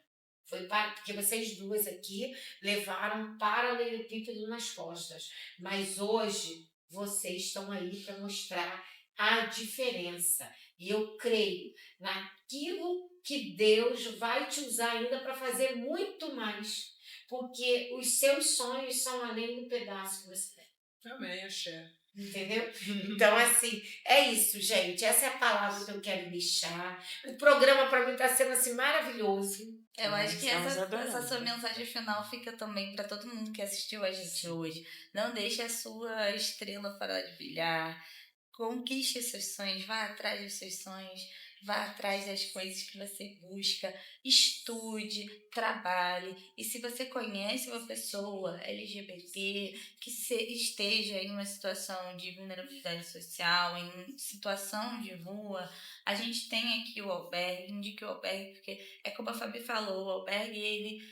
Foi porque vocês duas aqui levaram paralelepípedo nas costas. Mas hoje vocês estão aí para mostrar a diferença. E eu creio naquilo que Deus vai te usar ainda para fazer muito mais. Porque os seus sonhos são além do pedaço que você tem. Amém, axé. Entendeu? Então, assim, é isso, gente. Essa é a palavra que eu quero deixar. O programa, para mim, está sendo assim, maravilhoso. Eu acho que essa sua mensagem final fica também para todo mundo que assistiu a gente hoje. Não deixe a sua estrela parar de brilhar. Conquiste os seus sonhos, vá atrás dos seus sonhos, vá atrás das coisas que você busca, estude, trabalhe. E se você conhece uma pessoa LGBT que esteja em uma situação de vulnerabilidade social, em situação de rua, a gente tem aqui o albergue, indique o albergue, porque é como a Fabi falou, o albergue ele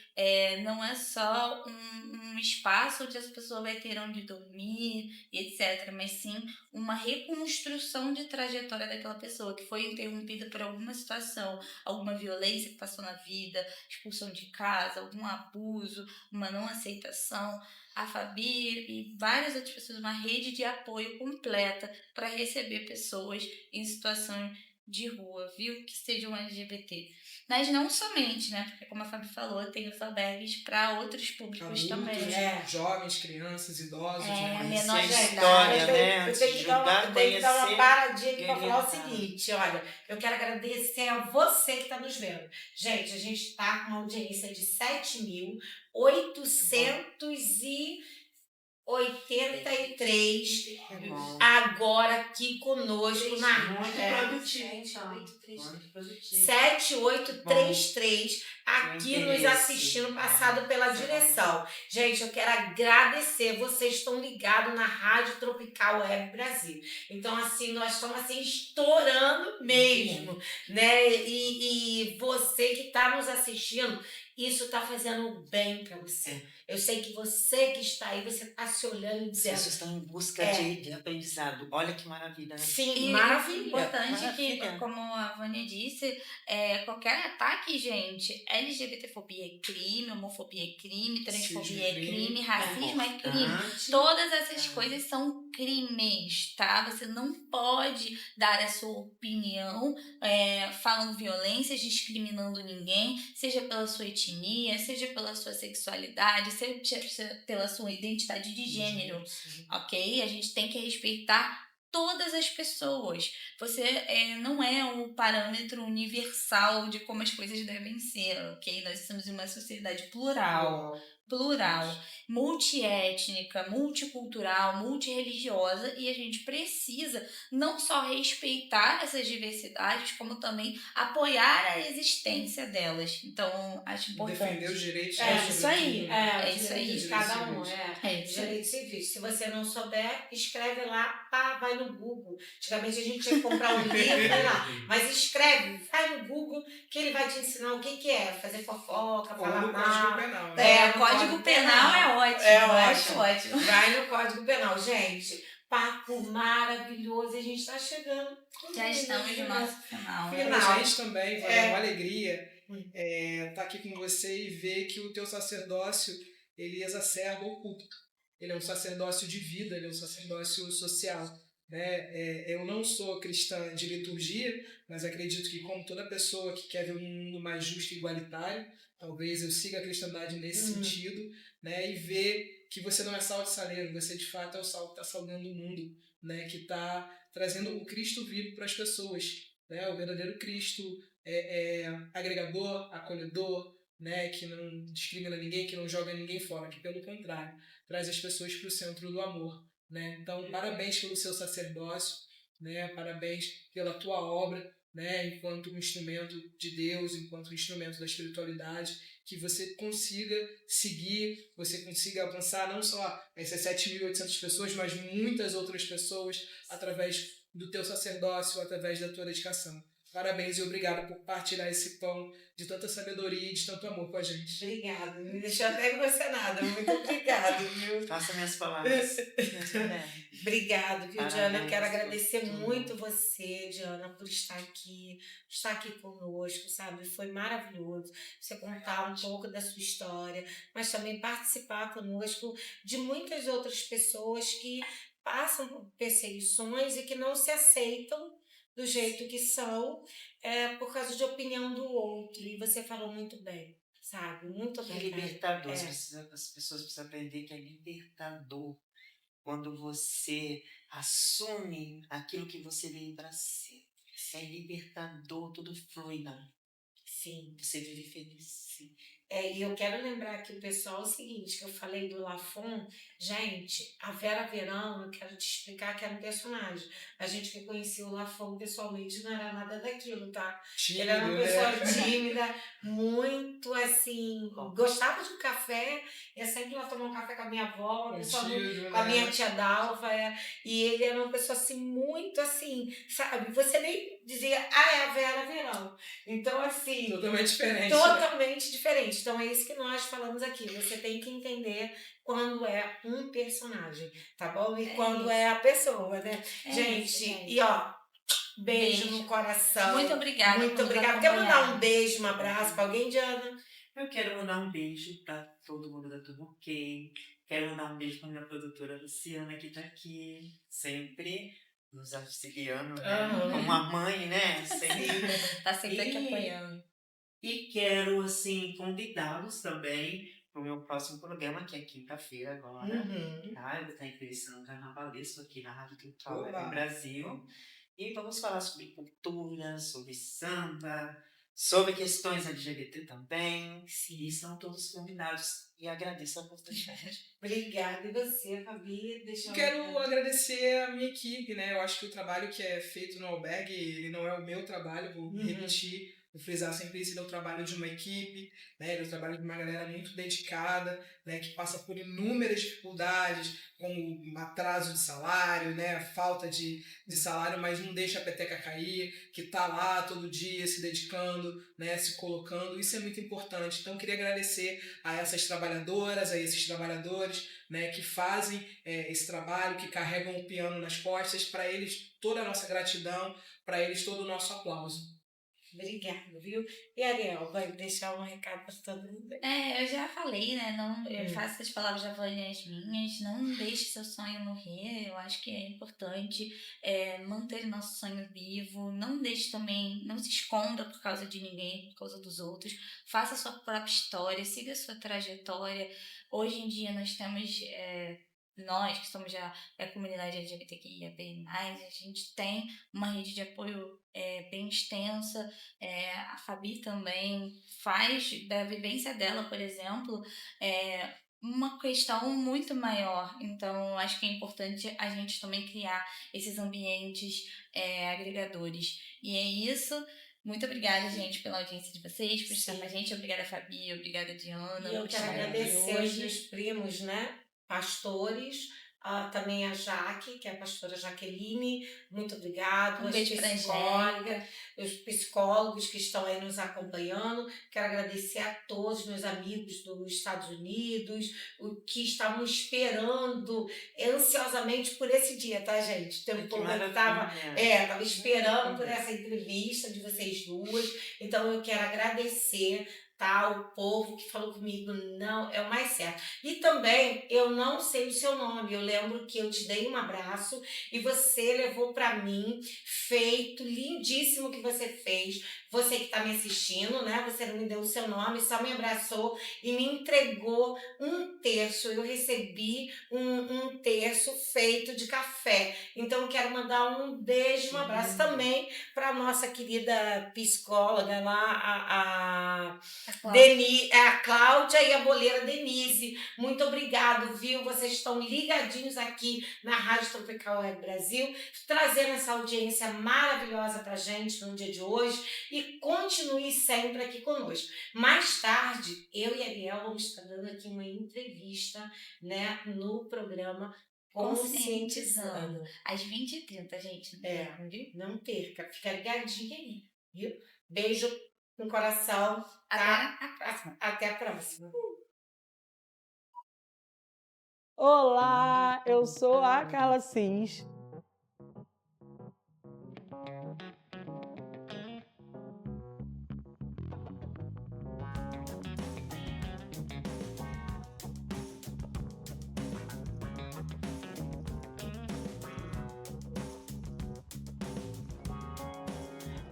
não é só um espaço onde as pessoas vão ter onde dormir e etc, mas sim uma reconstrução de trajetória daquela pessoa que foi interrompida por alguma situação, alguma violência que passou na vida, expulsão de casa, algum abuso, uma não aceitação. A Fabi e várias outras pessoas, uma rede de apoio completa para receber pessoas em situação de rua, viu? Que sejam LGBT. Mas não somente, né? Porque como a Fabi falou, tem os albergues para outros públicos Adultos, também. Jovens, crianças, idosos, né? Menor de história, idade. né? Eu tenho que dar uma paradinha aqui para falar o seguinte, olha, eu quero agradecer a você que está nos vendo. Gente, a gente está com uma audiência de 7.883 agora aqui conosco na Muito produtivo. 7833 aqui nos assistindo, passado pela direção. Gente, eu quero agradecer, vocês estão ligados na Rádio Tropical Web Brasil. Então, assim, nós estamos assim, estourando mesmo, né? E você que está nos assistindo, isso está fazendo bem para você. Eu sei que você que está aí, você está se olhando e dizendo... Vocês estão em busca de aprendizado. Olha que maravilha, né? Sim, E maravilha. importante que, como a Vânia disse, qualquer ataque, gente, LGBTfobia é crime, homofobia é crime, transfobia é Cisne, crime, racismo é crime. Importante. Todas essas coisas são crimes, tá? Você não pode dar a sua opinião falando violências, discriminando ninguém, seja pela sua etnia, seja pela sua sexualidade, seja pela sua identidade de gênero, ok? A gente tem que respeitar todas as pessoas. Você não é um parâmetro universal de como as coisas devem ser, ok? Nós estamos em uma sociedade plural, multiétnica, multicultural, multirreligiosa, e a gente precisa não só respeitar essas diversidades, como também apoiar a existência delas. Então, acho importante. Defender os direitos isso aí. É isso aí. de cada um, É isso aí. direitos civis. Se você não souber, escreve lá, pá, vai no Google. Antigamente a gente tinha que comprar um livro, vai lá. Mas escreve, vai no Google, que ele vai te ensinar o que é fazer fofoca, Ou falar no mal. Código Penal. Né? O Código Penal é ótimo. É ótimo. Vai no Código Penal. Gente, papo maravilhoso. A gente está chegando. Já estamos no nosso final. Pra gente também, vai dar uma alegria estar aqui com você e ver que o teu sacerdócio, ele exacerba o culto. Ele é um sacerdócio de vida, ele é um sacerdócio social. Né? Eu não sou cristã de liturgia, mas acredito que, como toda pessoa que quer ver um mundo mais justo e igualitário, talvez eu siga a cristandade nesse sentido, né? E ver que você não é sal de saleiro, você de fato é o sal que está salgando o mundo, né? Que está trazendo o Cristo vivo para as pessoas, né? O verdadeiro Cristo agregador, acolhedor, né? Que não discrimina ninguém, que não joga ninguém fora, que pelo contrário traz as pessoas para o centro do amor. Né? Então, parabéns pelo seu sacerdócio, né? Parabéns pela tua obra, né? Enquanto um instrumento de Deus, enquanto um instrumento da espiritualidade, que você consiga seguir, você consiga alcançar não só essas 7.800 pessoas, mas muitas outras pessoas através do teu sacerdócio, através da tua dedicação. Parabéns e obrigado por partilhar esse pão de tanta sabedoria e de tanto amor com a gente. Obrigada, me deixou até emocionada. Muito obrigada, viu? Faça minhas palavras. Obrigado, viu, Parabéns, Diana? Eu quero agradecer tudo. muito você, Diana, por estar aqui conosco, sabe? Foi maravilhoso você contar um pouco da sua história, mas também participar conosco de muitas outras pessoas que passam por perseguições e que não se aceitam do jeito que são, por causa de opinião do outro. E você falou muito bem, sabe? Muito Que é obrigada. libertador. As pessoas precisam aprender que é libertador quando você assume aquilo que você veio para ser. É libertador, tudo flui na vida. Sim. Você vive feliz. Sim. E eu quero lembrar aqui o pessoal o seguinte, que eu falei do Lafon. Gente, a Vera Verão, eu quero te explicar que era um personagem. A gente que conhecia o Lafon pessoalmente não era nada daquilo, tá? Ele era uma pessoa tímida, muito assim, gostava de um café, ia sempre lá tomar um café com a minha avó, com a minha tia Dalva, e ele era uma pessoa assim, muito assim, sabe? Você nem dizia, é a Vera Verão. Então, assim... Totalmente diferente. Totalmente diferente. Então, é isso que nós falamos aqui. Você tem que entender quando é um personagem, tá bom? E quando é a pessoa, né? Gente, e ó, beijo no coração. Muito obrigada. Muito obrigada. Quer mandar um beijo, um abraço pra alguém, Diana? Eu quero mandar um beijo para todo mundo da Tudo Ok. Quero mandar um beijo para minha produtora Luciana, que tá aqui sempre nos auxiliando, né? Como uma mãe, né? Sempre. Tá sempre aqui apoiando. E quero, assim, convidá-los também para o meu próximo programa, que é quinta-feira agora. Tá? Eu vou estar entrevistando um carnavalesco aqui na Rádio Cultural Web Brasil. E vamos falar sobre cultura, sobre samba, sobre questões LGBT também. E são todos convidados. E agradeço a oportunidade. Obrigada. E você, Fabi? Quero agradecer a minha equipe, né? Eu acho que o trabalho que é feito no albergue, ele não é o meu trabalho, vou repetir. Vou frisar sempre isso, ele é o trabalho de uma equipe, né? Ele é o trabalho de uma galera muito dedicada, né? Que passa por inúmeras dificuldades, como atraso de salário, né? Falta de salário, mas não deixa a peteca cair, que está lá todo dia se dedicando, né? Se colocando. Isso é muito importante. Então, eu queria agradecer a essas trabalhadoras, a esses trabalhadores, né? Que fazem esse trabalho, que carregam o piano nas costas. Para eles, toda a nossa gratidão, para eles, todo o nosso aplauso. Obrigada, viu? E Ariel, vai deixar um recado para todo mundo? Eu já falei, né? Eu faço as palavras da Vânia as minhas. Não deixe seu sonho morrer. Eu acho que é importante manter nosso sonho vivo. Não deixe também, não se esconda por causa de ninguém, por causa dos outros. Faça a sua própria história, siga a sua trajetória. Hoje em dia nós temos... nós que somos a comunidade LGBTQIA+, a gente tem uma rede de apoio bem extensa. A Fabi também faz da vivência dela, por exemplo, uma questão muito maior. Então, acho que é importante a gente também criar esses ambientes agregadores. E é isso. Muito obrigada, gente, pela audiência de vocês, por estar com a gente. Obrigada, Fabi. Obrigada, Diana. E eu quero agradecer aos meus primos, né? Pastores, também a Jaque, que é a pastora Jaqueline, muito obrigado. Um beijo pra Os psicólogos que estão aí nos acompanhando. Quero agradecer a todos meus amigos dos Estados Unidos, que estavam esperando ansiosamente por esse dia, tá, gente? Estava esperando por essa entrevista de vocês duas. Então eu quero agradecer, tá, o povo que falou comigo, não, é o mais certo. E também, eu não sei o seu nome, eu lembro que eu te dei um abraço e você levou para mim, feito, lindíssimo que você fez. Você que está me assistindo, né? Você não me deu o seu nome, só me abraçou e me entregou um terço. Eu recebi um terço feito de café. Então, eu quero mandar um beijo, um abraço também para nossa querida psicóloga lá, a Cláudia e a boleira Denise. Muito obrigado, viu? Vocês estão ligadinhos aqui na Rádio Tropical Web Brasil, trazendo essa audiência maravilhosa pra gente no dia de hoje, e continue sempre aqui conosco. Mais tarde, eu e a Ariel vamos estar dando aqui uma entrevista, né, no programa Conscientizando. Às 20h30, gente. Não perca. Fica ligadinha aí, viu? Beijo no coração. Tá? Até a próxima. Olá, eu sou a Carla Cis.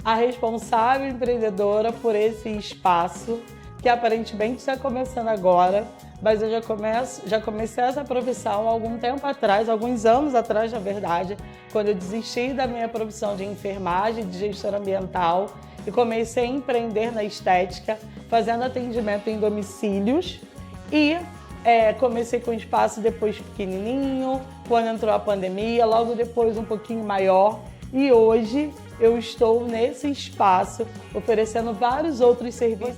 A responsável empreendedora por esse espaço, que aparentemente está começando agora, mas eu já comecei essa profissão há algum tempo atrás, alguns anos atrás, na verdade, quando eu desisti da minha profissão de enfermagem, de gestora ambiental, e comecei a empreender na estética, fazendo atendimento em domicílios, e comecei com um espaço depois pequenininho, quando entrou a pandemia, logo depois um pouquinho maior, e hoje eu estou nesse espaço oferecendo vários outros serviços.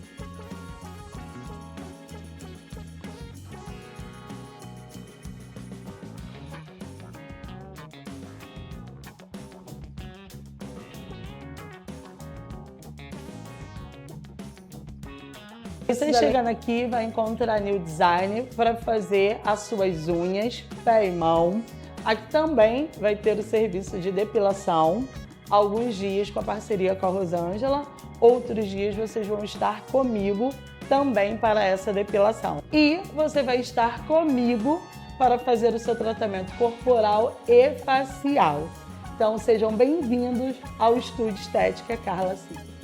Você chegando aqui vai encontrar New Design para fazer as suas unhas, pé e mão. Aqui também vai ter o serviço de depilação, alguns dias com a parceria com a Rosângela, outros dias vocês vão estar comigo também para essa depilação. E você vai estar comigo para fazer o seu tratamento corporal e facial. Então sejam bem-vindos ao Estúdio Estética Carla Cis.